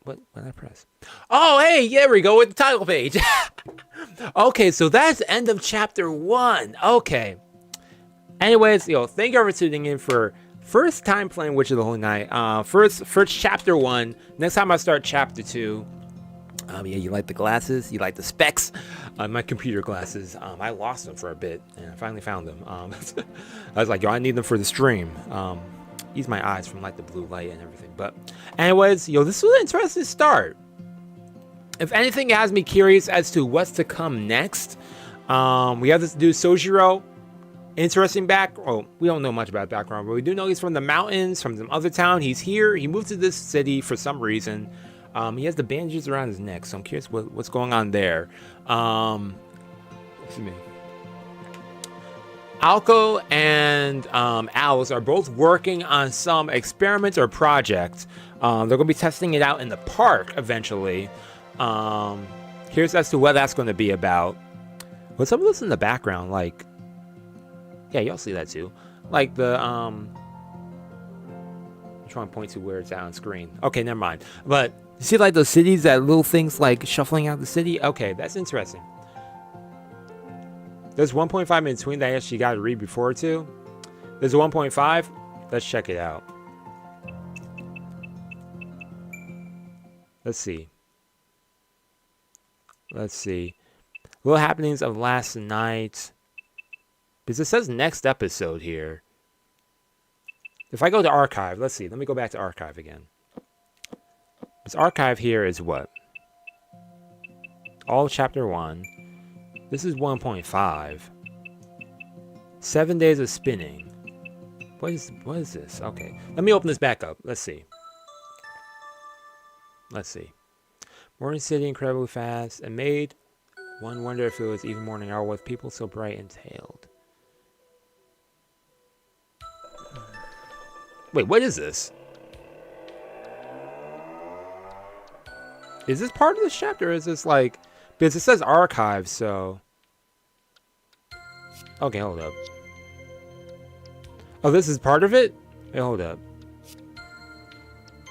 What did I press? Oh, hey, there we go with the title page. Okay, so that's the end of chapter 1. Okay. Anyways, thank you all for tuning in for first time playing Witch of the Holy Night. First chapter 1. Next time I start chapter 2. Yeah, you like the glasses? You like the specs? My computer glasses. I lost them for a bit, and I finally found them. I was like, yo, I need them for the stream. Ease my eyes from like the blue light and everything. But anyways, this was an interesting start. If anything, it has me curious as to what's to come next. We have this dude Sojiro. Interesting we don't know much about background, but we do know he's from the mountains, from some other town. He's here. He moved to this city for some reason. He has the bandages around his neck, so I'm curious what's going on there. Excuse me. Aoko and Alice are both working on some experiment or project. They're going to be testing it out in the park eventually. Here's as to what that's going to be about. What's some of this in the background? Like, yeah, y'all see that too. Like the I'm trying to point to where it's out on screen. Okay, never mind. But you see like those cities, that little things like shuffling out the city? Okay, that's interesting. There's 1.5 in between that I actually got to read before too. There's a 1.5. Let's check it out. Let's see. Little happenings of last night. Because it says next episode here. If I go to archive, let's see. Let me go back to archive again. This archive here is what? All chapter 1. This is 1.5. 7 days of spinning. What is this? Okay, let me open this back up. Let's see. Morning city incredibly fast and made one wonder if it was even morning hour with people so bright and tailed. Wait, what is this? Is this part of this chapter? Or is this like, because it says archive, so. Okay, hold up. Oh, this is part of it? Wait, hold up.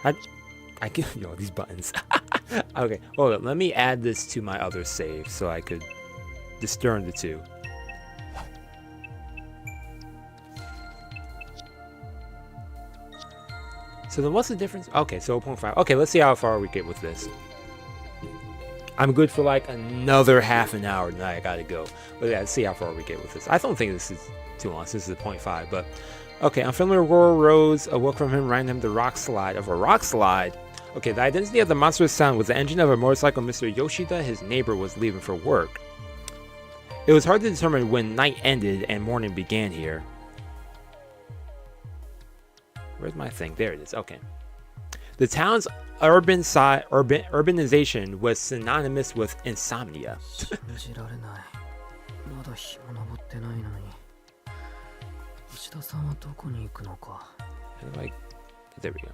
I can, these buttons. Okay, hold up. Let me add this to my other save so I could discern the two. So then what's the difference? Okay, so 0.5. Okay, let's see how far we get with this. I'm good for like another half an hour, then I gotta go. But yeah, let's see how far we get with this. I don't think this is too long. This is a 0.5, but okay. Unfamiliar rural roads awoke from him, ran him the rock slide of a rock slide. Okay, the identity of the monstrous sound was the engine of a motorcycle. Mr. Yoshida, his neighbor, was leaving for work. It was hard to determine when night ended and morning began here. Where's my thing? There it is. Okay. The town's urbanization was synonymous with insomnia. Like, there we go.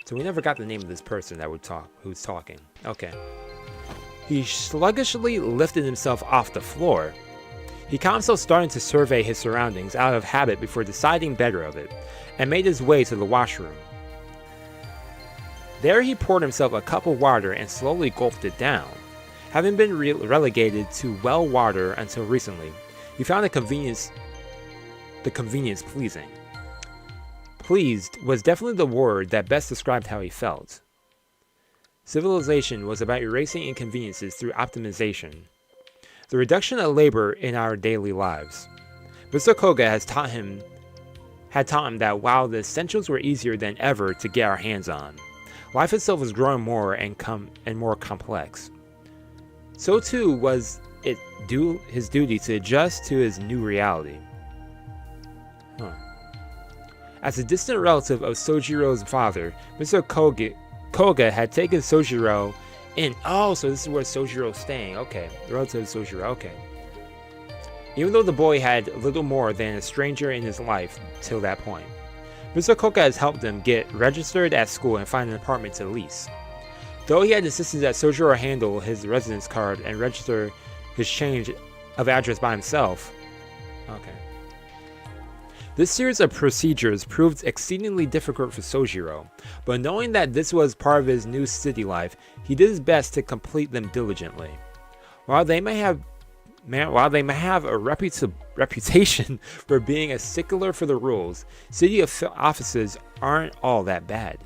So we never got the name of this person that who's talking. Okay. He sluggishly lifted himself off the floor. He caught himself starting to survey his surroundings out of habit before deciding better of it, and made his way to the washroom. There he poured himself a cup of water and slowly gulped it down. Having been relegated to well water until recently, he found the convenience pleasing. Pleased was definitely the word that best described how he felt. Civilization was about erasing inconveniences through optimization. The reduction of labor in our daily lives. Mr. Koga had taught him that while the essentials were easier than ever to get our hands on, life itself was growing more and more complex. So too was it his duty to adjust to his new reality. As a distant relative of Sojiro's father, Mr. Koga had taken Sojiro in. Oh, so this is where Sojiro's staying. Okay, the relative of Sojiro. Okay. Even though the boy had little more than a stranger in his life till that point, Mr. Koga has helped him get registered at school and find an apartment to lease. Though he had insisted that Sojiro handle his residence card and register his change of address by himself. Okay. This series of procedures proved exceedingly difficult for Sojiro, but knowing that this was part of his new city life, he did his best to complete them diligently. While they may have a reputation for being a stickler for the rules, city offices aren't all that bad.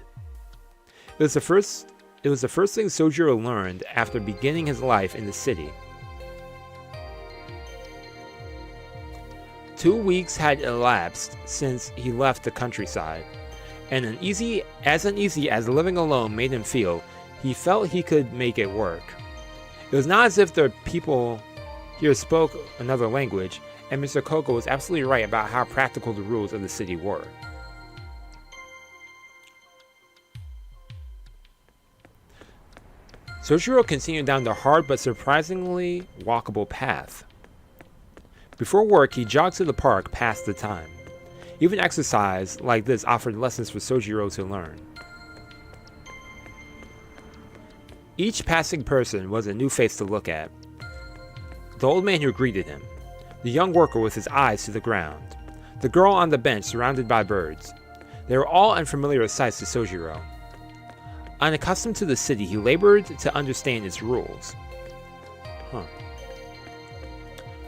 It was the first thing Sojiro learned after beginning his life in the city. 2 weeks had elapsed since he left the countryside, and uneasy as living alone made him feel, he felt he could make it work. It was not as if the people here spoke another language, and Mr. Koga was absolutely right about how practical the rules of the city were. Sojiro continued down the hard but surprisingly walkable path. Before work, he jogged to the park past the time. Even exercise like this offered lessons for Sojiro to learn. Each passing person was a new face to look at. The old man who greeted him, the young worker with his eyes to the ground, the girl on the bench surrounded by birds. They were all unfamiliar sights to Sojiro. Unaccustomed to the city, he labored to understand its rules.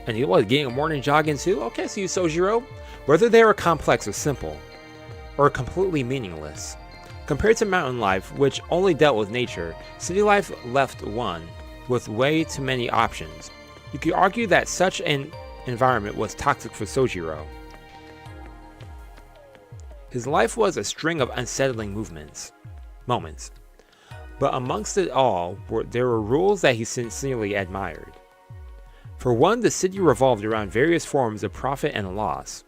And he was getting a morning jog in too? Okay, so you Sojiro. Whether they were complex or simple, or completely meaningless. Compared to mountain life, which only dealt with nature, city life left one with way too many options. You could argue that such an environment was toxic for Sojiro. His life was a string of unsettling moments. But amongst it all, there were rules that he sincerely admired. For one, the city revolved around various forms of profit and loss.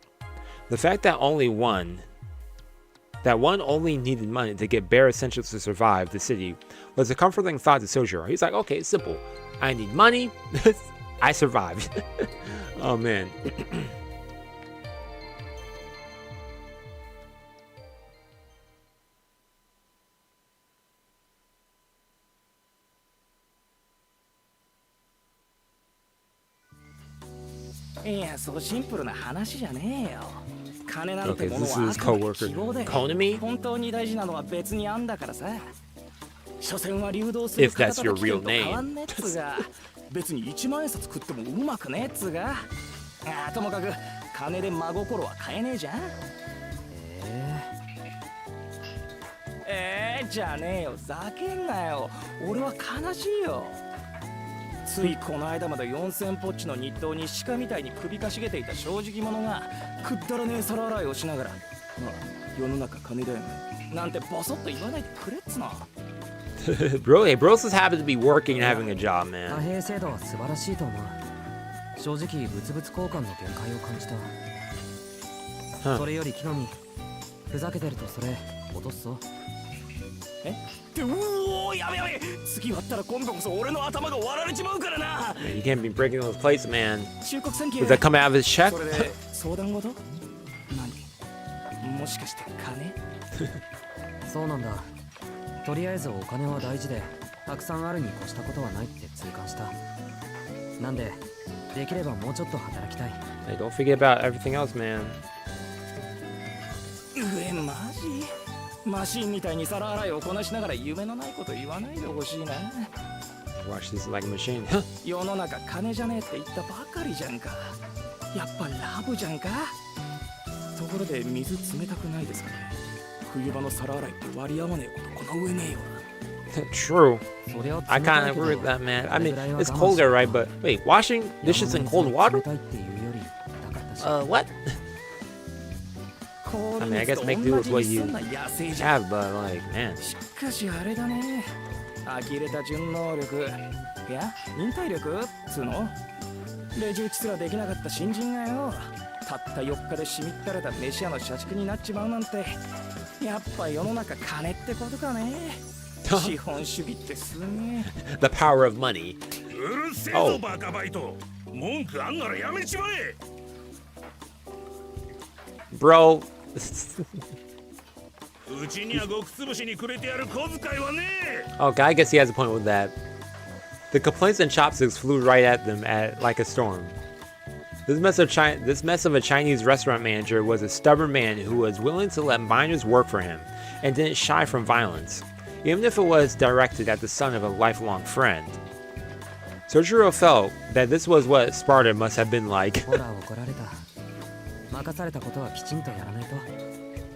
The fact that one only needed money to get bare essentials to survive the city was a comforting thought to Sojiro. He's like, okay, it's simple. I need money. I survived. Oh, man. Okay, this is his co-worker. Konami? If that's your real name. 別に1万円札食ってもうまくねえっつうが。ともかく金で真心は買えねえじゃん。じゃねえよ、ざけんなよ。俺は悲しいよ。ついこの間まで4000ポッチの日当に鹿みたいに首かしげていた正直者がくったらねえ皿洗いをしながら、世の中金だよねなんてボソッと言わないでくれっつの。Bro, hey, bro's just happy to be working and having a job, man. 貨幣制度は素晴らしいと思う。正直物々交換の限界を感じた。それより木の実、ふざけてるとそれ落とすぞ。うお、やべやべ。次割ったら今度こそ俺の頭が割られちまうからな。You can't be breaking those plates, man. 忠告宣言。 Does that come out of his check? それで相談事？何？もしかして金？そうなんだ。とりあえずお金は大事で、たくさんあるに越したことはないって痛感した。なんで、できればもうちょっと働きたい。Hey, don't forget about everything else, man. マジ？マシンみたいに皿洗いをこなしながら夢のないこと言わないでほしいな。Watch this like a machine. 世の中金じゃねえって言ったばかりじゃんか。やっぱラブじゃんか。ところで水冷たくないですかね。冬場の皿洗いって割り合わねえことこの上ねえよ。True. I kind of agree with that, man. I mean, it's colder, right? But wait, washing dishes in cold water? What? I mean, I guess make do with what you have, but like, man. しかしあれだね。呆れた純能力。いや、忍耐力つうの？レジ打ちすらできなかった新人がよ。たった4日でしみったれた飯屋の社畜になっちまうなんて。やっぱ世の中金ってことかね。資本主義ってすげえ。The power of money. うるせえぞバカバイト。文句あんならやめちまえ。Bro. うちにはごくつぶしにくれてやる小遣いはねえ。 Okay, I guess he has a point with that. The complaints and chopsticks flew right at them like a storm. This mess of a Chinese restaurant manager was a stubborn man who was willing to let minors work for him and didn't shy from violence, even if it was directed at the son of a lifelong friend. Sojiro felt that this was what Sparta must have been like.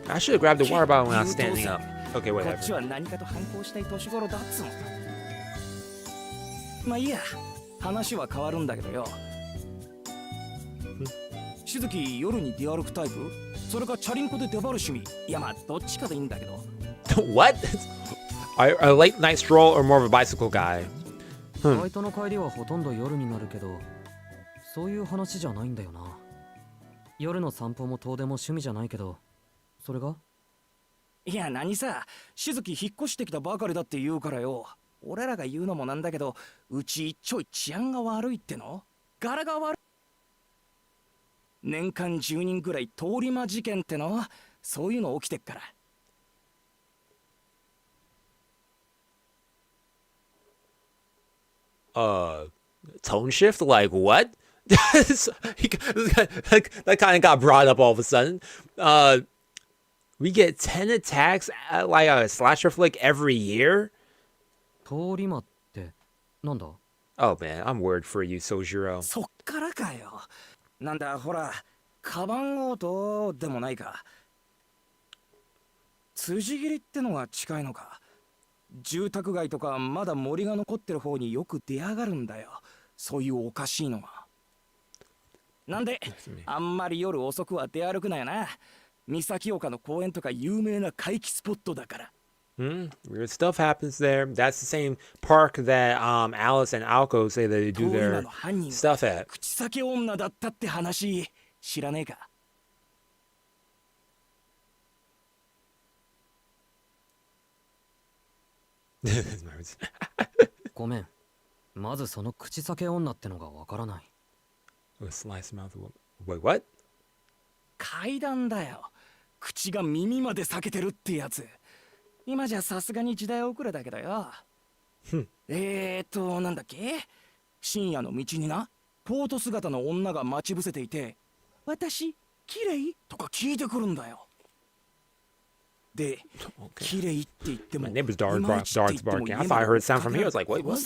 I should have grabbed the water bottle when I was standing up. Okay, whatever. こっちは何かと反抗したい年頃だっつも。まあいいや、話は変わるんだけどよ。しずき夜に出歩くタイプ？それかチャリンコで出張る趣味？いやまあどっちかでいいんだけど。What? A late night stroll or more of a bicycle guy? バイトの帰りはほとんど夜になるけど、そういう話じゃないんだよな。夜の散歩も遠出も趣味じゃないけど、それが？いや何さ、しずき引っ越してきたばかりだって言うからよ。俺らが言うのもなんだけど、うちちょい治安が悪いっての？柄が悪い。年間10人くらい通り魔事件っての？そういうの起きてっから。Tone shift? Like what? That kind of got brought up all of a sudden. We get 10 attacks at like a slasher flick every year? 通り魔ってなんだ？ Oh man, I'm worried for you, Sojiro. そっからかよ。なんだほら、カバン強盗でもないか。辻斬りってのが近いのか。住宅街とかまだ森が残ってる方によく出やがるんだよ。そういうおかしいのが。なんで、あんまり夜遅くは出歩くなよな。三崎岡の公園とか有名な怪奇スポットだから。Weird stuff happens there. That's the same park that Alice and Alco say that they do 今 their の犯人 stuff at. 口先女だったって話知らねえか？ ごめん。まずその口裂け女ってのがわからない。 Slice mouth woman. Wait, what? 階段だよ。口が耳まで裂けてるってやつ。今じゃさすがに時代遅れだけどよ。なんだっけ？深夜の道にな、ポート姿の女が待ち伏せていて、私、綺麗とか聞いてくるんだよ。で、綺麗って言っても、 My neighbor's dog dogs barking. I thought I heard a sound from here. I was like, wait, what?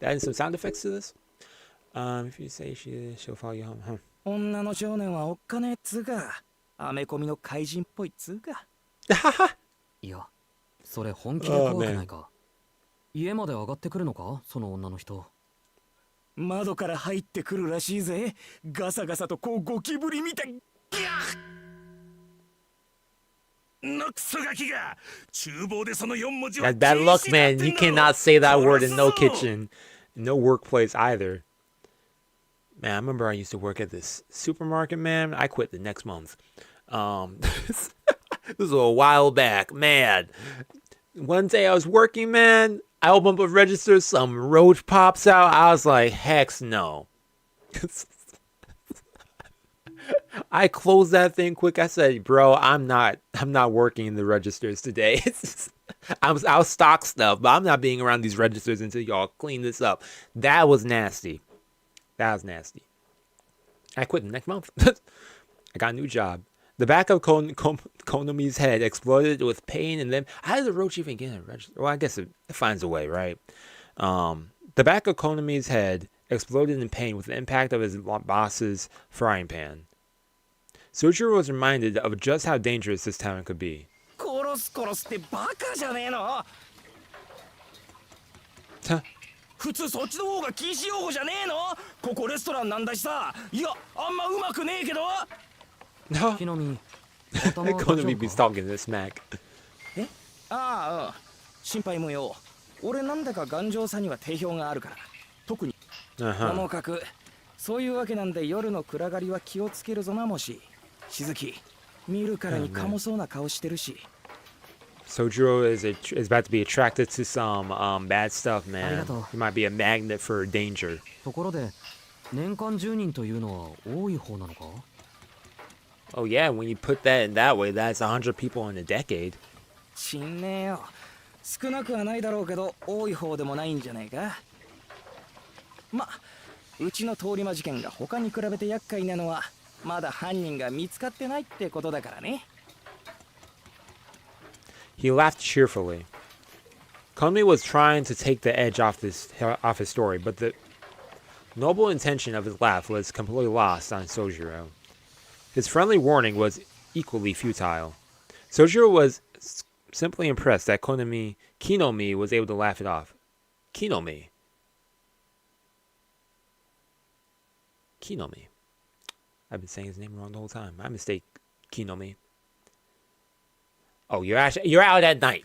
Adding some sound effects to this? If you say she'll follow you home. 女の少年はおっかねえっつうか、アメコミの怪人っぽいっつうか。いや、それ本気で怖くないか。家まで上がってくるのか、その女の人。窓から入ってくるらしいぜ。ガサガサとこうゴキブリみたい。のクソガキが厨房でその4文字を That's bad luck, man. You cannot say that word in no kitchen, no workplace either. Man, I remember I used to work at this supermarket, man. I quit the next month. This was a while back, man. One day I was working, man. I opened up a register, some roach pops out. I was like, heck no. I closed that thing quick. I said, bro, I'm not working in the registers today. I'll stock stuff, but I'm not being around these registers until y'all clean this up. That was nasty. That was nasty. I quit the next month. I got a new job. The back of Konomi's head exploded with pain, and then how did the roach even get in a register? Well, I guess it finds a way, right? The back of Konomi's head exploded in pain with the impact of his boss's frying pan. Sojiro was reminded of just how dangerous this town could be. 殺すってバカじゃねえの？普通そっちの方が禁止用語じゃねえの？ここレストランなんだしさ。いや、あんまうまくねえけど。No. 木の実、 Konomi be talking this smack. え？ああ、心配無用。俺なんだか頑丈さには定評があるから。特に。ともかく、そういうわけなんで夜の暗がりは気をつけるぞなもし。しずき、見るからにかもそうな顔してるし。Sojiro is about to be attracted to some bad stuff, man. He might be a magnet for danger. ところで、年間10人というのは多い方なのか？ Oh yeah, when you put that in that way, that's 100 people in a decade. 知んねえよ。少なくはないだろうけど、多い方でもないんじゃねえか。ま、うちの通り魔事件が他に比べて厄介なのは、まだ犯人が見つかってないってことだからね。He laughed cheerfully. Konomi was trying to take the edge off his story, but the noble intention of his laugh was completely lost on Sojiro. His friendly warning was equally futile. Sojiro was simply impressed that Kinomi was able to laugh it off. Kinomi. I've been saying his name wrong the whole time. My mistake, Kinomi. Oh, you're out at night.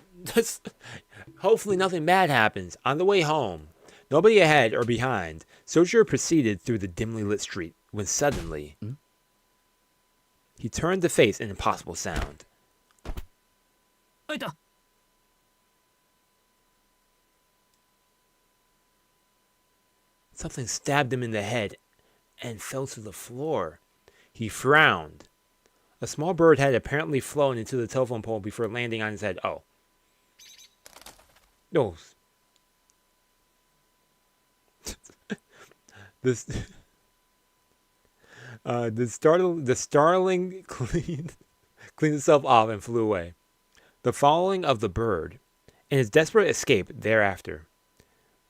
Hopefully nothing bad happens. On the way home, nobody ahead or behind, Sojiro proceeded through the dimly lit street when suddenly he turned to face an impossible sound. Something stabbed him in the head and fell to the floor. He frowned. A small bird had apparently flown into the telephone pole before landing on his head. Oh. No. The starling cleaned itself off and flew away. The falling of the bird and his desperate escape thereafter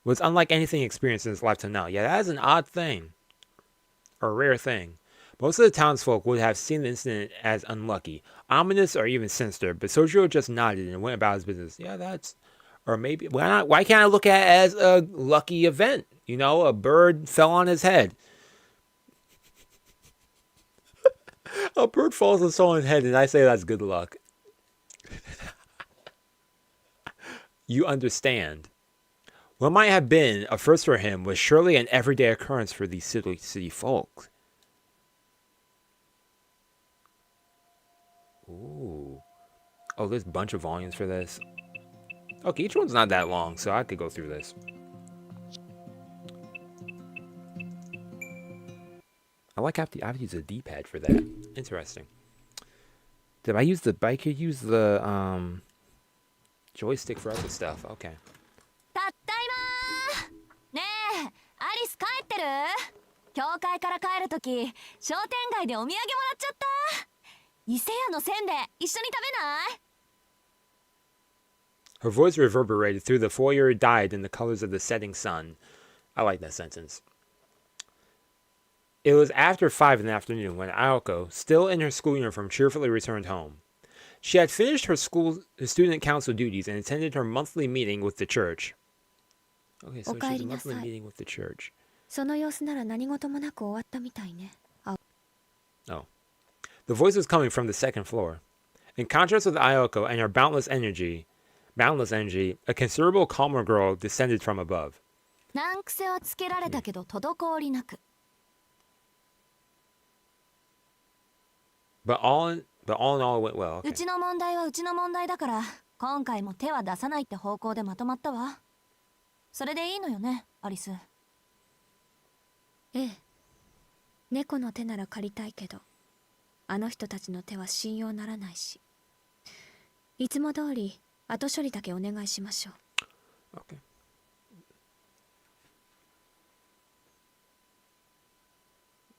was unlike anything experienced in his lifetime now. Yeah, that is an odd thing. Or a rare thing. Most of the townsfolk would have seen the incident as unlucky, ominous, or even sinister, but Sojiro just nodded and went about his business. Yeah, that's... Or maybe... Why can't I look at it as a lucky event? You know, a bird fell on his head. A bird falls on someone's head and I say that's good luck. You understand. What might have been a first for him was surely an everyday occurrence for these city folk. Ooh. Oh, there's a bunch of volumes for this. Okay, each one's not that long, so I could go through this. I like I have to use a D-pad for that. Interesting. Did I use the I could use the joystick for other stuff. Okay. たったいまー。ねえ、アリス帰ってる？教会から帰るとき、商店街でお土産もらっちゃった。伊勢屋のせんべい、一緒に食べない？ Her voice reverberated through the foyer, dyed in the colors of the setting sun. I like that sentence. It was after 5 in the afternoon when Aoko, still in her school uniform, cheerfully returned home. She had finished her student council duties and attended her monthly meeting with the church. Okay, so she's a monthly meeting with the church. その様子なら何事もなく終わったみたいね。Oh. The voice was coming from the second floor. In contrast with Ayoko and her boundless energy, a considerable calmer girl descended from above. 難癖はつけられたけど滞りなく。But all in all, it went well. Okay. うちの問題はうちの問題だから、今回も手は出さないって方向でまとまったわ。それでいいのよね、アリス。ええ。猫の手なら借りたいけど、あの人たちの手は信用ならないし。いつも通り後処理だけお願いしましょう。Okay.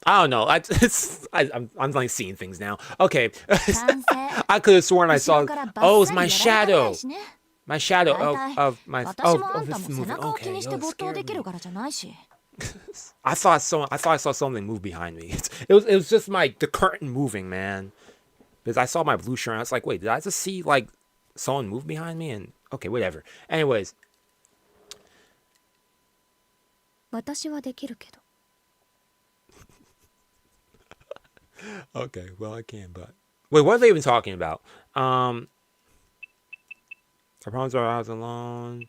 I don't know. I'm like seeing things now. Okay. I could have sworn I saw. Oh, it's my shadow. My shadow of my. Oh, this is moving. Okay. I thought I saw something move behind me. It was just the curtain moving, man. Because I saw my blue shirt and I was like, wait, did I just see like someone move behind me? And okay, whatever. Anyways. 私はできるけど。Okay, well I can, but wait, what are they even talking about? Our problems are I was alone.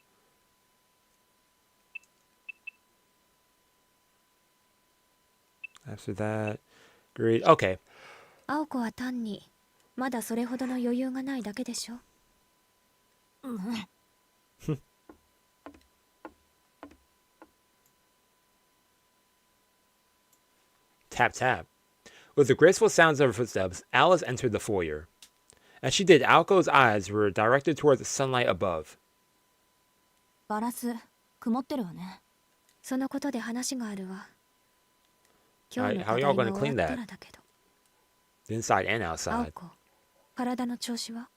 After that, greed. Okay. 青子は単にまだそれほどの余裕がないだけでしょ。Tap tap. With the graceful sounds of her footsteps, Alice entered the foyer. As she did, Aoko's eyes were directed toward the sunlight above. ガラス、曇ってるわね。そのことで話があるわ。 How are y'all gonna clean that? Inside and outside. 体の調子は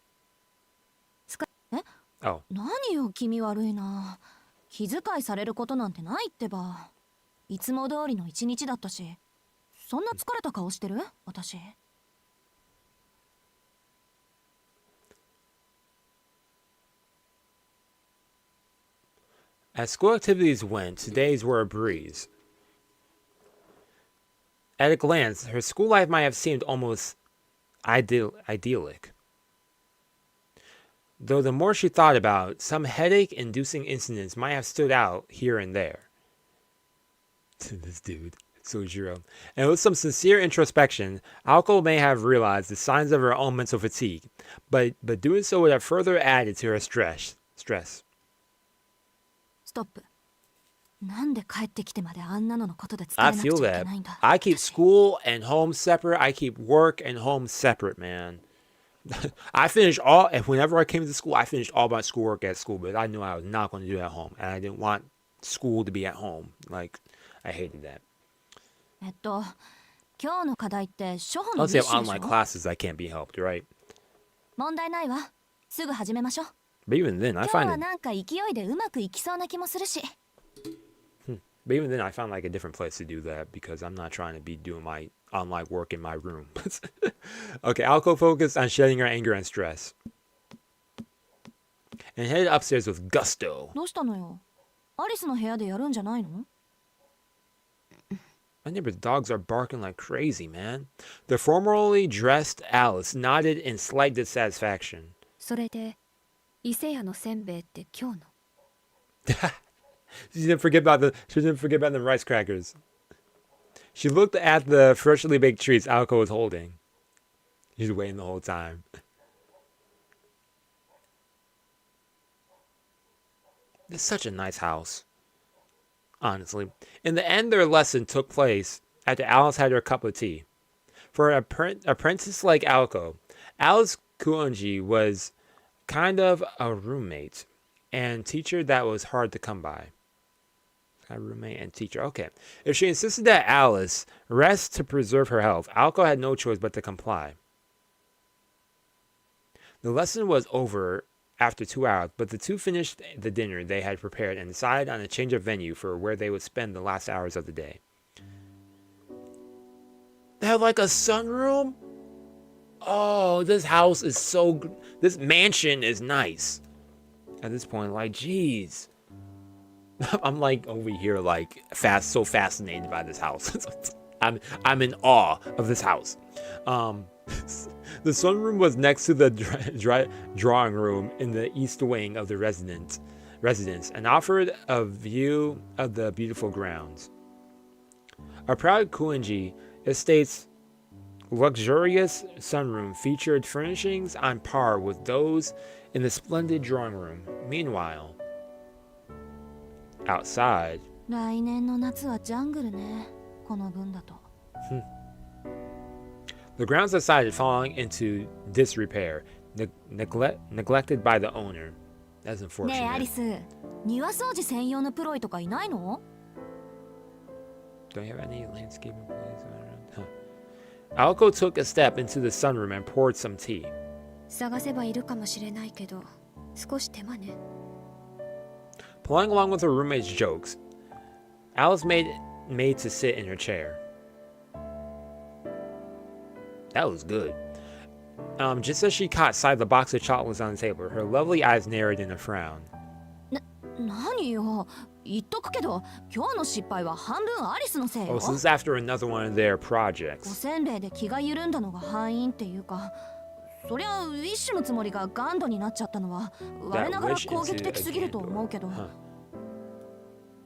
？Oh. 何よ、気味悪いな。気遣いされることなんてないってば。いつも通りの一日だったし。そんな疲れた顔してる？私。As school activities went, days were a breeze. At a glance, her school life might have seemed almost idyllic. Though the more she thought about it, some headache-inducing incidents might have stood out here and there. This dude. Sojiro. And with some sincere introspection, Aoko may have realized the signs of her own mental fatigue, but doing so would have further added to her stress. Stop. なんで帰ってきてまであんなののことで疲れ I なく feel ちゃい that. けないんだ。I keep school and home separate. I keep work and home separate, man. I finished whenever I came to school, I finished all my schoolwork at school, but I knew I was not going to do it at home, and I didn't want school to be at home. Like, I hated that. 今日の課題って初歩の Let's 日 say 誌でし online ょ？ classes that can't be helped, right? 問題ないわ。すぐ始めましょう。 But even then, I 今日 find は it. なんか勢いでうまくいきそうな気もするし。But even then, I found like a different place to do that because I'm not trying to be doing my online work in my room. Okay, Aoko focused on shedding her anger and stress, and headed upstairs with gusto. どうしたのよ？アリスの部屋でやるんじゃないの？ My neighbor's dogs are barking like crazy, man. The formally dressed Alice nodded in slight dissatisfaction. それで伊勢屋のせんべいって今日の？ She didn't forget about the rice crackers. She looked at the freshly baked treats Alco was holding. She's waiting the whole time. This is such a nice house. Honestly. In the end, their lesson took place after Alice had her cup of tea. For an apprentice like Alco, Alice Kuonji was kind of a roommate and teacher that was hard to come by. Roommate and teacher. Okay. If she insisted that Alice rest to preserve her health, Alco had no choice but to comply. The lesson was over after 2 hours, but the two finished the dinner they had prepared and decided on a change of venue for where they would spend the last hours of the day. They have like a sunroom? Oh, this house is this mansion is nice. At this point, like, geez. I'm like over here, like so fascinated by this house. I'm in awe of this house. The sunroom was next to the drawing room in the east wing of the residence and offered a view of the beautiful grounds. A proud Kuenji estate's luxurious sunroom featured furnishings on par with those in the splendid drawing room. Meanwhile, outside, 来年の夏はジャングルね。この分だと。the grounds outside had fallen into disrepair, neglected by the owner. That's unfortunate. ねえアリス、庭掃除専用のプロイとかいないの？ Don't you have any landscaping place around? Huh. Alco took a step into the sunroom and poured some tea. 探せばいるかもしれないけど、少し手間ね。Playing along with her roommate's jokes, Alice made to sit in her chair. That was good. Just as she caught sight of the box of chocolates on the table, her lovely eyes narrowed in a frown. 何よ。言っとくけど、今日の失敗は半分アリスのせいよ。Oh, so this is after another one of their お projects. せんべいで気が緩んだのが敗因っていうか、そりゃウィッシュのつもりがガンドになっちゃったのは我ながら攻撃的すぎると思うけど。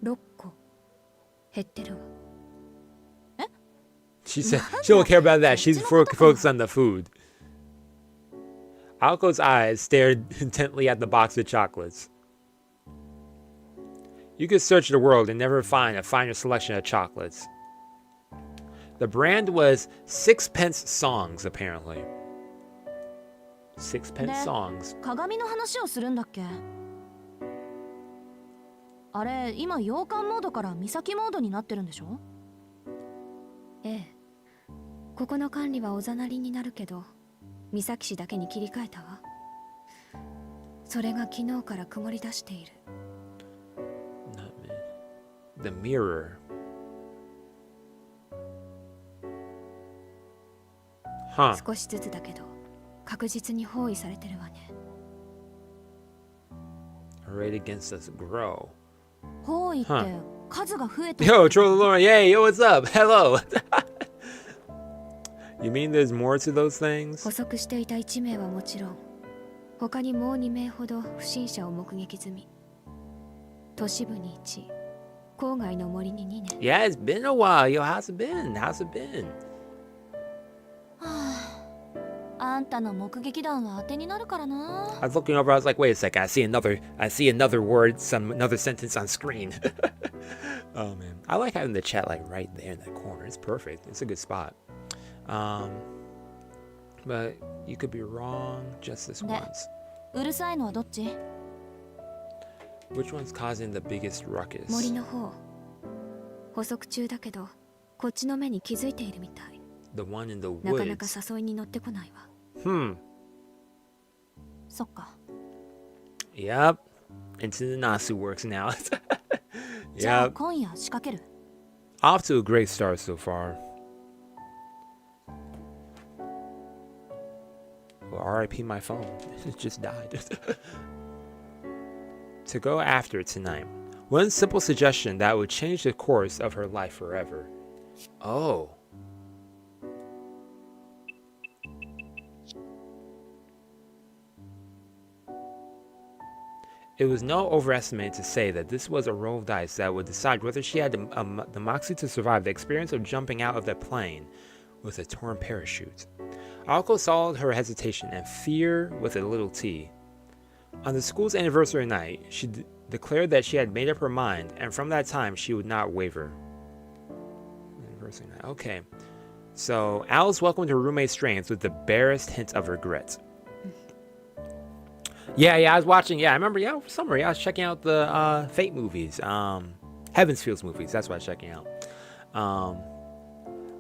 6個減ってるわ。え？ She said she don't care about that. She's focused on the food. Alco's eyes stared intently at the box of chocolates. You could search the world and never find a finer selection of chocolates. The brand was Sixpence Songs, apparently. Sixpence Songs. 鏡の話をするんだっけ？あれ、今洋館モードから岬モードになってるんでしょ？ええ。ここの管理はおざなりになるけど、岬市だけに切り替えたわ。それが昨日から曇り出している。The mirror. Huh. 少しずつだけど、確実に包囲されてるわね。Arrayed against us grow. 包囲って数が増えて。Yo, Trollolorn, yay, yo, what's up? Hello. You mean there's more to those things? 捕捉していた1名はもちろん、他にもう2名ほど不審者を目撃済み。都市部に1、郊外の森に2年。Yeah, it's been a while. Yo, how's it been? How's it been? あんたの目撃談は当てになるからな。I was looking over, I was like, wait a second, I see another word, another sentence on screen. Oh man. I like having the chat like right there in that corner. It's perfect. It's a good spot. But you could be wrong just this once. うるさいのはどっち？ Which one's causing the biggest ruckus? 森の方。捕捉中だけど、こっちの目に気づいているみたい。The one in the なかなか woods. 誘いに乗ってこないわ。そっか。 Yep. Into the Nasu works now. じゃあ Yep. 今夜仕掛ける。 Off to a great start so far. Well, RIP my phone. It just died. To go after tonight. One simple suggestion that would change the course of her life forever. Oh. it was no overestimate to say that this was a roll of dice that would decide whether she had the moxie to survive the experience of jumping out of that plane with a torn parachute. Aoko solved her hesitation and fear with a little t. On the school's anniversary night, she declared that she had made up her mind, and from that time she would not waver. Anniversary night. Okay. So Alice welcomed her roommate's strength with the barest hint of regret. Yeah, I was watching. Yeah, I remember. Yeah, summer. Yeah, I was checking out the Fate movies, Heaven's Fields movies. That's what I was checking out.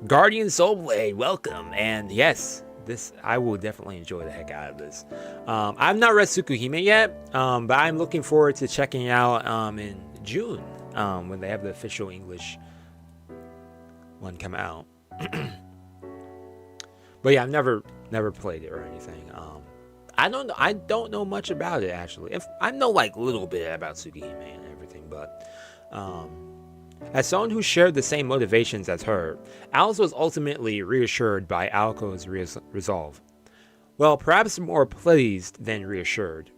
Guardian Soulblade, welcome. And yes, this I will definitely enjoy the heck out of this. I've not read Tsukihime yet, but I'm looking forward to checking it out in June when they have the official English one come out. But yeah, I've never played it or anything. I don't know much about it actually. If I know like a little bit about Tsukihime and everything, but as someone who shared the same motivations as her, Alice was ultimately reassured by Aoko's resolve. Well, perhaps more pleased than reassured.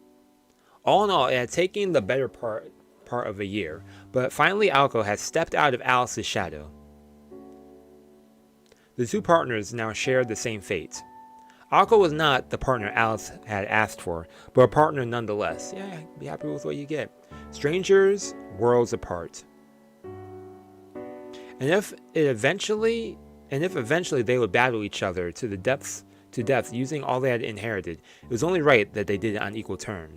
All in all, it had taken the better part of a year, but finally Aoko had stepped out of Alice's shadow. The two partners now shared the same fate. Aoko was not the partner Alice had asked for, but a partner nonetheless. Yeah, be happy with what you get. Strangers, worlds apart. And if eventually they would battle each other to death using all they had inherited, it was only right that they did it on equal terms.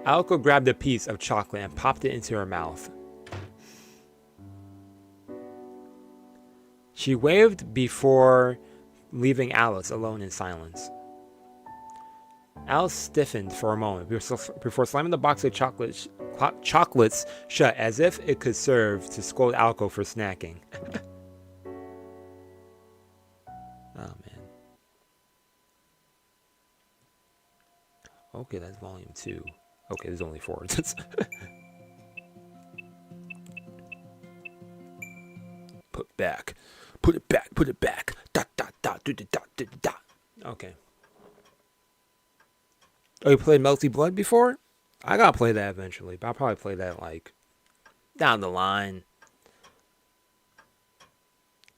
Aoko grabbed a piece of chocolate and popped it into her mouth. She waved before leaving Alice alone in silence. Alice stiffened for a moment before slamming the box of chocolates shut as if it could serve to scold Aoko for snacking. Oh man. Okay, that's volume 2. Okay, there's only 4. Put it back. Put it back. Dot, dot, dot, dot, dot, dot, dot. Okay. Oh, you played Melty Blood before? I gotta play that eventually, but I'll probably play that, like, down the line.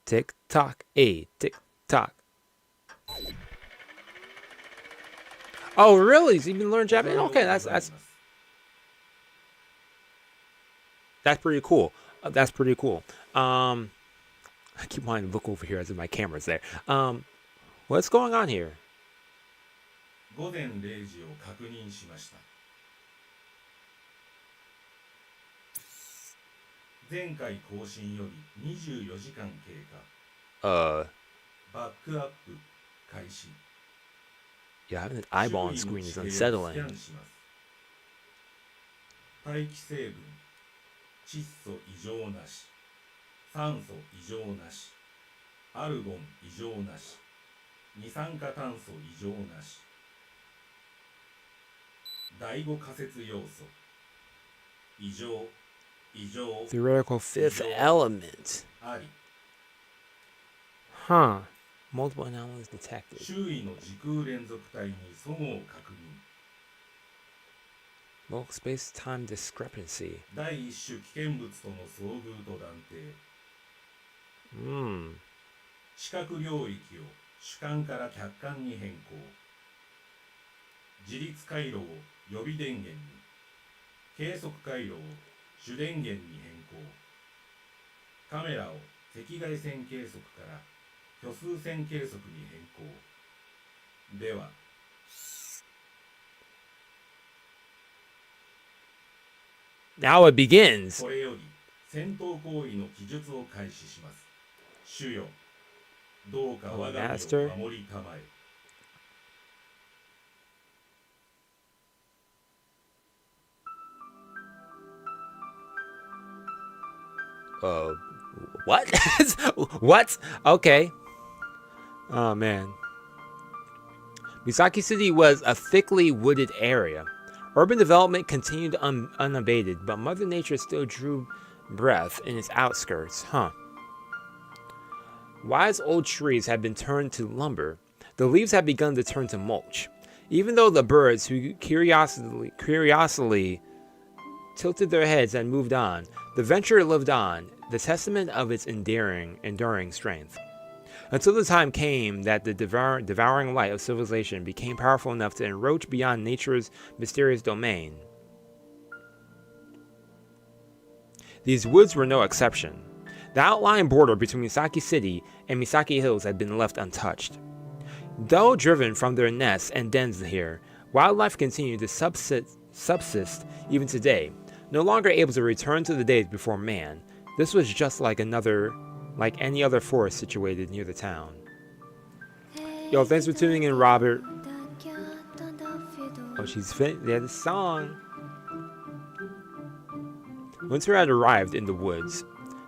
Tick tock, tick tock. Oh, really? So you can learn Japanese? Okay, that's pretty cool. That's pretty cool. I keep wanting to look over here as if my camera's there. What's going on here? 午前0時を確認しました。前回更新より24時間経過。バックアップ開始。Yeah, having an eyeball on screen is unsettling. 大気成分、窒素異常なし、酸素異常なし、アルゴン異常なし、二酸化炭素異常なし、第5仮説要素異常 Theoretical fifth element. あり Huh. Multiple anomalies detected. 周囲の時空連続体に齟齬を確認 Local space-time discrepancy. 第一種危険物との遭遇と断定 Hmm. 視覚領域を主観から客観に変更自立回路を予備電源に計測回路を主電源に変更カメラを赤外線計測から虚数線計測に変更では Now it begins. これより戦闘行為の記述を開始します主よどうか我が身を守りたまえ What? What? Okay. Oh man. Misaki City was a thickly wooded area. Urban development continued unabated, but Mother Nature still drew breath in its outskirts, huh? Wise old trees had been turned to lumber. The leaves had begun to turn to mulch. Even though the birds who curiously tilted their heads and moved on, the venture lived on, the testament of its enduring strength. Until the time came that the devouring light of civilization became powerful enough to encroach beyond nature's mysterious domain. These woods were no exception. The outlying border between Misaki City and Misaki Hills had been left untouched. Though driven from their nests and dens here, wildlife continued to subsist even today, no longer able to return to the days before man. This was just like any other forest situated near the town. Yo, thanks for tuning in, Robert. Oh, yeah, the song. Winter had arrived in the woods.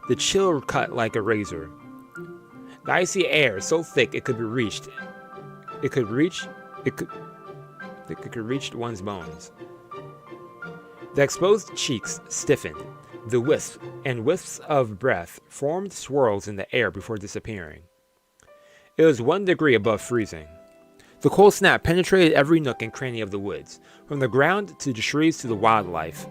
The chill cut like a razor. The icy air so thick it could reach one's bones. The exposed cheeks stiffened. The wisps of breath formed swirls in the air before disappearing. It was 1 degree above freezing. The cold snap penetrated every nook and cranny of the woods, from the ground to the trees to the wildlife.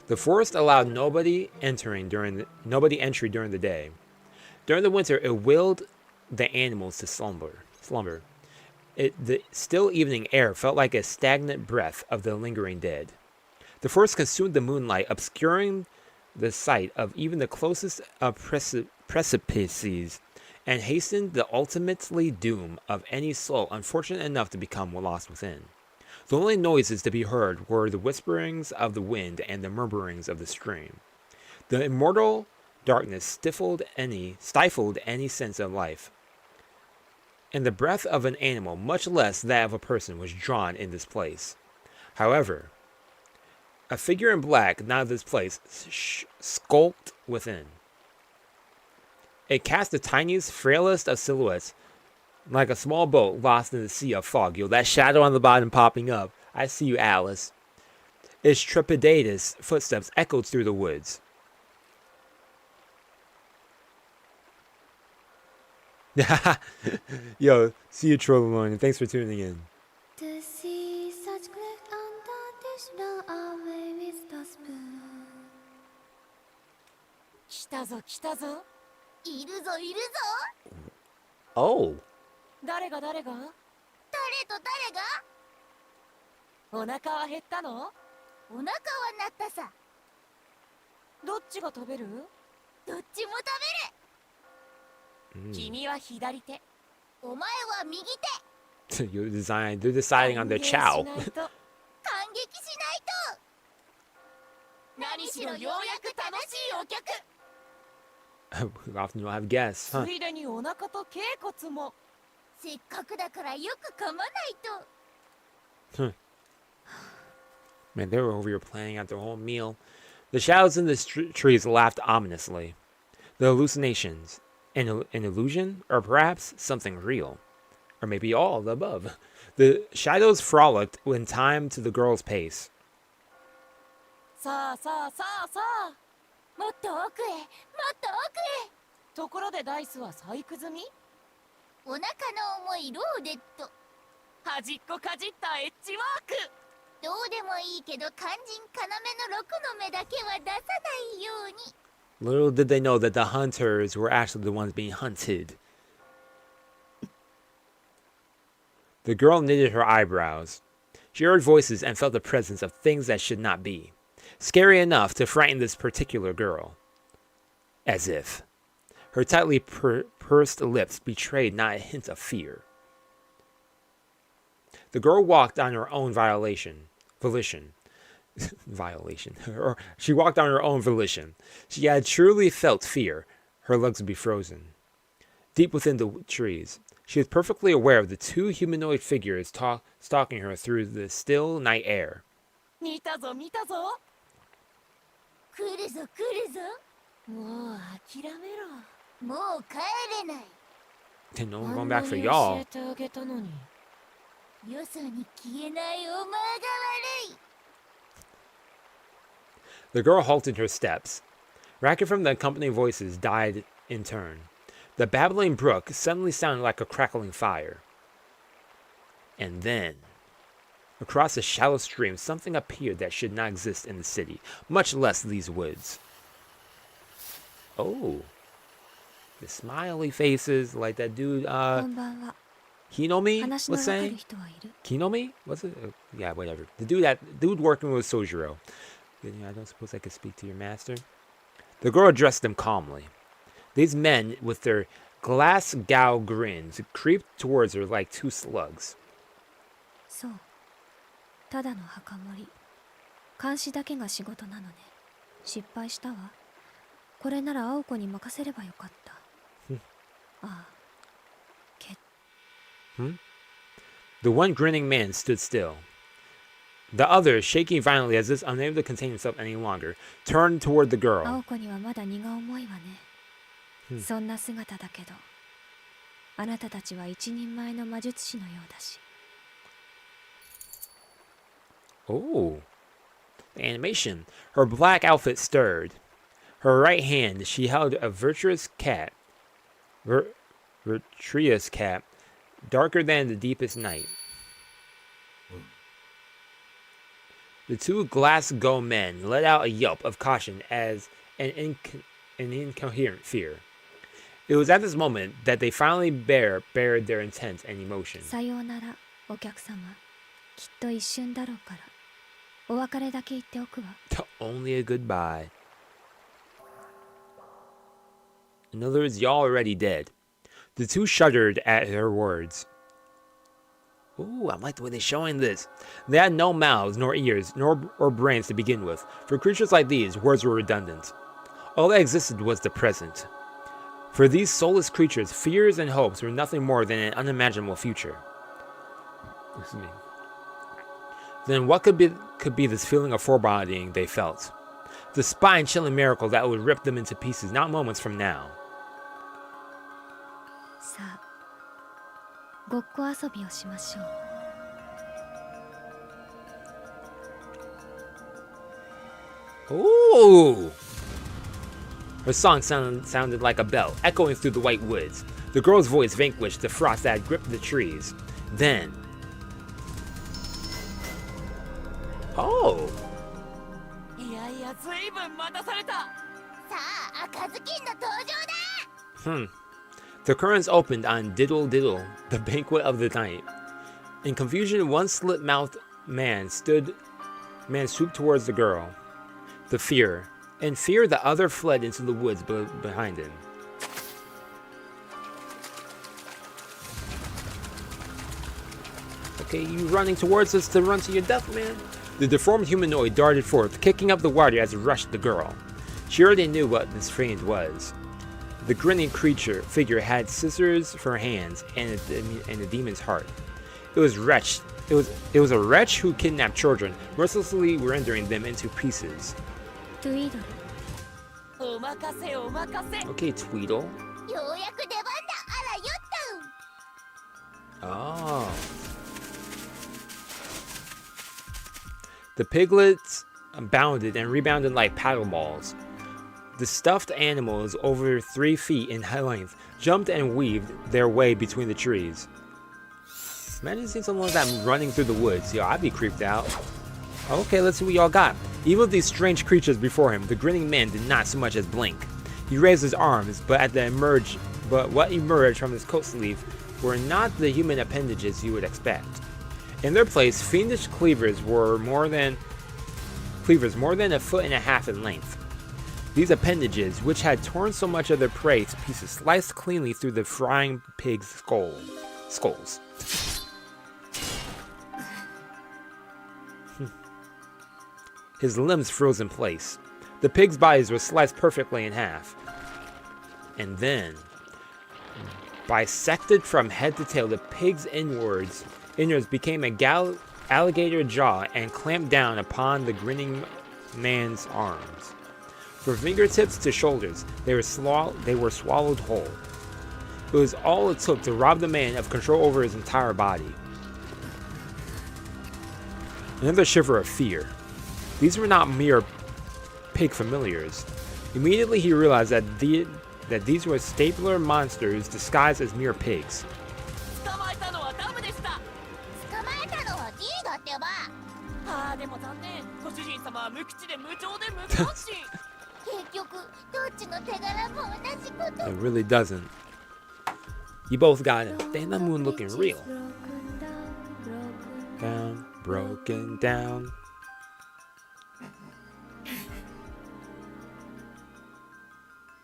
The forest allowed nobody entry during the day. During the winter, it willed the animals to slumber. The still evening air felt like a stagnant breath of the lingering dead. The forest consumed the moonlight, obscuring the sight of even the closest of precipices, and hastened the ultimately doom of any soul unfortunate enough to become lost within. The only noises to be heard were the whisperings of the wind and the murmurings of the stream. The immortal darkness stifled any sense of life. And the breath of an animal, much less that of a person, was drawn in this place. However, a figure in black, now this place, skulked within. It cast the tiniest, frailest of silhouettes, like a small boat lost in the sea of fog. Yo, that shadow on the bottom popping up. I see you, Alice. Its trepidatious footsteps echoed through the woods. Yo, see you, Trollolong, and thanks for tuning in. To see such great unconditional away with the spoon. 来たぞ来たぞ。いるぞいるぞ。 Oh. 誰が誰と誰が？お腹は減ったの？お腹は鳴ったさ。どっちが食べる？どっちも食べる。君は左手。お前は右手。They're deciding on their chow. 感激しないと。何しろようやく楽しいお客。 We often don't have guests, huh? ついでにお腹と頸骨も。せっかくだからよく噛まないと。 Man, they were over here playing out their whole meal. The shadows in the trees laughed ominously. The hallucinations, an illusion, or perhaps something real, or maybe all of the above. The shadows frolicked in time to the girl's pace. さあさあさあさあ、もっと奥へもっと奥へ。ところでダイスは細工済み？お腹の重いローデット。端っこかじったエッジワーク。どうでもいいけど肝心要の6の目だけは出さないように。 Little did they know that the hunters were actually the ones being hunted. The girl knitted her eyebrows. She heard voices and felt the presence of things that should not be. Scary enough to frighten this particular girl. As if. Her tightly pursed lips betrayed not a hint of fear. The girl walked on her own volition. Or she walked on her own volition. She had truly felt fear. Her legs would be frozen. Deep within the trees, she was perfectly aware of the two humanoid figures stalking her through the still night air. 見たぞ見たぞ。来るぞ来るぞ。もう諦めろ。もう帰れない。 And no one going back for y'all. よそに消えないお前が悪い。 The girl halted her steps. Racket from the accompanying voices died in turn. The babbling brook suddenly sounded like a crackling fire. And then, across the shallow stream, something appeared that should not exist in the city, much less these woods. Oh. The smiley faces, like that dude, こんばんは。 Hinomi 話 was のわかる saying? 人はいる？ Kinomi? Was it? Yeah, whatever. The dude working with Sojiro. I don't suppose I could speak to your master. The girl addressed them calmly. These men, with their glass gow grins, creeped towards her like two slugs. そう。ただの墓守り。監視だけが仕事なのね。失敗したわ。これなら青子に任せればよかった。ああ。The one grinning man stood still. The other, shaking violently as if unable to contain himself any longer, turned toward the girl. 青子にはまだ荷が重いわね。そんな姿だけど、あなたたちは一人前の魔術師のようだし。Oh. The animation. Her black outfit stirred. Her right hand, she held a virtuous cat. Virtuous cat. Darker than the deepest night. The two Glasgow men let out a yelp of caution as an incoherent fear. It was at this moment that they finally bared their intent and emotion. さようなら、お客様。きっと一瞬だろうから。お別れだけ言っておくわ。Only a goodbye. In other words, y'all already dead. The two shuddered at her words. Ooh, I like the way they're showing this. They had no mouths, nor ears, or brains to begin with. For creatures like these, words were redundant. All that existed was the present. For these soulless creatures, fears and hopes were nothing more than an unimaginable future. Excuse me. Then what could be this feeling of foreboding they felt? The spine-chilling miracle that would rip them into pieces not moments from now. さあ、ごっこ遊びをしましょう。 Ooh! Her song sounded like a bell, echoing through the white woods. The girl's voice vanquished the frost that had gripped the trees. Then... Oh! いやいや、ずいぶん待たされた。さあ、赤ずきんの登場だ。The curtains opened on Diddle Diddle, the banquet of the night. In confusion, one slit-mouthed man swooped towards the girl. In fear, the other fled into the woods behind him. Okay, you running towards us to run to your death, man? The deformed humanoid darted forth, kicking up the water as it rushed the girl. She already knew what this fiend was. The grinning creature figure had scissors for hands and a demon's heart. It was a wretch who kidnapped children, mercilessly rendering them into pieces. Tweedle. Okay, Tweedle. Oh. The piglets bounded and rebounded like paddle balls. The stuffed animals, over 3 feet in length, jumped and weaved their way between the trees. Imagine seeing someone like that running through the woods. Yo, I'd be creeped out. Okay, let's see what y'all got. Even with these strange creatures before him, the grinning man did not so much as blink. He raised his arms, but what emerged from his coat sleeve were not the human appendages you would expect. In their place, fiendish cleavers more than a foot and a half in length. These appendages, which had torn so much of their prey to pieces, sliced cleanly through the frying pig's skulls. His limbs froze in place. The pig's bodies were sliced perfectly in half. And then, bisected from head to tail, the pig's innards became a alligator jaw and clamped down upon the grinning man's arms. From fingertips to shoulders, they were swallowed whole. It was all it took to rob the man of control over his entire body. Another shiver of fear. These were not mere pig familiars. Immediately he realized that these were stapler monsters disguised as mere pigs. It really doesn't. You both got it. Damn, that moon looking real. Down, broken down.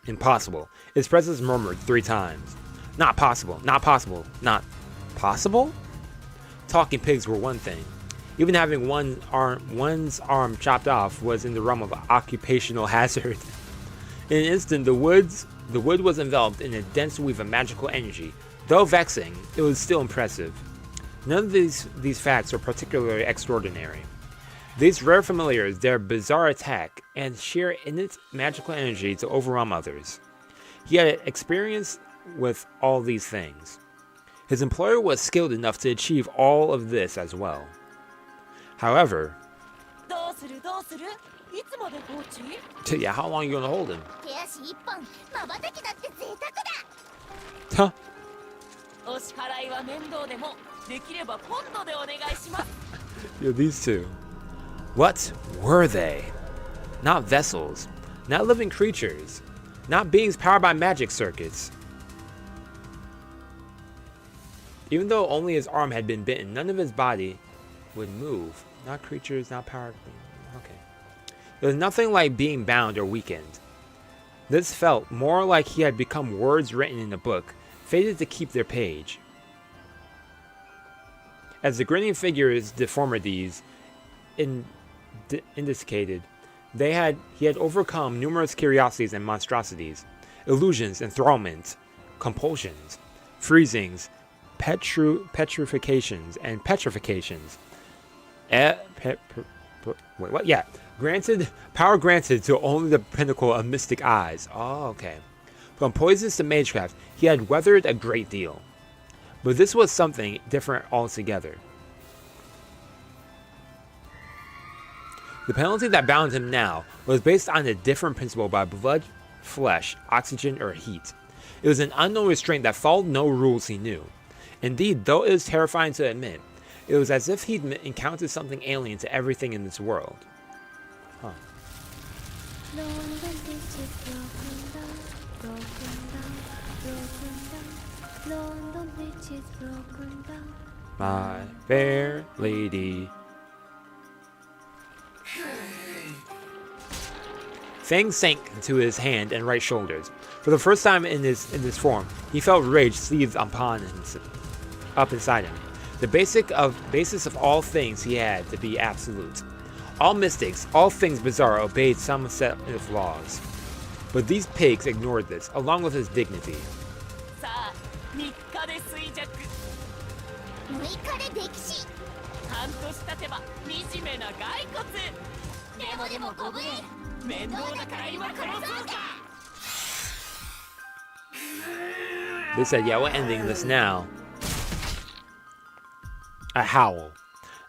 Impossible. His presence murmured 3 times. Not possible, not possible, not possible? Talking pigs were one thing. Even having one's arm chopped off was in the realm of occupational hazard. In an instant, the wood was enveloped in a dense weave of magical energy. Though vexing, it was still impressive. None of these facts are particularly extraordinary. These rare familiars, their bizarre attack, and sheer innate magical energy to overwhelm others. He had experience with all these things. His employer was skilled enough to achieve all of this as well. However, yeah, how long are you gonna hold him? Huh? Yo, these two. What were they? Not vessels, not living creatures, not beings powered by magic circuits. Even though only his arm had been bitten, none of his body would move. Not creatures, not powered. Okay. There was nothing like being bound or weakened. This felt more like he had become words written in a book, fated to keep their page. As the grinning figure's deformities indicated, he had overcome numerous curiosities and monstrosities, illusions, enthrallment, compulsions, freezings, petrifications, and petrifications. Power granted to only the pinnacle of mystic eyes. Oh, okay. From poisons to magecraft, he had weathered a great deal. But this was something different altogether. The penalty that bound him now was based on a different principle by blood, flesh, oxygen, or heat. It was an unknown restraint that followed no rules he knew. Indeed, though it was terrifying to admit, it was as if he'd encountered something alien to everything in this world. Huh. My fair lady. Fang sank into his hand and right shoulders. For the first time in this form, he felt rage seethe up inside him. The basis of all things he had to be absolute. All mystics, all things bizarre obeyed some set of laws. But these pigs ignored this, along with his dignity. さあ3日で衰弱6日で溺死半年経てば惨めな骸骨でもご無礼面倒だから今殺そうか They said, yeah, we're ending this now. A howl.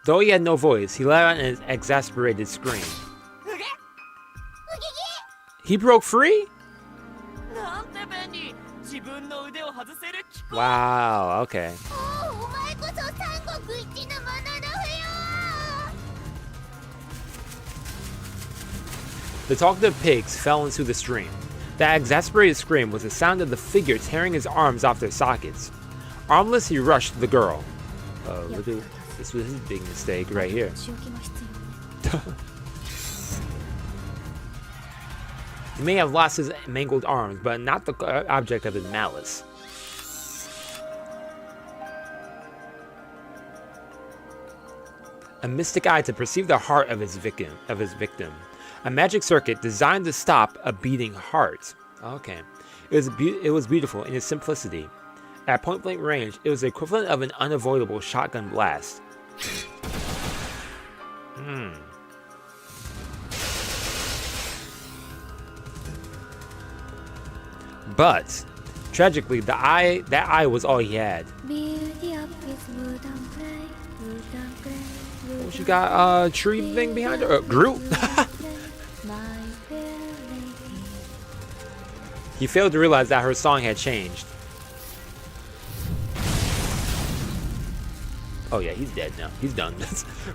Though he had no voice, he let out an exasperated scream. He broke free? なんて便利自分の腕を外せる機構 Wow, okay. お前こそ三国一のものの不要 The talkative pigs fell into the stream. That exasperated scream was the sound of the figure tearing his arms off their sockets. Armless, he rushed to the girl. Look at this was his big mistake right here. He may have lost his mangled arms, but not the object of his malice. A mystic eye to perceive the heart of his victim. A magic circuit designed to stop a beating heart. Okay. It was beautiful in its simplicity. At point-blank range, it was the equivalent of an unavoidable shotgun blast. But, tragically, that eye was all he had. Oh, she got a tree thing behind her? Groot? He failed to realize that her song had changed. Oh yeah, he's dead now. He's done.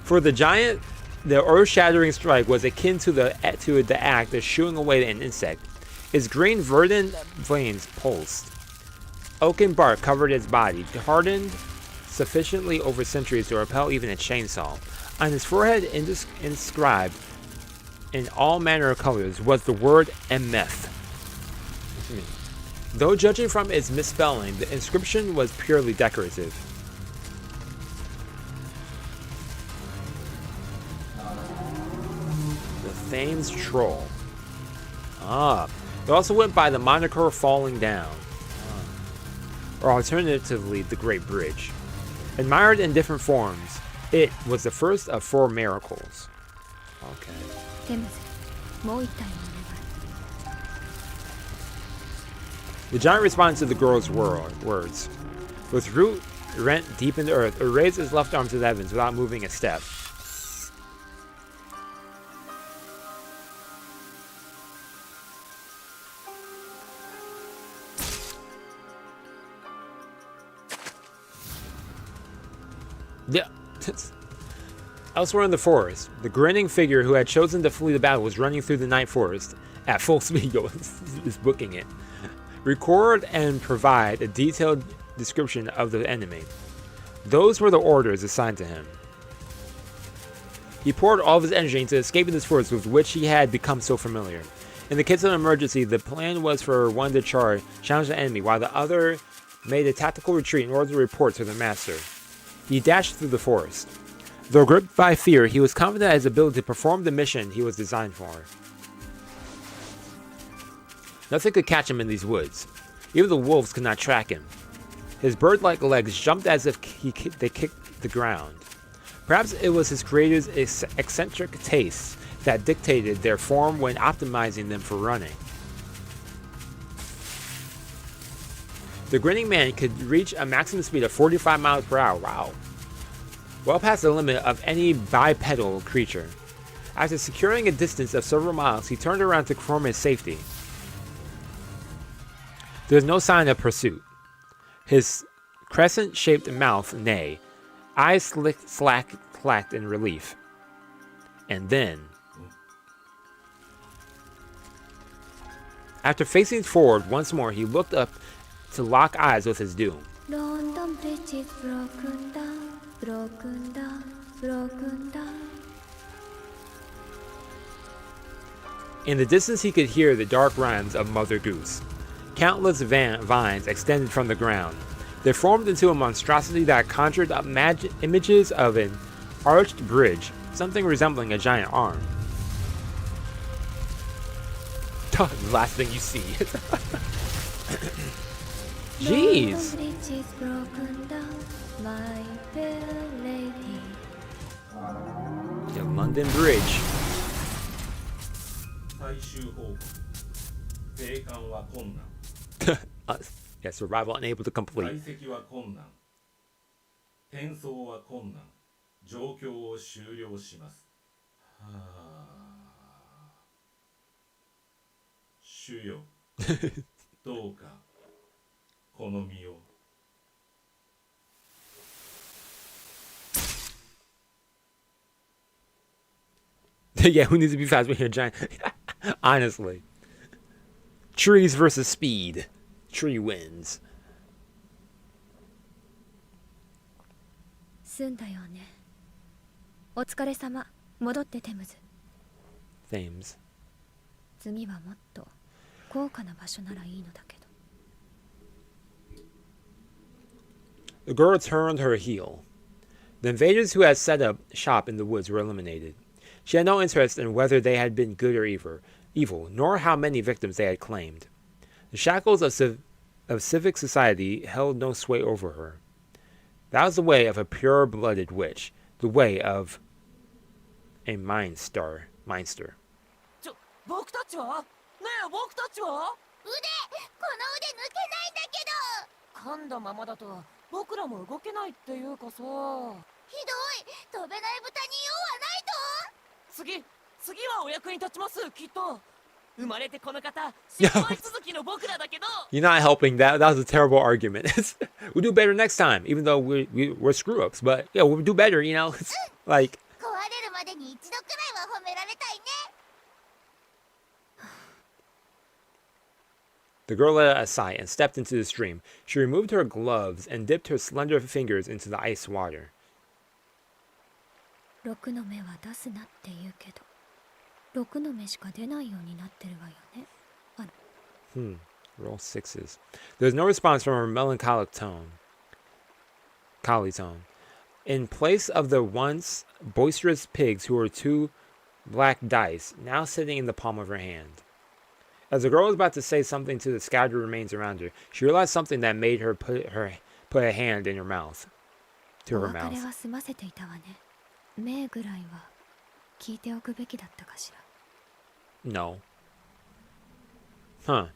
For the giant, the earth-shattering strike was akin to the act of shooing away an insect. Its green verdant flames pulsed. Oaken bark covered its body, hardened sufficiently over centuries to repel even a chainsaw. On his forehead, inscribed in all manner of colors, was the word MF. Though judging from its misspelling, the inscription was purely decorative. The Thames Troll. It also went by the moniker Falling Down. Or alternatively, the Great Bridge. Admired in different forms, it was the first of 4 miracles. Okay. The giant responded to the girl's words. With root rent deep in the earth, it raised his left arm to the heavens without moving a step. Yeah. Elsewhere in the forest, the grinning figure who had chosen to flee the battle was running through the night forest at full speed. Is booking it. Record and provide a detailed description of the enemy. Those were the orders assigned to him. He poured all of his energy into escaping this forest with which he had become so familiar. In the case of an emergency, the plan was for one to challenge the enemy, while the other made a tactical retreat in order to report to the master. He dashed through the forest. Though gripped by fear, he was confident in his ability to perform the mission he was designed for. Nothing could catch him in these woods. Even the wolves could not track him. His bird-like legs jumped as if they kicked the ground. Perhaps it was his creator's eccentric tastes that dictated their form when optimizing them for running. The grinning man could reach a maximum speed of 45 miles per hour. Wow. Well past the limit of any bipedal creature. After securing a distance of several miles, he turned around to confirm his safety. There was no sign of pursuit. His crescent-shaped mouth neighed, eyes slacked in relief. And then, after facing forward once more, he looked up to lock eyes with his doom. London Bridge is broken down, broken down, broken down. In the distance he could hear the dark rhymes of Mother Goose. Countless vines extended from the ground. They formed into a monstrosity that conjured up images of an arched bridge, something resembling a giant arm. The last thing you see. Jeez. The London Bridge. 最終報告生還は困難 Yeah, survival unable to 解 complete. 析は困難転送は困難状況を終了しますはあ主よどうかこの身を Yeah, who needs to be fast when you're a giant? Honestly. Trees versus speed. Tree wins. 済んだよね。お疲れ様。戻ってテムズ。Thames. 次はもっと高価な場所ならいいのだけど。The girl turned her heel. The invaders who had set up shop in the woods were eliminated. She had no interest in whether they had been good or evil, nor how many victims they had claimed. The shackles of civic society held no sway over her. That was the way of a pure-blooded witch, the way of a mindster. 僕たちはねえ僕たちは腕この腕抜けないんだけど噛んだままだと僕らも動けないっていうかさひどい飛べない豚に用はないと次はお役に立ちますきっと生まれてこの方失敗続きの僕らだけど You're not helping that. That was a terrible argument. We'll do better next time, even though we're screw-ups. But yeah, we'll do better, you know? It's like... 壊れるまでに一度くらいは褒められたいね The girl let out a sigh and stepped into the stream. She removed her gloves and dipped her slender fingers into the ice water. 6の目は出すなって言うけど6の目しか出ないようになってるわよね。あら。Roll sixes. There's no response from her melancholic tone. In place of the once boisterous pigs who were two black dice, now sitting in the palm of her hand. As the girl was about to say something to the scattered remains around her, she realized something that made her put a hand in her mouth. To her お別れ mouth. は済ませていたわね。目ぐらいは聞いておくべきだったかしら。No. Huh.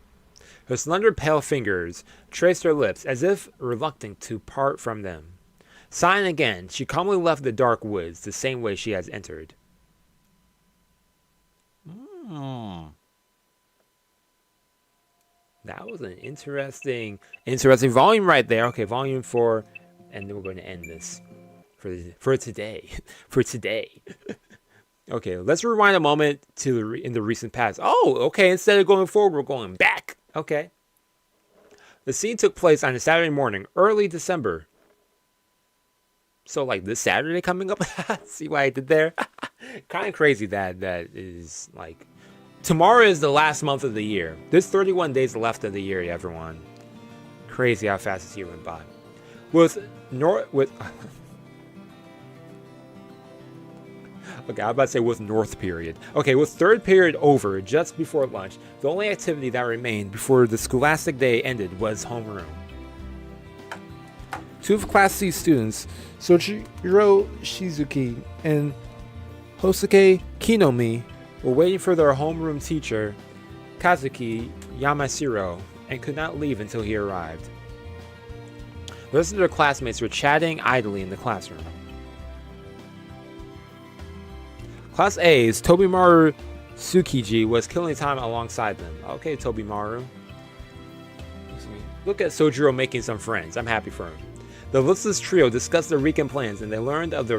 Her slender pale fingers traced her lips as if reluctant to part from them. Sighing again, she calmly left the dark woods the same way she has entered. That was an interesting volume right there. Okay, volume 4, and then we're going to end this for today. For today. Okay, let's rewind a moment to in the recent past. Oh, okay, instead of going forward, we're going back. Okay. The scene took place on a Saturday morning, early December. So, like, this Saturday coming up? See what I did there? Kind of crazy that is, like... Tomorrow is the last month of the year. There's 31 days left of the year, everyone. Crazy how fast this year went by. Okay, I was about to say with North period. Okay, with third period over just before lunch, the only activity that remained before the scholastic day ended was homeroom. Two of Class C students, Soichiro Shizuki and Hosuke Kinomi, were waiting for their homeroom teacher, Kazuki Yamashiro, and could not leave until he arrived. The rest of their classmates were chatting idly in the classroom. Class A's Tobimaru Tsukiji was killing time alongside them. Okay, Tobimaru. Look at Sojiro making some friends. I'm happy for him. The listless trio discussed their weekend plans and they learned of the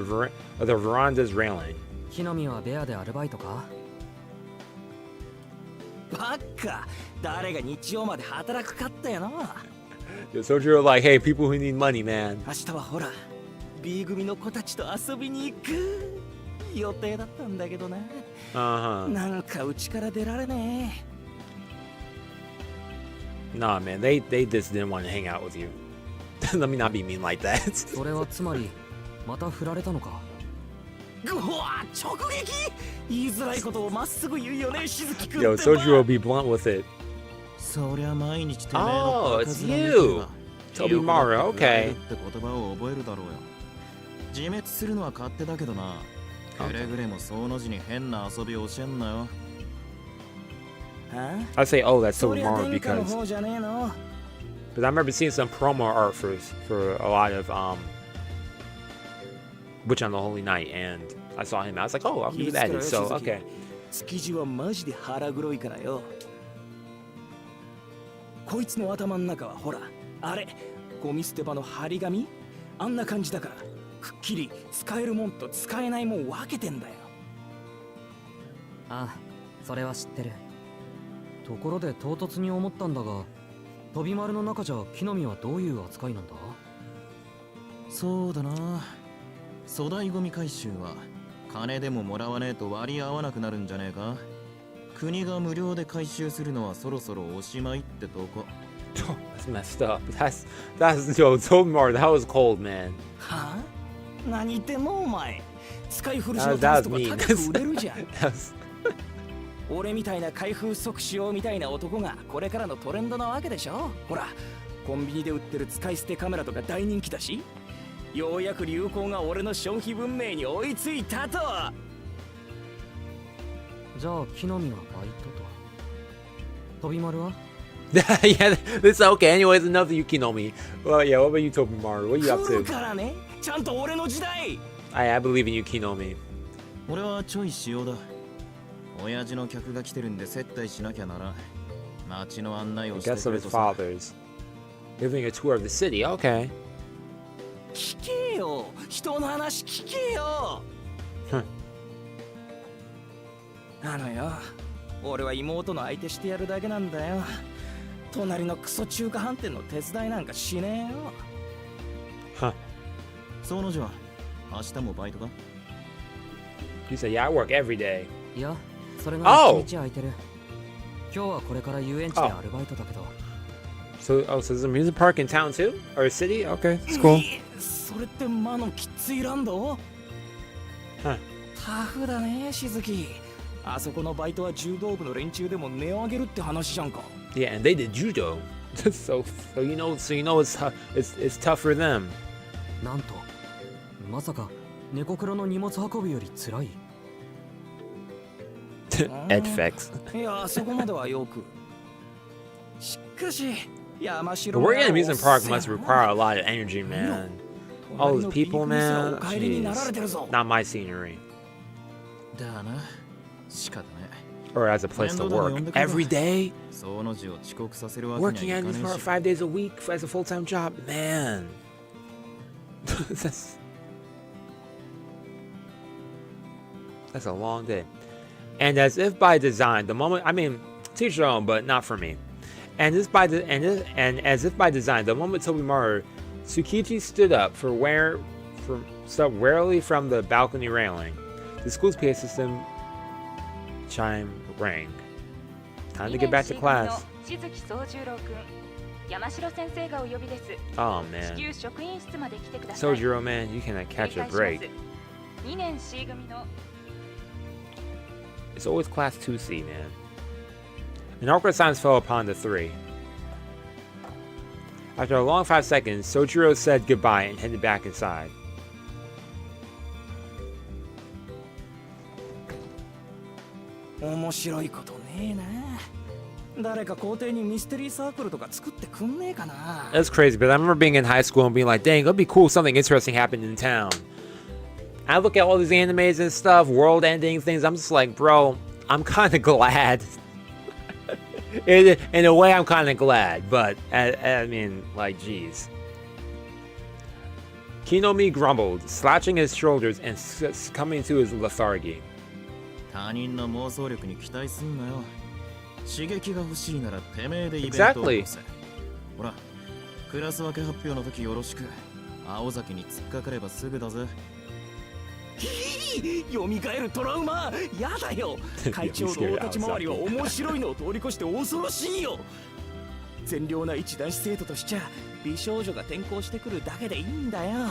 veranda's railing. 木の実はベアでアルバイトかバカ誰が日曜まで働くかったよな Sojiro like, hey, people who need money, man. 明日はほら B 組の子たちと遊びに行く予定だったんだけどななんかうちから出られねえ Nah, man, they just didn't want to hang out with you. Let me not be mean like that. それはつまりまた振られたのかぐわ直撃言いづらいことをまっすぐ言うよねしずきくん Yo, ってば Sojiro will be blunt with it. そりゃ毎日てめえ Oh, の it's you. Toby Mario, okay. って言葉を覚えるだろうよ。自滅するのは勝手だけどな。くれぐれもその字に変な遊びを教えんなよ。I say, oh, that's そ Toby りゃ Mario 殿下の because 方じゃねえの I remember seeing some promo art for a lot of Witch on the Holy Night, and I saw him. I was like, oh, I'll give that. So okay. 築地はマジで腹黒いからよ。こいつの頭の中はほら、あれ、ゴミ捨て場の張り紙あんな感じだから、くっきり使えるもんと使えないもん分けてんだよ。ああ、それは知ってる。ところで唐突に思ったんだが、飛び丸の中じゃ木の実はどういう扱いなんだ？そうだな。粗大ゴミ回収は金でももらわねえと割り合わなくなるんじゃねえか。国が無料で回収するのはそろそろおしまいってとこ。That's messed up. That's yo, Toby Mario. That was cold, man. はあ？何言ってんのお前。使い古しの That タンス was とか mean. 高く売れるじゃん。 That was- 俺みたいな開封即使用みたいな男がこれからのトレンドなわけでしょ。ほら、コンビニで売ってる使い捨てカメラとか大人気だし、ようやく流行が俺の消費文明に追いついたと。じゃあ木の実はバイトと。飛び丸は？ yeah, this is okay. Anyways, enough of Yukinomi. Well, yeah, what about you, Toby Mario? What are you up 来る to? からね。ちゃんと俺の時代。I believe in Yukinomi. 俺はちょい仕様だ。親父の客が来てるんで接待しなきゃなら。街の案内をして Guess く of れ his とさ。 father's. Giving a tour of the city. Okay. 聞けよ。人の話聞けよ。あのよ、俺は妹の相手してやるだけなんだよ。隣のクソ中華飯店の手伝いなんかしねえよ。Huh. その字は明日もバイトか？ You said, yeah, I work every day. いや、それが Oh! 一日空いてる。今日はこれから遊園地でアルバイトだけど。So there's a music park in town too? Or a city? Okay, it's cool. それって魔のきついランド？ Huh. タフだね、しずき。あそこのバイトは柔道部の連中でも値を上げるって話じゃんか。Yeah, and they did judo. so you know it's tough for them. なんと、まさか猫黒の荷物運びより辛い。Edfex. いや、そこまではよく。しかし、山城 But working at an amusement park must require a lot of energy, man. All those people, man. Jeez. Not my scenery. だな。仕方ね。Or as a place to work. Every day? その字を遅刻させるわけに Working はい at か an ね amusement え park し。 5 days a week as a full-time job? Man. That's a long day. And as if by design, the moment, I mean, teach your own, but not for me. And as if by design, the moment Toby Mario, Tsukiji stood up stood warily from the balcony railing. The school's PA system chime rang. Time to get back to class. Oh man. Sojiro, man, you cannot catch a break. It's always class 2C, man. An awkward silence fell upon the three. After a long 5 seconds, Sojiro said goodbye and headed back inside. 面白いことねえな。誰か校庭にミステリーサークルとか作ってくんねえかな。 That's crazy, but I remember being in high school and being like, dang, it'd be cool if something interesting happened in town. I look at all these animes and stuff, world-ending things, I'm just like, bro, I'm kind of glad. In a way, I'm kind of glad, but, I mean, like, geez. Kinomi grumbled, slouching his shoulders and succumbing to his lethargy. 他人の妄想力に期待すんなよ。刺激が欲しいならてめえでイベントを起こせ。ほら、クラス分け発表の時よろしく。青崎に突っかかればすぐだぜ。蘇るトラウマやだよ。会長の大立ち回りは面白いのを通り越して恐ろしいよ。善良な一男子生徒としちゃ美少女が転校してくるだけでいいんだよ。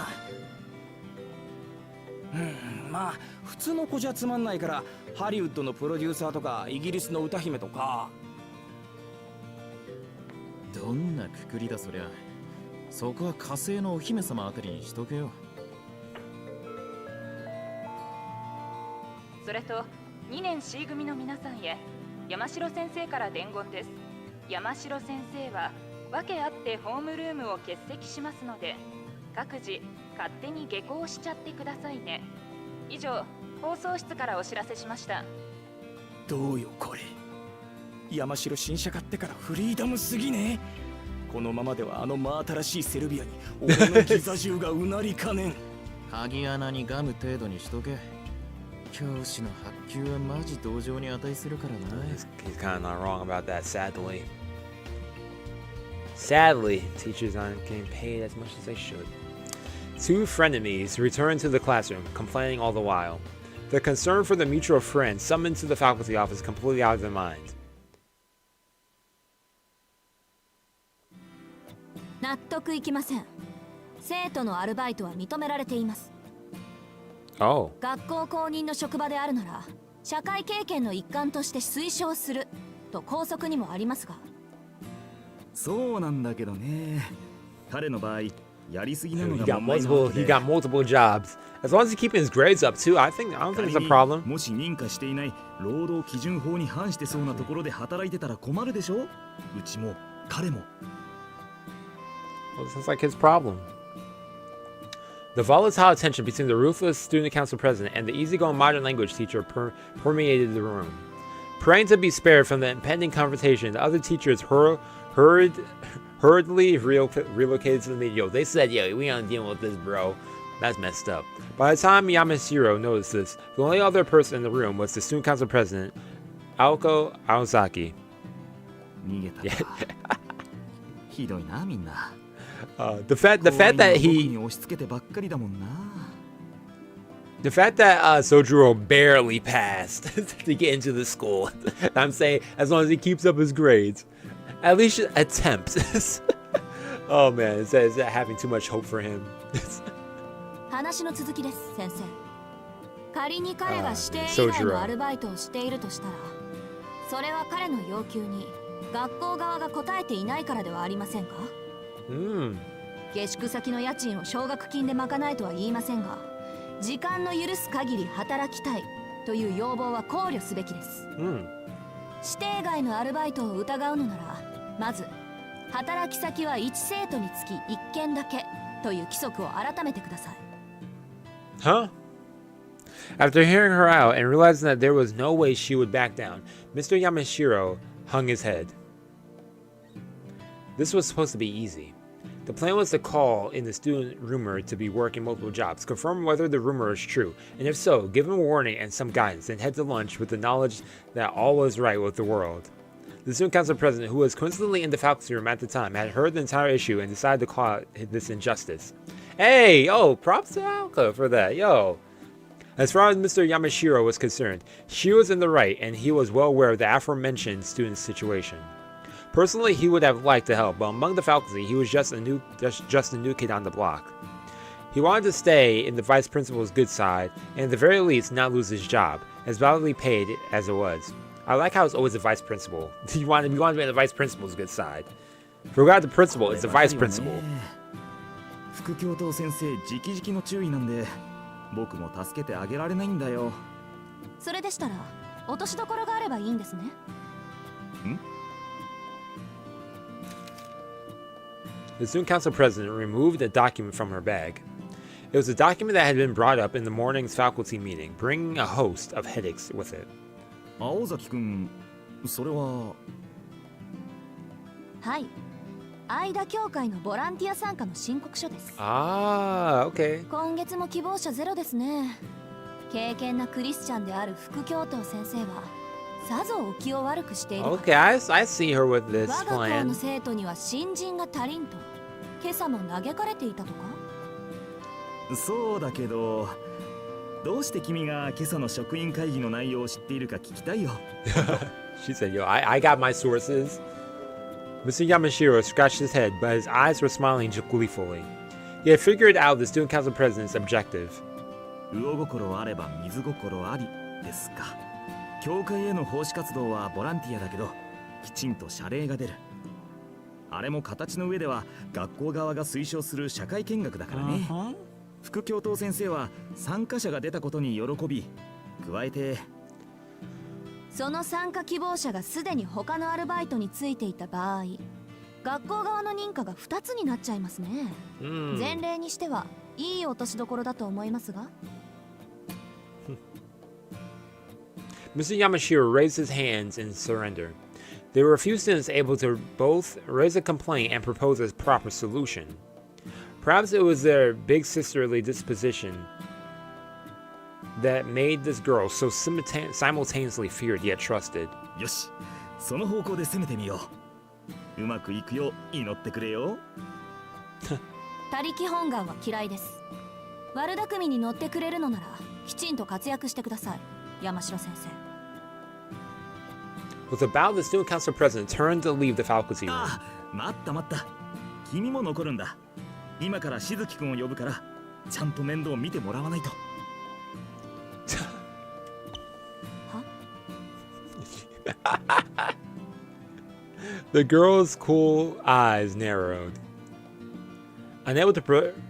まあ普通の子じゃつまんないからハリウッドのプロデューサーとかイギリスの歌姫とか。どんなくくりだそりゃ。そこは火星のお姫様あたりにしとけよ。それと2年 C 組の皆さんへ山城先生から伝言です。山城先生は訳あってホームルームを欠席しますので、各自勝手に下校しちゃってくださいね。以上、放送室からお知らせしました。どうよこれ。山城新車買ってからフリーダムすぎね。このままではあの真新しいセルビアに俺のギザ銃がうなりかねん。鍵穴にガム程度にしとけ。教師の発給はマジ同情に値するからな。He's kind of not wrong about that, sadly. Sadly, teachers aren't getting paid as much as they should. Two frenemies return to the classroom, complaining all the while. Their concern for the mutual friend summoned to the faculty office completely out of their mind. 納得いきません。生徒のアルバイトは認められています。Oh. 学校公認の職場であるなら社会経験の一環として推奨すると校則にもありますが。そうなんだけどね。彼の場合やりすぎなの He が got 問題なわけ multiple. で He got multiple jobs. As long as he's keeping his grades up too, I don't think it's a problem. もし認可していない労働基準法に反してそうなところで働いてたら困るでしょ。うちも彼も。Well, sounds like his problem. The volatile tension between the ruthless student council president and the easygoing modern language teacher permeated the room. Praying to be spared from the impending confrontation, the other teachers hurriedly relocated to the meeting. Yo, they said, yo, we ain't dealing with this, bro. That's messed up. By the time Yamashiro noticed this, the only other person in the room was the student council president, Aoko Aosaki. 逃げたか。ひどいなみんな。The fact that Sojuro barely passed to get into the school. I'm saying as long as he keeps up his grades, at least attempts. Oh man, is that having too much hope for him? 話の続きです、先生。仮に彼が指定以外のアルバイトをしているとしたら、それは彼の要求に学校側が応えていないからではありませんか？下宿先の家賃を奨学金で賄えとは言いませんが、時間の許す限り働きたいという要望は考慮すべきです。指定外のアルバイトを疑うのなら、まず働き先は1生徒につき1件だけという規則を改めてください。Huh? After hearing her out and realizing that there was no way she would back down, Mr. Yamashiro hung his head. This was supposed to be easy. The plan was to call in the student rumored to be working multiple jobs, confirm whether the rumor is true, and if so, give him a warning and some guidance, then head to lunch with the knowledge that all was right with the world. The student council president, who was coincidentally in the faculty room at the time, had heard the entire issue and decided to call out this injustice. Hey, yo, props to Alka for that, yo. As far as Mr. Yamashiro was concerned, she was in the right, and he was well aware of the aforementioned student's situation. Personally, he would have liked to help, but among the faculty, he was just a new kid on the block. He wanted to stay in the vice principal's good side, and at the very least, not lose his job, as badly paid as it was. I like how it's always the vice principal. You want to be on the vice principal's good side. Forgot the principal, it's the vice principal. 副教頭先生直々の注意なんで、僕も助けてあげられないんだよ。それでしたら、落としどころがあればいいんですね。The student council president removed a document from her bag. It was a document that had been brought up in the morning's faculty meeting, bringing a host of headaches with it. 青崎くん、それは。はい。間協会のボランティア参加の申告書です。Ah, okay. 今月も希望者ゼロですね。敬虔なクリスチャンである副教頭先生はさぞお気を悪くしている。Okay, I see her with this 我が校 plan. の生徒には新人が足りんと今朝も嘆かれていたとか。そうだけど、どうして君が今朝の職員会議の内容を知っているか聞きたいよ。She said, yo, I got my sources. Mr. Yamashiro scratched his head, but his eyes were smiling gleefully. He had figured out the student council president's objective. 魚心あれば水心ありですか。教会への奉仕活動はボランティアだけど、きちんと謝礼が出る。あれも形の上では学校側が推奨する社会見学だからね。副教頭先生は参加者が出たことに喜び、加えてその参加希望者がすでに他のアルバイトについていた場合、学校側の認可が2つになっちゃいますね。前例にしてはいい落としどころだと思いますが。Mr. Yamashiro raised his hands in surrender. There were a few students able to both raise a complaint and propose a proper solution. Perhaps it was their big sisterly disposition that made this girl so simultaneously feared yet trusted. よし、その方向で攻めてみよう。うまくいくよう祈ってくれよ。他力本願は嫌いです。悪巧みに乗ってくれるのならきちんと活躍してください、山城先生。With a bow, the student council president turned to leave the faculty room. ああ、待った待った。君も残るんだ。今からしずきくんを呼ぶから、ちゃんと面倒を見てもらわないと。The girl's cool eyes narrowed. Unable to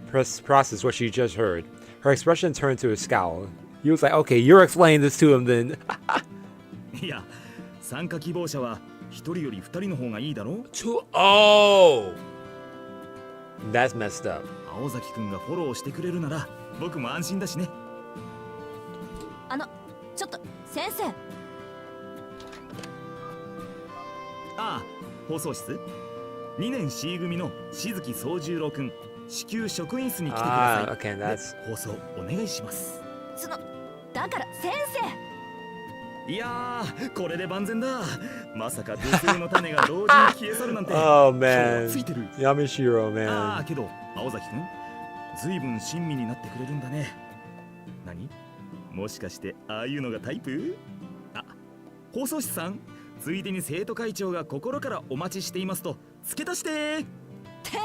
process what she just heard, her expression turned to a scowl. He was like, okay, you're explaining this to him then. いや、参加希望者は一人より二人の方がいいだろう。Oh! That's messed up. 青崎くんがフォローしてくれるなら、僕も安心だしね。ちょっと、先生。ああ、放送室。2年 C 組のしずき宗十郎くん、至急職員室に来てください。Okay, that's... 放送お願いします。だから先生。いやー、これで万全だ。まさか女性の種が同時に消え去るなんて。Oh man. ついてる。Yamashiro, man. ああ、けど青崎くん、ずいぶん親身になってくれるんだね。何？もしかしてああいうのがタイプ？あ、放送室さん、ついでに生徒会長が心からお待ちしていますと付け足して。って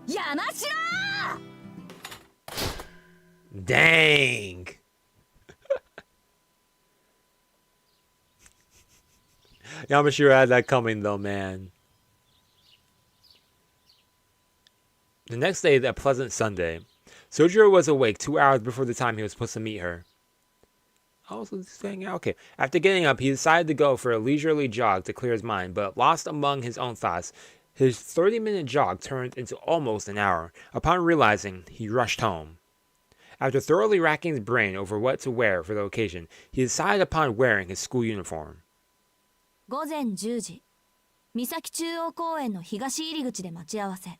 山城！Dang. Yamashiro had that coming though, man. The next day, a pleasant Sunday, Sojiro was awake 2 hours before the time he was supposed to meet her. Oh, so he's hanging out. Okay. After getting up, he decided to go for a leisurely jog to clear his mind, but lost among his own thoughts, his 30-minute jog turned into almost an hour. Upon realizing, he rushed home. After thoroughly racking his brain over what to wear for the occasion, he decided upon wearing his school uniform. 午前10時、三崎中央公園の東入り口で待ち合わせ。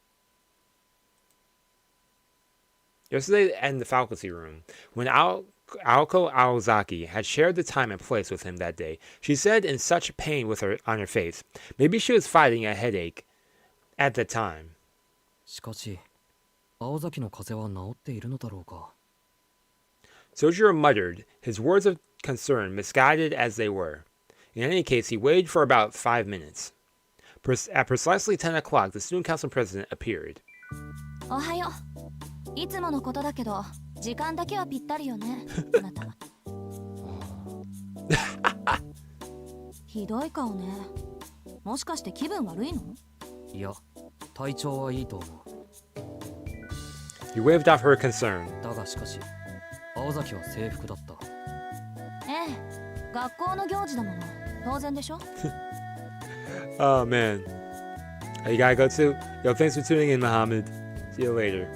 Yesterday in the faculty room, when Aoko Aozaki had shared the time and place with him that day, she said in such pain on her face, maybe she was fighting a headache at the time. しかし、青崎の風邪は治っているのだろうか。Sojiro muttered, his words of concern misguided as they were. In any case, he waited for about 5 minutes. At precisely 10 o'clock, the student council president appeared. おはよう。いつものことだけど、時間だけはぴったりよね、あなた。ひどい顔ね。もしかして気分悪いの？いや、体調はいいと思う。 He waved off her concern. だがしかし、青崎は制服だった。ええ、学校の行事だもの。当然でしょ？ Oh man. You gotta go too? Yo, thanks for tuning in, Muhammad. See you later.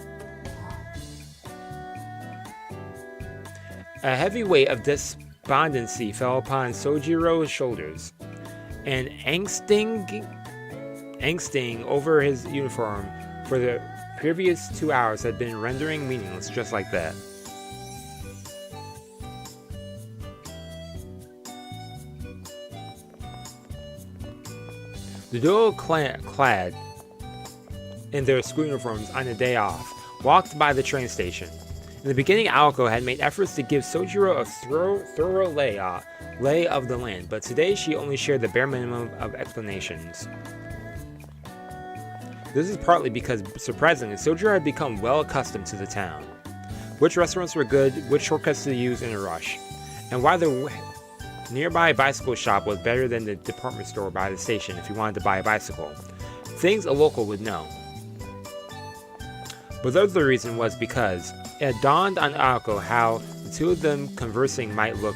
A heavy weight of despondency fell upon Sojiro's shoulders, and angsting over his uniform for the previous 2 hours had been rendering meaningless just like that. The duo, clad in their school uniforms on a day off, walked by the train station. In the beginning, Aoko had made efforts to give Sojiro a thorough lay of the land, but today she only shared the bare minimum of explanations. This is partly because, surprisingly, Sojiro had become well accustomed to the town. which restaurants were good, which shortcuts to use in a rush, and why the nearby bicycle shop was better than the department store by the station if you wanted to buy a bicycle. Things a local would know. But the other reason was because it dawned on Aoko how the two of them conversing might look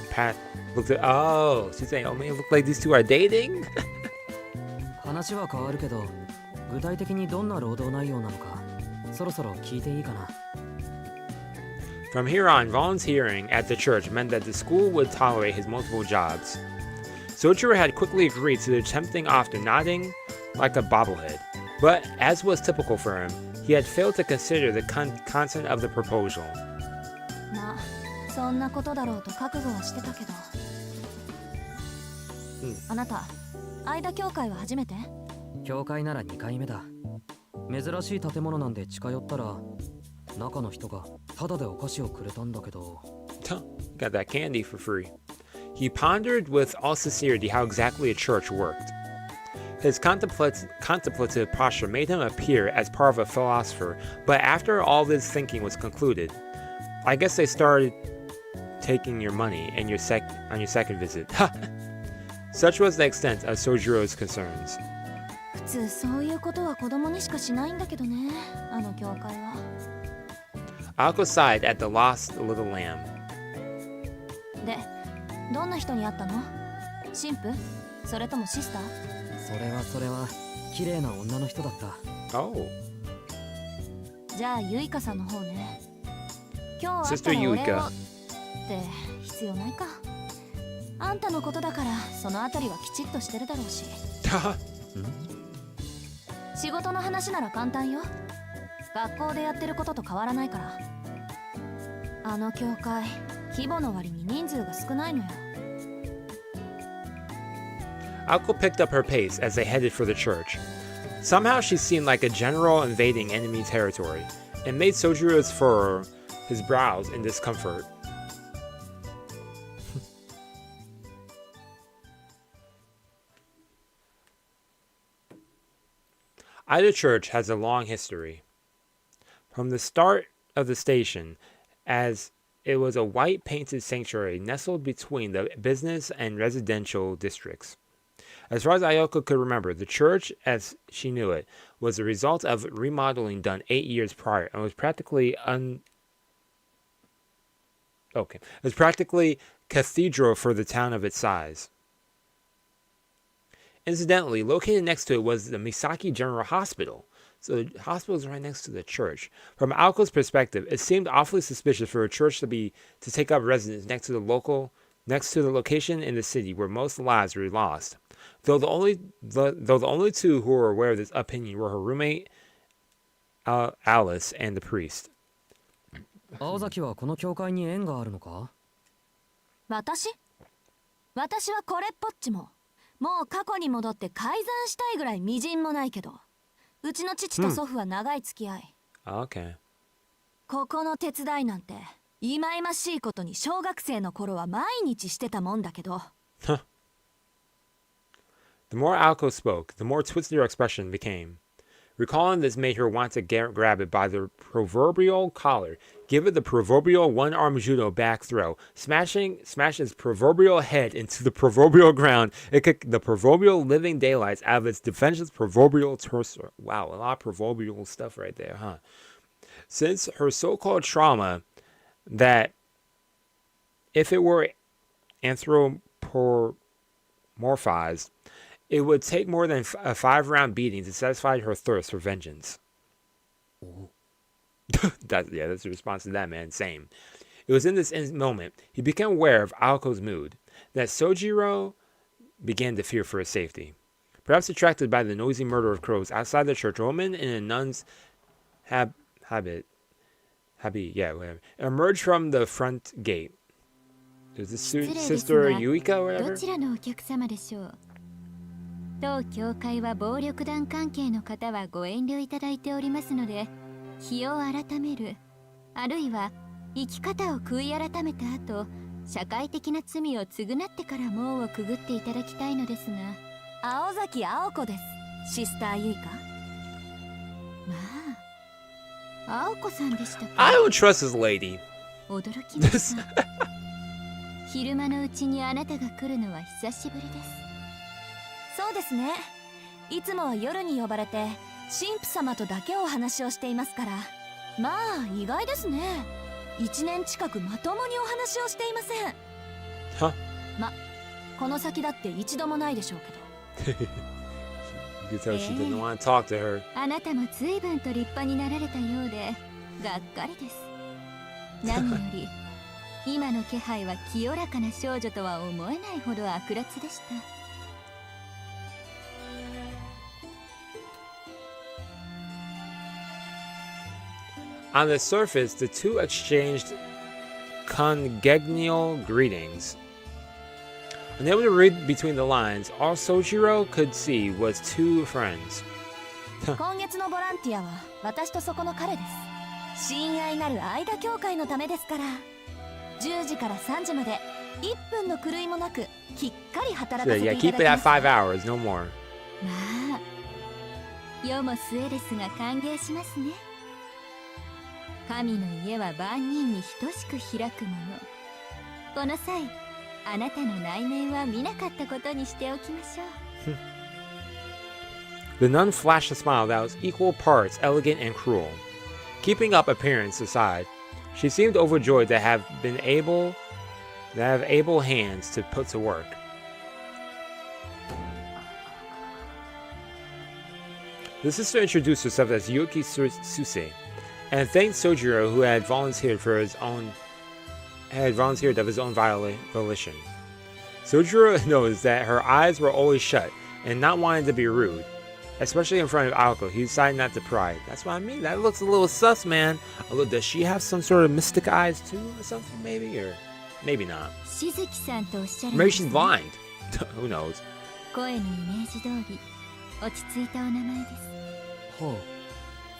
oh, she's saying, oh man, it look like these two are dating? 話は変わるけど、具体的にどんな労働内容なのか、そろそろ聞いていいかな。From here on, volunteering at the church meant that the school would tolerate his multiple jobs. Sojiro had quickly agreed to the tempting offer, nodding like a bobblehead. But, as was typical for him, he had failed to consider the content of the proposal. まあ、そんなことだろうと覚悟はしてたけど。あなた、間教会は初めて？教会なら2回目だ。珍しい建物なんで近寄ったら、中の人がタダでお菓子をくれたんだけど。Got that candy for free. He pondered with all sincerity how exactly a church worked. His contemplative posture made him appear as part of a philosopher, but after all this thinking was concluded, I guess they started taking your money on your second visit. Such was the extent of Sojiro's concerns. 普通そういうことは子供にしかしないんだけどね、あの教会は。Aoko sighed at the lost little lamb. で、どんな人に会ったの？神父？それともシスター？それは綺麗な女の人だった。Oh. じゃあユイカさんの方ね。今日会った Sister らお礼を Yuika. って必要ないか。あんたのことだからそのあたりはきちっとしてるだろうし。仕事の話なら簡単よ。学校でやってることと変わらないから。あの教会、規模の割に人数が少ないのよ。Aoko picked up her pace as they headed for the church. Somehow she seemed like a general invading enemy territory, and made Sojiro's furrow his brows in discomfort. Ida Church has a long history. From the start of the station, as it was a white-painted sanctuary nestled between the business and residential districts. As far as Ayoko could remember, the church, as she knew it, was the result of remodeling done 8 years prior and was practically cathedral for the town of its size. Incidentally, located next to it was the Misaki General Hospital. So the hospital is right next to the church. From Aoko's perspective, it seemed awfully suspicious for a church to take up residence next to the location in the city where most lives were lost. Though the only two who were aware of this opinion were her roommate Alice and the priest. 青崎はこの教会に縁があるのか？私はこれっぽっちも。もう過去に戻って改ざんしたいぐらいみじんもないけど、うちの父と祖父は長い付き合い。Okay. ここの手伝いなんて、忌々しいことに小学生の頃は毎日してたもんだけど。The more Aoko spoke, the more twisted her expression became. Recalling this made her want to grab it by the proverbial collar, give it the proverbial one-arm judo back throw, smash its proverbial head into the proverbial ground, and kick the proverbial living daylights out of its defenseless proverbial torso. Wow, a lot of proverbial stuff right there, huh? Since her so-called trauma, that if it were anthropomorphized, it would take more than a 5-round beating to satisfy her thirst for vengeance. That's the response to that, man. Same. It was in this moment he became aware of Aoko's mood, that Sojiro began to fear for his safety. Perhaps attracted by the noisy murder of crows outside the church, a woman in a nun's habit, whatever, emerged from the front gate. Is this Sister Yuika or whatever? 当教会は暴力団関係の方はご遠慮いただいておりますので、日を改める、あるいは生き方を悔い改めた後、社会的な罪を償ってから門をくぐっていただきたいのですが。青崎青子です。シスターユイカ。まあ、青子さんでしたか。I don't trust this lady. 驚きました。昼間のうちにあなたが来るのは久しぶりです。そうですね。いつもは夜に呼ばれて神父様とだけお話をしていますから。まあ意外ですね。1年近くまともにお話をしていません。はま、この先だって一度もないでしょうけど。You could tell she didn't want to talk to her. あなたも随分と立派になられたようでがっかりです。何より今の気配は清らかな少女とは思えないほど悪辣でした。On the surface, the two exchanged congenial greetings. Unable to read between the lines, all Sojiro could see was two friends. 今月のボランティアは私とそこの彼です。親愛なる間協会のためですから。10時から3時まで1分の狂いもなくきっかり働かせていただきます。Yeah, keep it at 5 hours, no more. まあ、世も末ですが歓迎しますね。神の家は万人に等しく開くもの。この際、あなたの内面は見なかったことにしておきましょう。The nun flashed a smile that was equal parts elegant and cruel. Keeping up appearance aside, she seemed overjoyed to have able hands to put to work. The sister introduced herself as Yuki Suse, and thanked Sojiro, who had volunteered of his own volition. Sojiro noticed that her eyes were always shut, and not wanting to be rude, especially in front of Aoko, he decided not to pry. That's what I mean. That looks a little sus, man. Although, does she have some sort of mystic eyes too, or something? Maybe, or maybe not. Maybe she's blind. Who knows? 声のイメージ通り落ち着いたお名前です。はあ、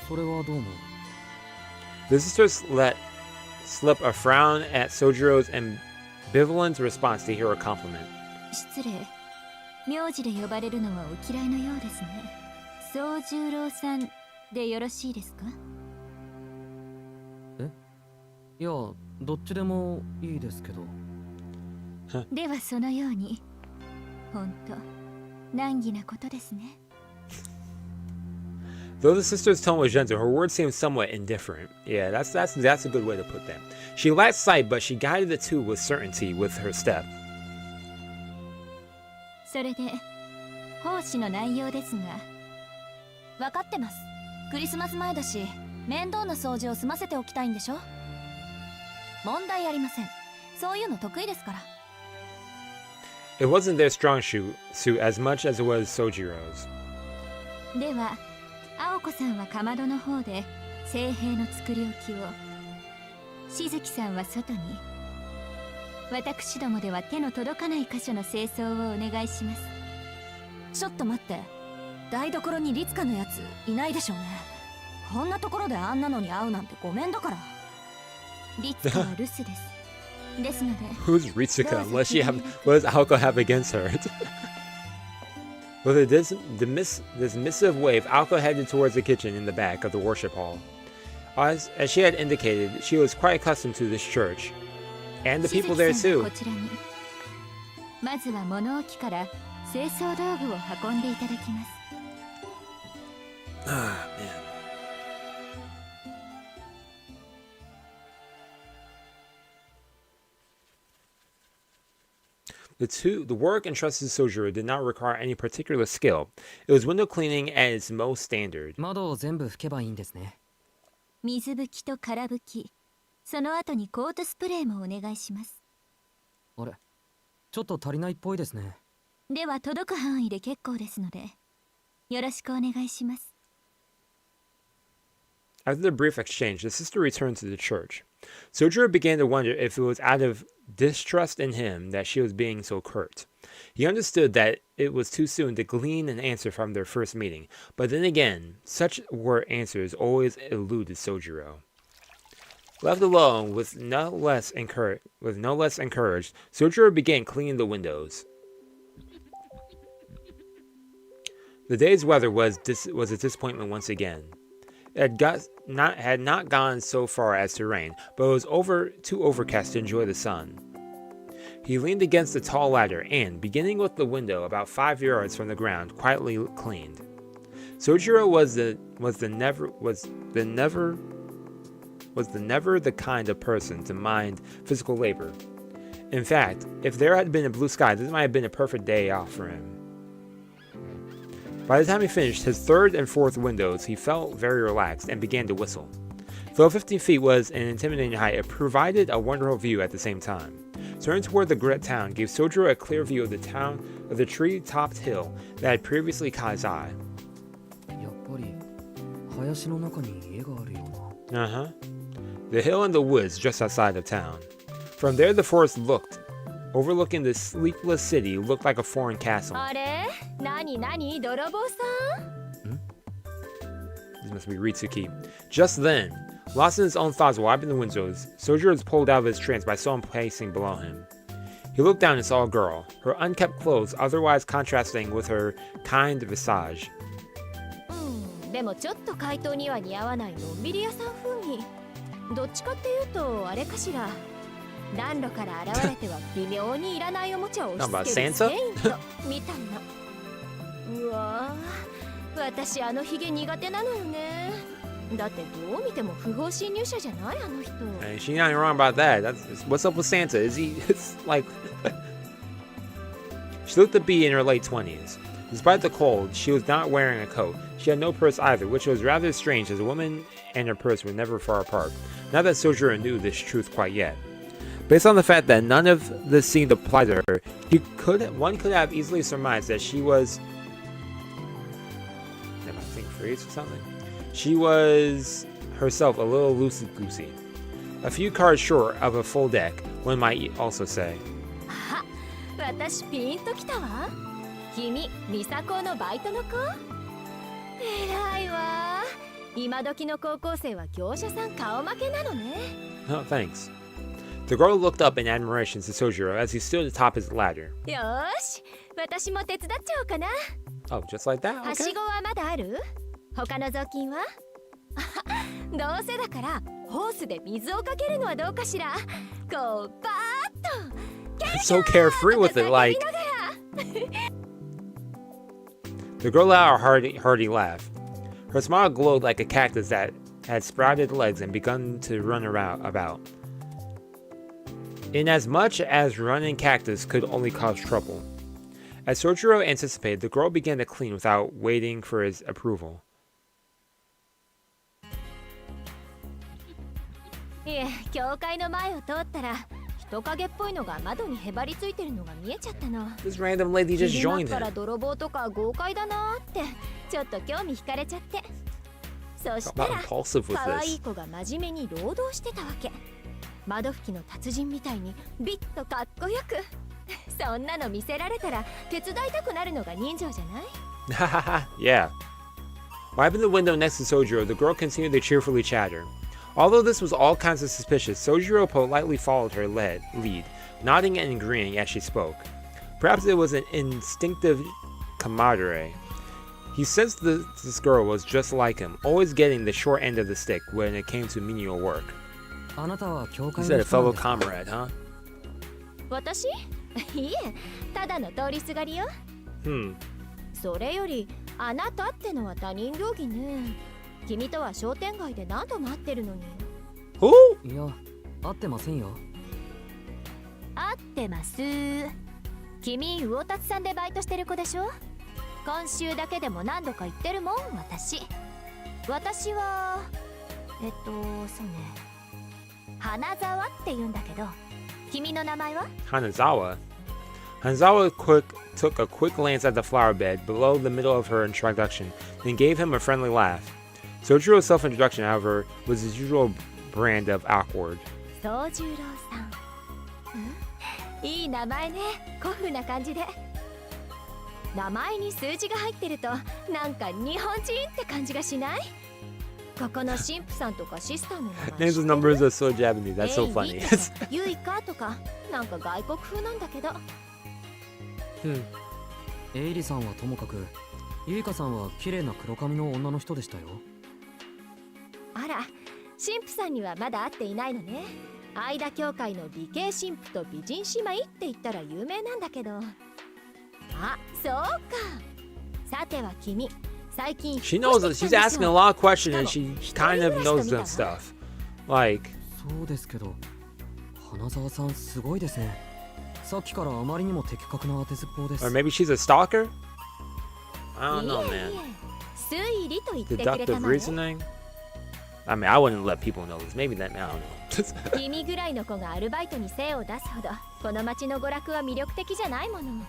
それはどうも。The sisters let slip a frown at Sojiro's ambivalent response to hear a compliment. 失礼。名字で呼ばれるのはお嫌いのようですね。宗十郎さんでよろしいですか？え？いや、どっちでもいいですけど。ではそのように。本当、難儀なことですね。Though the sister's tone was gentle, her words seemed somewhat indifferent. Yeah, that's a good way to put that. She lacked sight, but she guided the two with certainty with her step. それで、奉仕の内容ですが。分かってます。クリスマス前だし、面倒な掃除を済ませておきたいんでしょ？問題ありません。そういうの得意ですから。It wasn't their strong suit as much as it was Sojiro's. では、青子さんはかまどの方で聖兵の作り置きを、しずきさんは外に、私どもでは手の届かない箇所の清掃をお願いします。ちょっと待って、台所にリツカのやついないでしょうね。こんなところであんなのに会うなんてごめんだから。リツカは留守です。ですので。Who's Ritsuka? What does Aoko have against her? With this missive wave, Aoko headed towards the kitchen in the back of the worship hall. As she had indicated, she was quite accustomed to this church, and the people there too. こちらに。まずは物置から清掃道具を運んでいただきます。Ah, man. The work entrusted to Sojiro did not require any particular skill. It was window cleaning at its most standard. 窓を全部拭けばいいんですね。水拭きと空拭き、その後にコートスプレーもお願いします。あれ、ちょっと足りないっぽいですね。では届く範囲で結構ですので、よろしくお願いします。After the brief exchange, the sister returned to the church. Sojiro began to wonder if it was out of distrust in him that she was being so curt. He understood that it was too soon to glean an answer from their first meeting, but then again, such were answers always eluded Sojiro. Left alone with no less encouraged, Sojiro began cleaning the windows. The day's weather was a disappointment once again. had not gone so far as to rain, but it was too overcast to enjoy the sun. He leaned against the tall ladder and, beginning with the window about 5 yards from the ground, quietly cleaned. Sojiro was never the kind of person to mind physical labor. In fact, if there had been a blue sky, this might have been a perfect day off for him. By the time he finished his third and fourth windows, he felt very relaxed and began to whistle. Though 15 feet was an intimidating height, it provided a wonderful view at the same time. Turning toward the great town gave Sojiro a clear view of the tree-topped hill that had previously caught his eye. The hill and the woods just outside of town. From there the forest overlooking the sleepless city, looked like a foreign castle. This must be Ritsuki. Just then, lost in his own thoughts wiping the windows, Sojiro was pulled out of his trance by someone pacing below him. He looked down and saw a girl, her unkept clothes otherwise contrasting with her kind visage. でもちょっと怪盗には似合わないのんびり屋さん風味。どっちかっていうとあれかしら。暖炉から現れては微妙にいらないおもちゃを押し付けるセイントみたいな。うわぁ、私あのヒゲ苦手なのよね。だってどう見ても不法侵入者じゃないあの人。Hey, she's not wrong about that. What's up with Santa? Is he? It's like she looked to be in her late 20s. Despite the cold, she was not wearing a coat. She had no purse either, which was rather strange as a woman and her purse were never far apart. Not that Sojiro knew this truth quite yet. Based on the fact that none of the scene applied to her, one could have easily surmised that she was... Am I saying phrase or something? She was herself a little loosey-goosey. A few cards short of a full deck, one might also say. 私ピンときたわ。君、ミサコのバイトの子？偉いわ。今時の高校生は業者さん顔負けなのね。Oh, thanks. The girl looked up in admiration to Sojiro as he stood atop his ladder. よーし、私も手伝っちゃおうかな。Oh, just like that? はしごはまだある？他の雑巾は？どうせだからホースで水をかけるのはどうかしら。こうバーッと。So carefree with it, like. The girl let out a hearty laugh. Her smile glowed like a cactus that had sprouted legs and begun to run about. Inasmuch as running cactus could only cause trouble. As Sojiro anticipated, the girl began to clean without waiting for his approval. いえ、教会の前を通ったら人影っぽいのが窓にへばりついてるのが見えちゃったの。This random lady just joined から him. 泥棒とか豪快だなってちょっと興味惹かれちゃって。そしたら可愛い子が真面目に労働してたわけ。窓拭きの達人みたいにビッとかっこよく。そんなの見せられたら手伝いたくなるのが人情じゃない？ Yeah. Wiping the window next to Sojiro, the girl continued to cheerfully chatter. Although this was all kinds of suspicious, Sojiro politely followed her lead, nodding and agreeing as she spoke. Perhaps it was an instinctive camaraderie. He sensed this girl was just like him, always getting the short end of the stick when it came to menial work. He said a fellow comrade, huh? 私？いえ、ただの通りすがりよ。それより、あなたってのは他人行儀ね。君とは商店街で何度も会ってるのに。Who? いや、会ってませんよ。会ってます。君、魚達さんでバイトしてる子でしょ？今週だけでも何度か行ってるもん、私。私は、そうね。花沢って言うんだけど、君の名前は？ Hanazawa. Hanazawa took a quick glance at the flower bed below the middle of her introduction, then gave him a friendly laugh. Sojiro's self-introduction, however, was his usual brand of awkward. 宗十郎さん。いい名前ね。古風な感じで。名前に数字が入ってると、なんか日本人って感じがしない？ここの神父さんとかシスターの名前。Names and numbers are so Japanese. That's so funny. ユイカとか、なんか外国風なんだけど。エイリさんはともかく、ユイカさんは綺麗な黒髪の女の人でしたよ。あら、神父さんにはまだ会っていないのね。間教会の美形神父と美人姉妹って言ったら有名なんだけど。あ、そうか。さては君、最近 She knows that she's asking a lot of questions and she kind of knows that stuff. Like, そうですけど、花沢さんすごいですね。さっきからあまりにも的確な当てずっぽうです。 or maybe she's a stalker? I don't know, man. 推理と言ってくれた Deductive のね。 reasoning? I mean, I wouldn't let people know this. Maybe that, I don't know. 君ぐらいの子がアルバイトに精を出すほどこの町の娯楽は魅力的じゃないもの。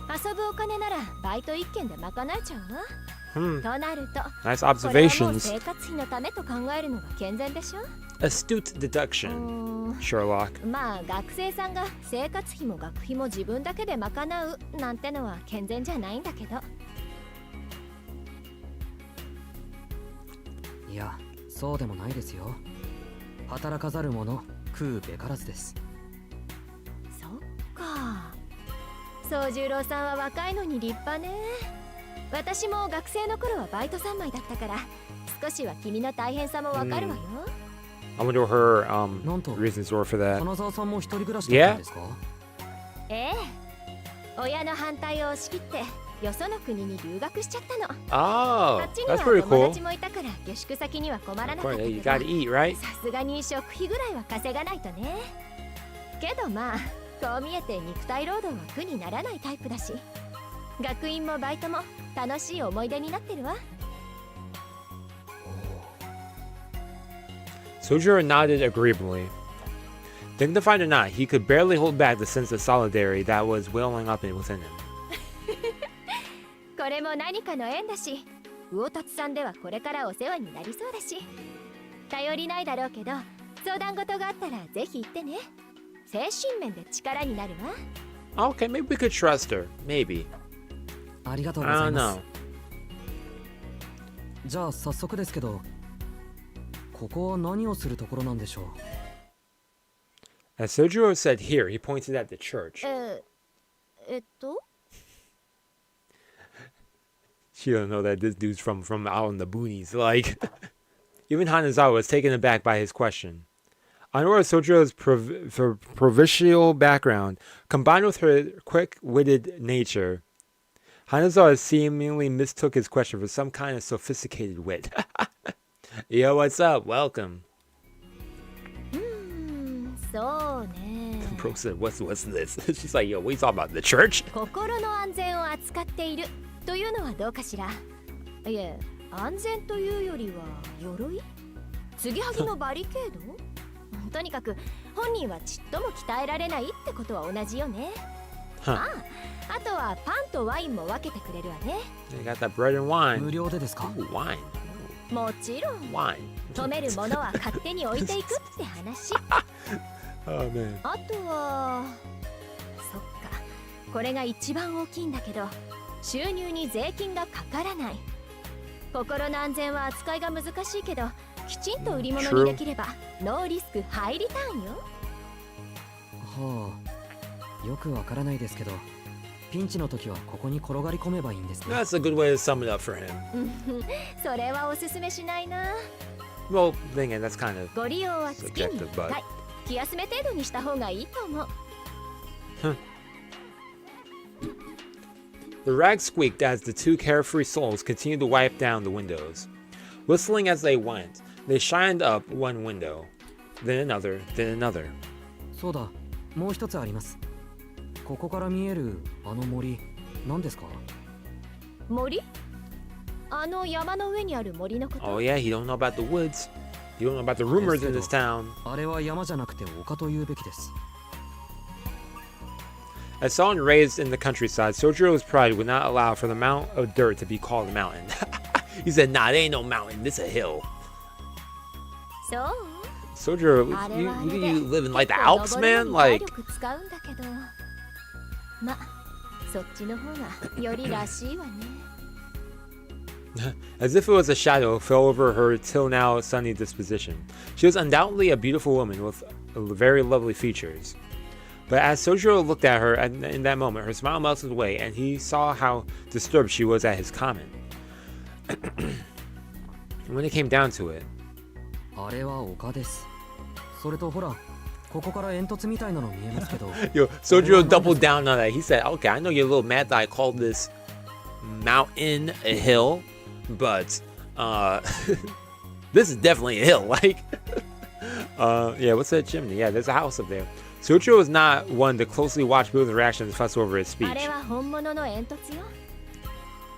遊ぶお金ならバイト一件で賄えちゃうわ。となると、 Nice これはもう observations. 生活費のためと考えるのが健全でしょ。 Astute deduction, Sherlock. まあ学生さんが生活費も学費も自分だけで賄うなんてのは健全じゃないんだけど。いや、そうでもないですよ。働かざる者食うべからずです。そっか。宗十郎さんは若いのに立派ね。私も学生の頃はバイト三昧だったから少しは君の大変さもわかるわよ。I wonder what her なんと reasons were for that. 花沢さんも一人暮らしだったんですか？ええ、親の反対を押し切ってよその国に留学しちゃったの。 Oh, あっちには that's pretty 友 cool. 達もいたから下宿先には困らな Of かった course, け you ど、 gotta eat, right? さすがに食費ぐらいは稼がないとね。けどまあこう見えて肉体労働は苦にならないタイプだし、学院もバイトも楽しい思い出になってるわ。 Sojiro nodded agreeably. Dignified or not, he could barely hold back the sense of solidarity that was welling up within him. これも何かの縁だし、魚達さんではこれからお世話になりそうだし、頼りないだろうけど相談事があったらぜひ言ってね。精神面で力になるわ。 Okay, maybe we could trust her. Maybe. ありがとうご I ざい don't ま know. す。じゃあ早速ですけど、ここは何をするところなんでしょう？ As Sojiro said here, he pointed at the church. と She don't know that this dude's from out in the boonies. Like, even Hanazawa was taken aback by his question. Unaware of Sojiro's provincial background, combined with her quick-witted nature, Hanazawa seemingly mistook his question for some kind of sophisticated wit. Yo, what's up? Welcome. そうね。 Bro said, what's this? She's like, yo, what are you talking about? The church? 心の安全を扱っているというのはどうかしら。いえ、安全というよりは鎧？継ぎはぎのバリケード？とにかく本人はちっとも鍛えられないってことは同じよね。あとはパンとワインも分けてくれるわね。 They got that bread and wine. 無料でですか？ Ooh, wine. もちろん。 Wine. 止めるものは勝手に置いていくって話。Oh, man. あとはそっか、これが一番大きいんだけど、収入に税金がかからない。心の安全は扱いが難しいけど、きちんと売り物にできればノーリスクハイリターンよ。はあ、よくわからないですけど、ピンチの時はここに転がり込めばいいんですね。 That's a good way to sum it up for him. それはおすすめしないな。 Well, thing is, that's kind of ご利用は月に subjective, 1 but 回、気休め程度にした方がいいと思う。the rag squeaked as the two carefree souls continued to wipe down the windows. Whistling as they went, they shined up one window, then another, then another. そうだ、もう一つあります。ここから見えるあの森、何ですか？森？あの山の上にある森のこと。 Oh yeah, you don't know about the woods. You don't know about the rumors in this town. あれは山じゃなくて丘と言うべきです。 As someone raised in the countryside, Sojiro's pride would not allow for the amount of dirt to be called a mountain. He said, nah, it ain't no mountain, this a hill. そう？ Sojiro, you live in like the Alps, man? Like, 使うんだけど、ま、そっちの方がよりらしいわね。as if it was a shadow fell over her till now sunny disposition. She was undoubtedly a beautiful woman with very lovely features. But as Sojiro looked at her in that moment, her smile melted away, and he saw how disturbed she was at his comment. When it came down to it, あれは丘です。それとほら、ここから煙突みたいなの見えますけど。Yo, Sojiro doubled down on that. He said, okay, I know you're a little mad that I called this mountain a hill, but this is definitely a hill. Like, yeah, what's that chimney? Yeah, there's a house up there. Sojiro is not one to closely watch people's reactions and fuss over his speech. あれは本物の煙突よ。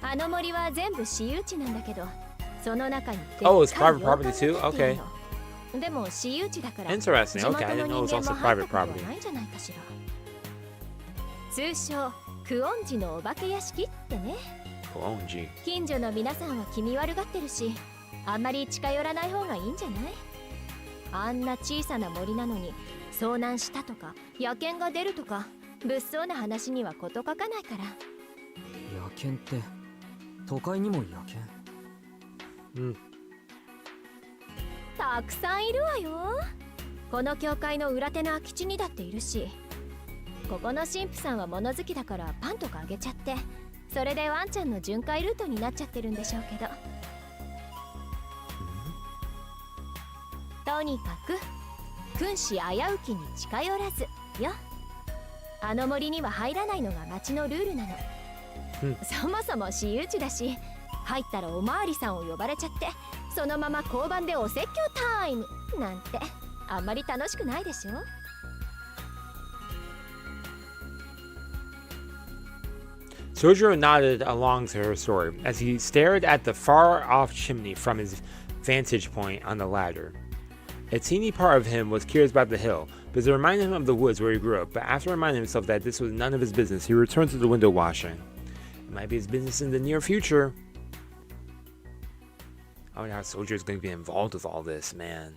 あの森は全部私有地なんだけど、その中に Oh, it's private property too? Okay. でも私有地だから。 Interesting. Okay, I didn't know it was also private property. 通称クオンジのお化け屋敷ってね。クオンジ。近所の皆さんは気味悪がってるし、あんまり近寄らない方がいいんじゃない？あんな小さな森なのに遭難したとか野犬が出るとか物騒な話には事書かないから。野犬って都会にも野犬？たくさんいるわよ。この教会の裏手の空き地にだっているし、ここの神父さんは物好きだからパンとかあげちゃって、それでワンちゃんの巡回ルートになっちゃってるんでしょうけど。とにかく君子危うきに近寄らずよ。あの森には入らないのが町のルールなの。そもそも私有地だし、入ったらおまわりさんを呼ばれちゃって、そのまま交番でお説教タイムなんてあんまり楽しくないでしょ。Sojiro nodded along to her story as he stared at the far-off chimney from his vantage point on the ladder. A teeny part of him was curious about the hill, because it reminded him of the woods where he grew up, but after reminding himself that this was none of his business, he returned to the window washing. It might be his business in the near future. I wonder how Sojiro's going to be involved with all this, man.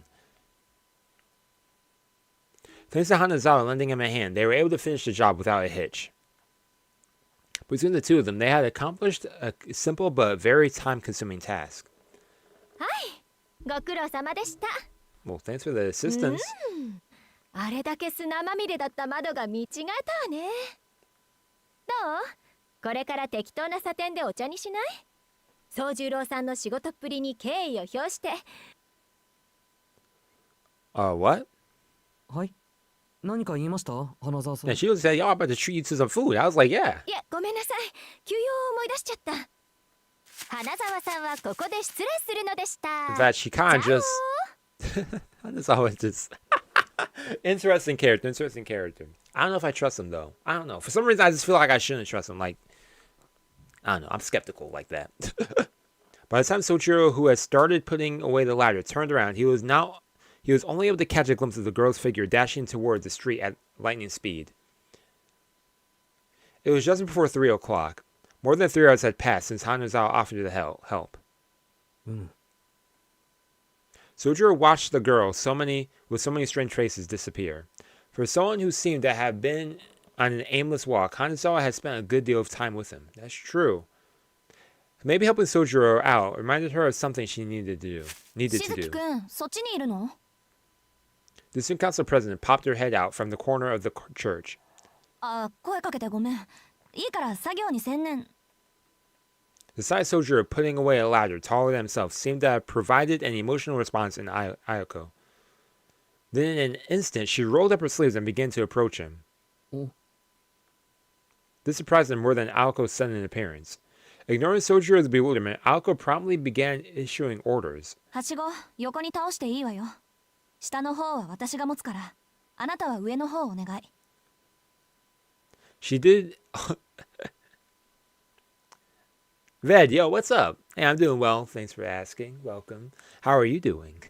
Thanks to Hanazawa lending him a hand, they were able to finish the job without a hitch. Between the two of them, they had accomplished a simple but very time-consuming task. はい、ご苦労様でした。Well, thanks for the assistance. あれだけ砂まみれだった窓が見違えたわね。どう？これから適当な査点でお茶にしない？宗十郎さんの仕事っぷりに敬意を表して。What? はい。何か言いました？花沢さん。Yeah, she was saying, "Y'all about to treat you to some food." I was like, "Yeah." いや、ごめんなさい。急用を思い出しちゃった。花沢さんはここで失礼するのでした。That she kind of just. Hanazawa just. Interesting character. I don't know if I trust him though. I don't know. For some reason, I just feel like I shouldn't trust him. Like, I don't know. I'm skeptical like that. By the time Soichiro, who had started putting away the ladder, turned around, he was only able to catch a glimpse of the girl's figure dashing toward the street at lightning speed. It was just before 3 o'clock. More than 3 hours had passed since Hanazawa offered to help. Soichiro watched the girl with so many strange traces disappear. For someone who seemed to have been on an aimless walk, Hanazawa had spent a good deal of time with him. That's true. Maybe helping Soichiro out reminded her of something she needed to do. 雫-kun、そっちにいるの？ The student council president popped her head out from the corner of the church. あ、声かけてごめん。いいから作業に専念。The sight of Soichiro putting away a ladder taller than himself seemed to have provided an emotional response in Ayako. Then in an instant, she rolled up her sleeves and began to approach him. This surprised him more than Aoko's sudden appearance. Ignoring Soichiro's bewilderment, Aoko promptly began issuing orders. はしご、横に倒していいわよ。下の方は私が持つから、あなたは上の方をお願い。She did... Ved, yo, what's up? Hey, I'm doing well. Thanks for asking. Welcome. How are you doing?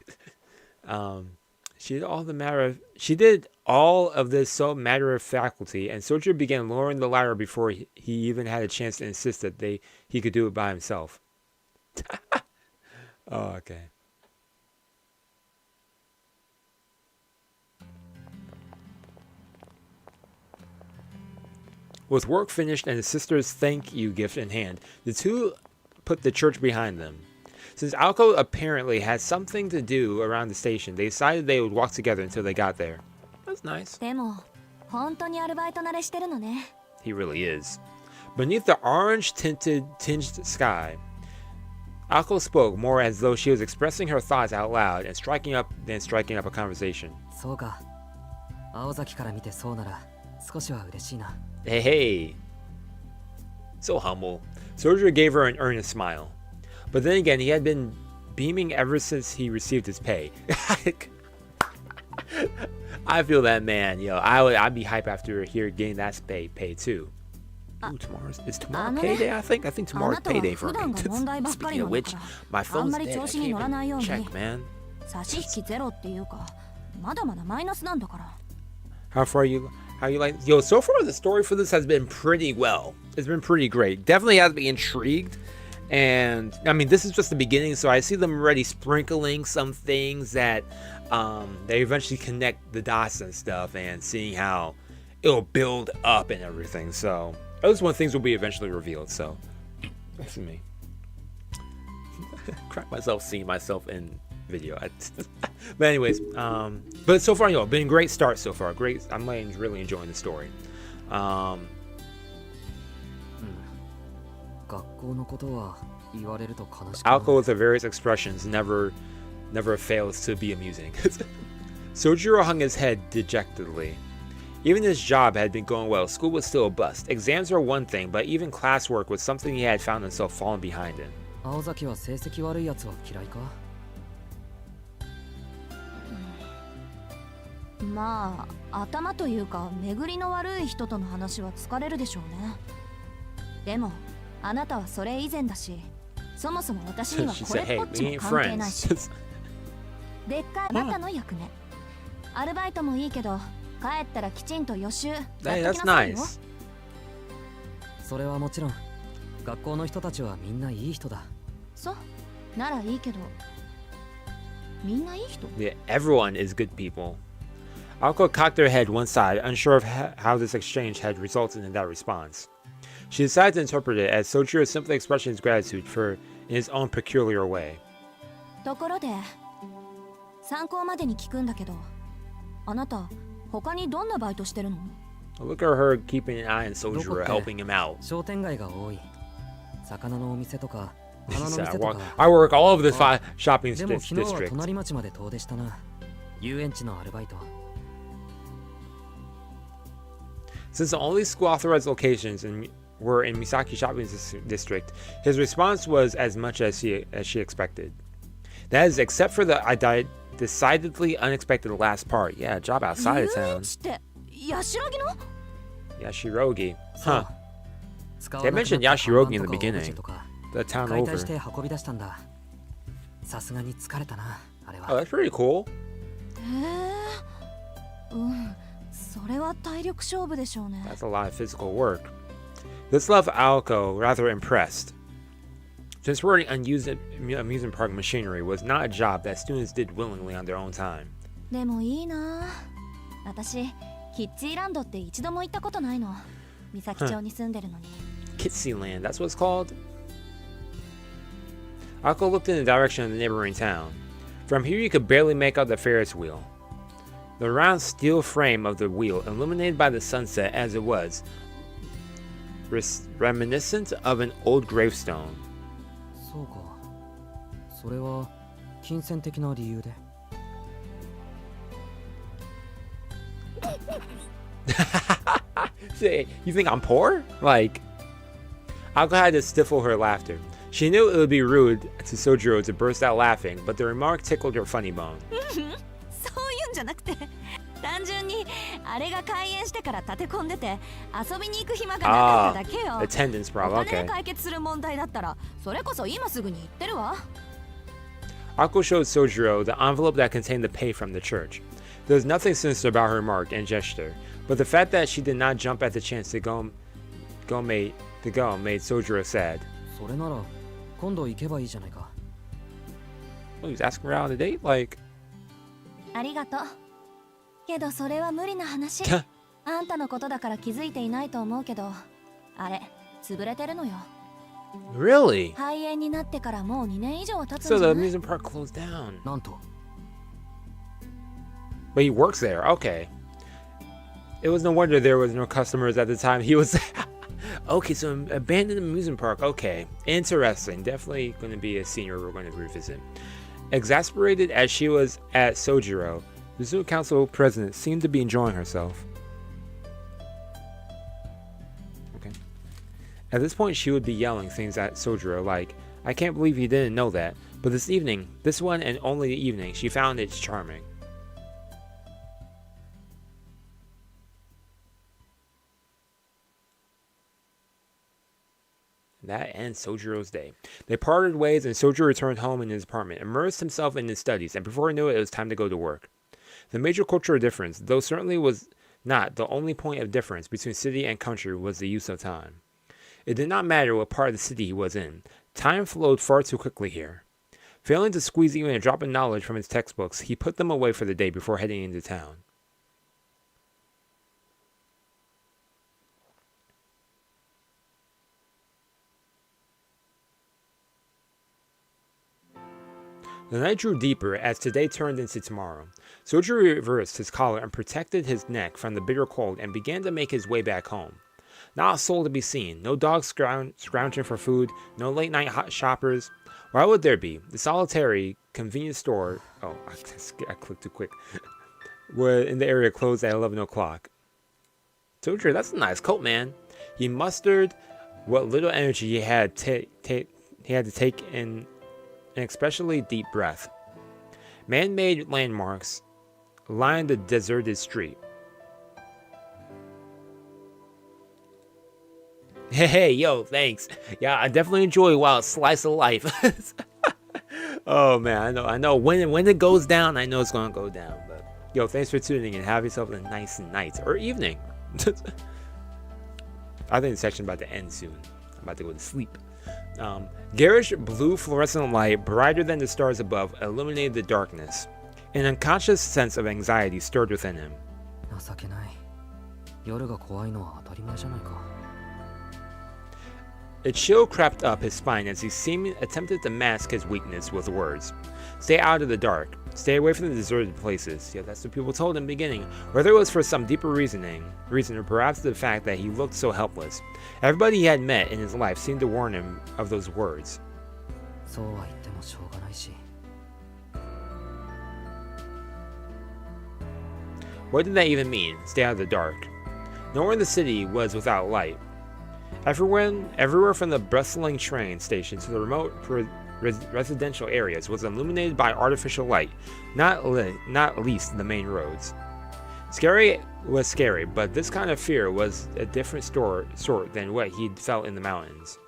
She did all of this so matter of faculty, and Soichiro began lowering the ladder before he even had a chance to insist that he could do it by himself. Oh, okay. With work finished and his sister's thank you gift in hand, the two put the church behind them. Since Aoko apparently had something to do around the station, they decided they would walk together until they got there. That's nice. でも、本当にアルバイト慣れしてるのね。He really is. Beneath the orange-tinged sky, Ako spoke more as though she was expressing her thoughts out loud and striking up a conversation. そうか。青崎から見てそうなら少しは嬉しいな。Hey, hey. So humble. Sojiro gave her an earnest smile. But then again, he had been beaming ever since he received his pay. I feel that, man. Yo, I'd be hype after getting that pay too. Ooh, is tomorrow payday? I think tomorrow's payday for me. Speaking of which, my phone's dead. I can't even check, man. How far you like? Yo, so far the story for this has been pretty well. It's been pretty great. Definitely has me intrigued. And I mean, this is just the beginning, so I see them already sprinkling some things that they eventually connect the dots and stuff, and seeing how it'll build up and everything. So those one things will be eventually revealed. So that's me. Crack myself seeing myself in video. But anyways, but so far, been a great start so far. Great. I'm really enjoying the story. Alco with her various expressions never fails to be amusing. Sojiro hung his head dejectedly. Even his job had been going well, school was still a bust. Exams were one thing, but even classwork was something he had found himself falling behind in. 青崎は成績悪いやつは嫌いか？まあ、頭というか巡りの悪い人との話は疲れるでしょうね。でも、あなたはそれ以前だし、そもそも私にはこれっぽっちも関係ないし。でっかいバカの役目。アルバイトもいいけど、帰ったらきちんと予習やっときなさいよ。それはもちろん。学校の人たちはみんないい人だ。そう、ならいいけど、みんないい人？ Yeah, everyone is good people. Alco cocked her head one side, unsure of how this exchange had resulted in that response. She decided to interpret it as Sojiro simply expressing his gratitude for in his own peculiar way. ところで、参考までに聞くんだけど、あなた他にどんなバイトしてるの？ Look at her keeping an eye on Sojiro, helping him out. 商店街が多い。魚のお店とか、花の店とか。I work all over the shopping でも昨日は district. 隣町まで遠出したな。遊園地のアルバイト。Since the only school-authorized locations were in Misaki Shopping District, his response was as much as she expected. That is, except for the decidedly unexpected last part. Yeah, a job outside of town. Yashirogi. Huh. They mentioned Yashirogi in the beginning. The town over. Oh, that's pretty cool. それは体力勝負でしょうね。 That's a lot of physical work. This left Alco rather impressed. Transporting amusement park machinery was not a job that students did willingly on their own time. でもいいな。私、キッチーランドって一度も行ったことないの。三崎町に住んでるのに。Kitsy Land, that's what it's called? Alco looked in the direction of the neighboring town. From here you could barely make out the Ferris wheel. The round steel frame of the wheel, illuminated by the sunset as it was, reminiscent of an old gravestone. そうか。それは金銭的な理由で。You think I'm poor? Like, Alco had to stifle her laughter. She knew it would be rude to Sojiro to burst out laughing, but the remark tickled her funny bone. そういうんじゃなくて、単純にあれが開園してから立て込んでて遊びに行く暇がなかっただけよ。Attendance problem. お金で解決する問題だったら、それこそ今すぐに言ってるわ。Alco showed Sojiro the envelope that contained the pay from the church. There was nothing sinister about her remark and gesture, but the fact that she did not jump at the chance to go made Sojiro sad. それなら今度行けばいいじゃないか。Oh, he's asking her out on a date? Like. ありがとう。けどそれは無理な話。あんたのことだから気づいていないと思うけど、あれ潰れてるのよ。Really? 廃園になってからもう2年以上経つんじ So ゃ the ない？ amusement park closed down. なんと。But he works there. Okay. It was no wonder there was no customers at the time he was. Okay, so abandoned amusement park. Okay, interesting. Definitely going to be a senior we're going to revisit. Exasperated as she was at Sojiro, the zoo council president seemed to be enjoying herself. Okay. At this point, she would be yelling things at Sojiro like, "I can't believe you didn't know that." But this evening, this one and only evening, she found it charming. That ends Sojiro's day. They parted ways and Sojiro returned home in his apartment, immersed himself in his studies, and before he knew it, it was time to go to work. The major cultural difference, though certainly was not the only point of difference between city and country, was the use of time. It did not matter what part of the city he was in. Time flowed far too quickly here. Failing to squeeze even a drop of knowledge from his textbooks, he put them away for the day before heading into town. The night drew deeper as today turned into tomorrow. Sojiro reversed his collar and protected his neck from the bitter cold and began to make his way back home. Not a soul to be seen, no dogs scrounging for food, no late night hot shoppers. Why would there be? The solitary convenience store, oh, I clicked too quick, were in the area closed at 11 o'clock. Sojiro, that's a nice coat, man. He mustered what little energy he had to take in an especially deep breath. Man-made landmarks lined the deserted street. Hey, yo, thanks. Yeah, I definitely enjoy Wild Slice of Life. Oh man, I know. When it goes down, I know it's gonna go down. But yo, thanks for tuning in. Have yourself a nice night or evening. I think the section's about to end soon. I'm about to go to sleep. Garish blue fluorescent light, brighter than the stars above, illuminated the darkness. An unconscious sense of anxiety stirred within him. A chill crept up his spine as he attempted to mask his weakness with words. Stay out of the dark. Stay away from the deserted places. Yeah, that's what people told him in the beginning. Whether it was for some deeper reason, or perhaps the fact that he looked so helpless. Everybody he had met in his life seemed to warn him of those words. What did that even mean? Stay out of the dark. Nowhere in the city was without light. Everywhere from the bustling train station to the remote residential areas was illuminated by artificial light, not least the main roads. Scary was scary, but this kind of fear was a different sort than what he'd felt in the mountains.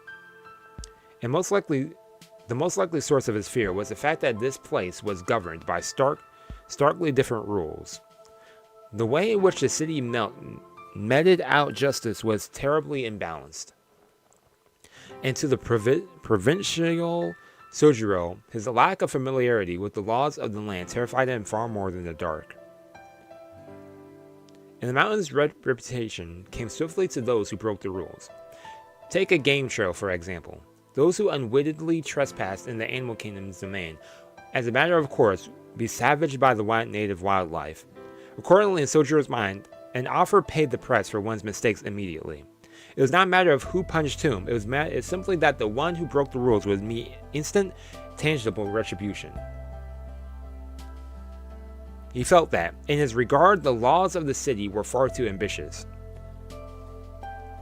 And the most likely source of his fear was the fact that this place was governed by starkly different rules. The way in which the city meted out justice was terribly imbalanced. And to the provincial Sojiro, his lack of familiarity with the laws of the land terrified him far more than the dark. And the mountain's reputation came swiftly to those who broke the rules. Take a game trail, for example. Those who unwittingly trespassed in the animal kingdom's domain, as a matter of course, be savaged by the native wildlife. Accordingly, in Sojiro's mind, an offer paid the price for one's mistakes immediately. It was not a matter of who punished whom. It's simply that the one who broke the rules would meet instant, tangible retribution. He felt that, in his regard, the laws of the city were far too ambitious.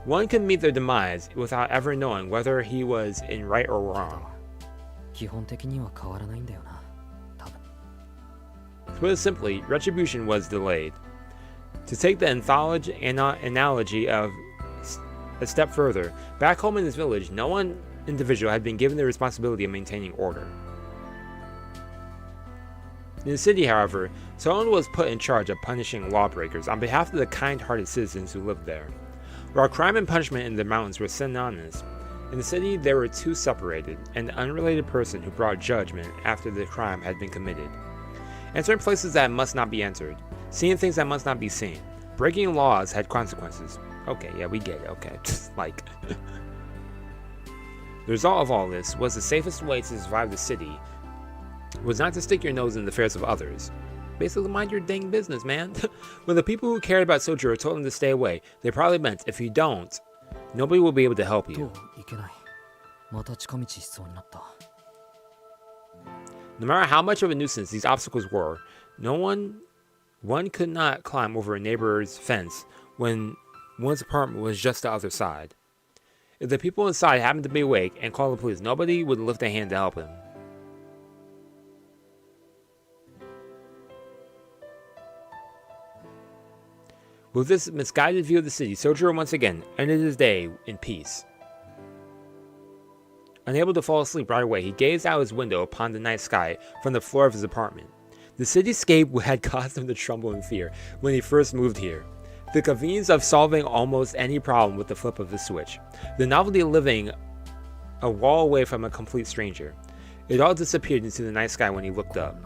One could meet their demise without ever knowing whether he was in right or wrong. To put it simply, retribution was delayed. To take the analogy of a step further, back home in his village, no one individual had been given the responsibility of maintaining order. In the city, however, someone was put in charge of punishing lawbreakers on behalf of the kind-hearted citizens who lived there. While crime and punishment in the mountains were synonymous, in the city they were two separated, and the unrelated person who brought judgment after the crime had been committed. Entering places that must not be entered, seeing things that must not be seen, breaking laws had consequences. Okay, yeah, we get it, okay. Like, the result of all this was the safest way to survive the city was not to stick your nose in the affairs of others. Basically, mind your dang business, man. When the people who cared about Sojiro told him to stay away, they probably meant, if you don't, Nobody will be able to help you. いけない。また近道しそうになった。 No matter how much of a nuisance these obstacles were, one could not climb over a neighbor's fence when one's apartment was just the other side. If the people inside happened to be awake and called the police, nobody would lift a hand to help him. With this misguided view of the city, Sojiro once again ended his day in peace. Unable to fall asleep right away, he gazed out his window upon the night sky from the floor of his apartment. The cityscape had caused him to tremble in fear when he first moved here. The convenience of solving almost any problem with the flip of a switch. The novelty of living a wall away from a complete stranger. It all disappeared into the night sky when he looked up.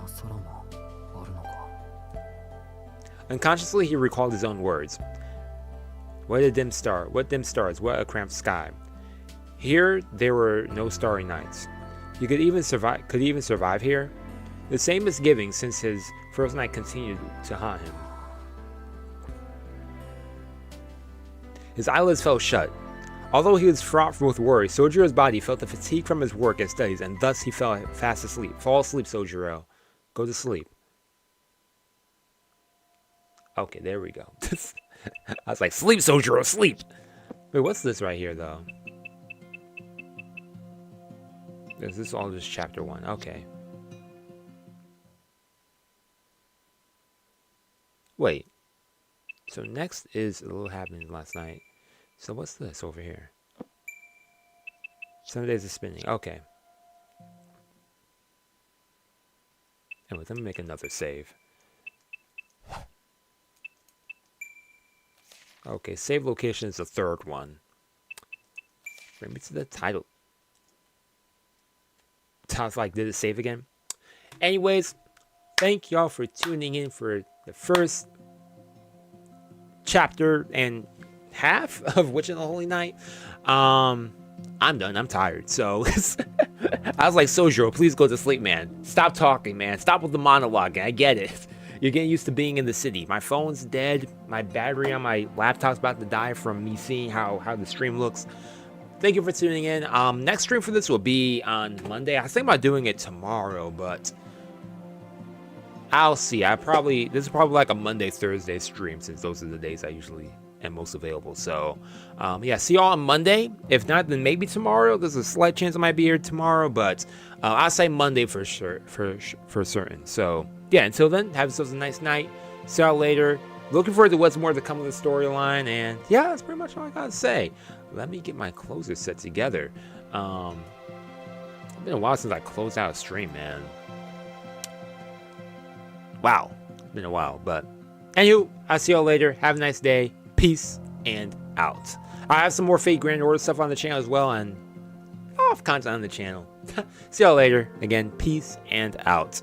Unconsciously, he recalled his own words. What a dim star, what dim stars, what a cramped sky. Here, there were no starry nights. He could he even survive here? The same misgiving since his first night continued to haunt him. His eyelids fell shut. Although he was fraught with worry, Sojiro's body felt the fatigue from his work and studies, and thus he fell fast asleep. Fall asleep, Sojiro. Go to sleep. Okay, there we go. I was like, sleep, Sojiro, sleep! Wait, what's this right here, though? Is this all just chapter 1? Okay. Wait. So next is a little happening last night. So what's this over here? 7 days of spinning. Okay. Anyway, let me make another save. Okay, save location is the third one. Bring me to the title. Sounds like, did it save again? Anyways, thank y'all for tuning in for the first chapter and half of Witch in the Holy Night. I'm done. I'm tired. So I was like, Sojiro, please go to sleep, man. Stop talking, man. Stop with the monologue. I get it. You're getting used to being in the city. My phone's dead. My battery on my laptop's about to die from me seeing how the stream looks. Thank you for tuning in. Next stream for this will be on Monday. I think about doing it tomorrow, but I'll see. This is probably like a Monday, Thursday stream, since those are the days I usually am most available. So, yeah, see y'all on Monday. If not, then maybe tomorrow. There's a slight chance I might be here tomorrow, but I'll say Monday for sure, for certain. So, yeah, until then, have yourselves a nice night. See y'all later. Looking forward to what's more to come with the storyline, and yeah, that's pretty much all I gotta say. Let me get my closer set together. It's been a while since I closed out a stream, man. Wow, it's been a while, but anywho, I'll see y'all later. Have a nice day. Peace and out. I have some more Fate Grand Order stuff on the channel as well, and off content on the channel. See y'all later. Again, peace and out.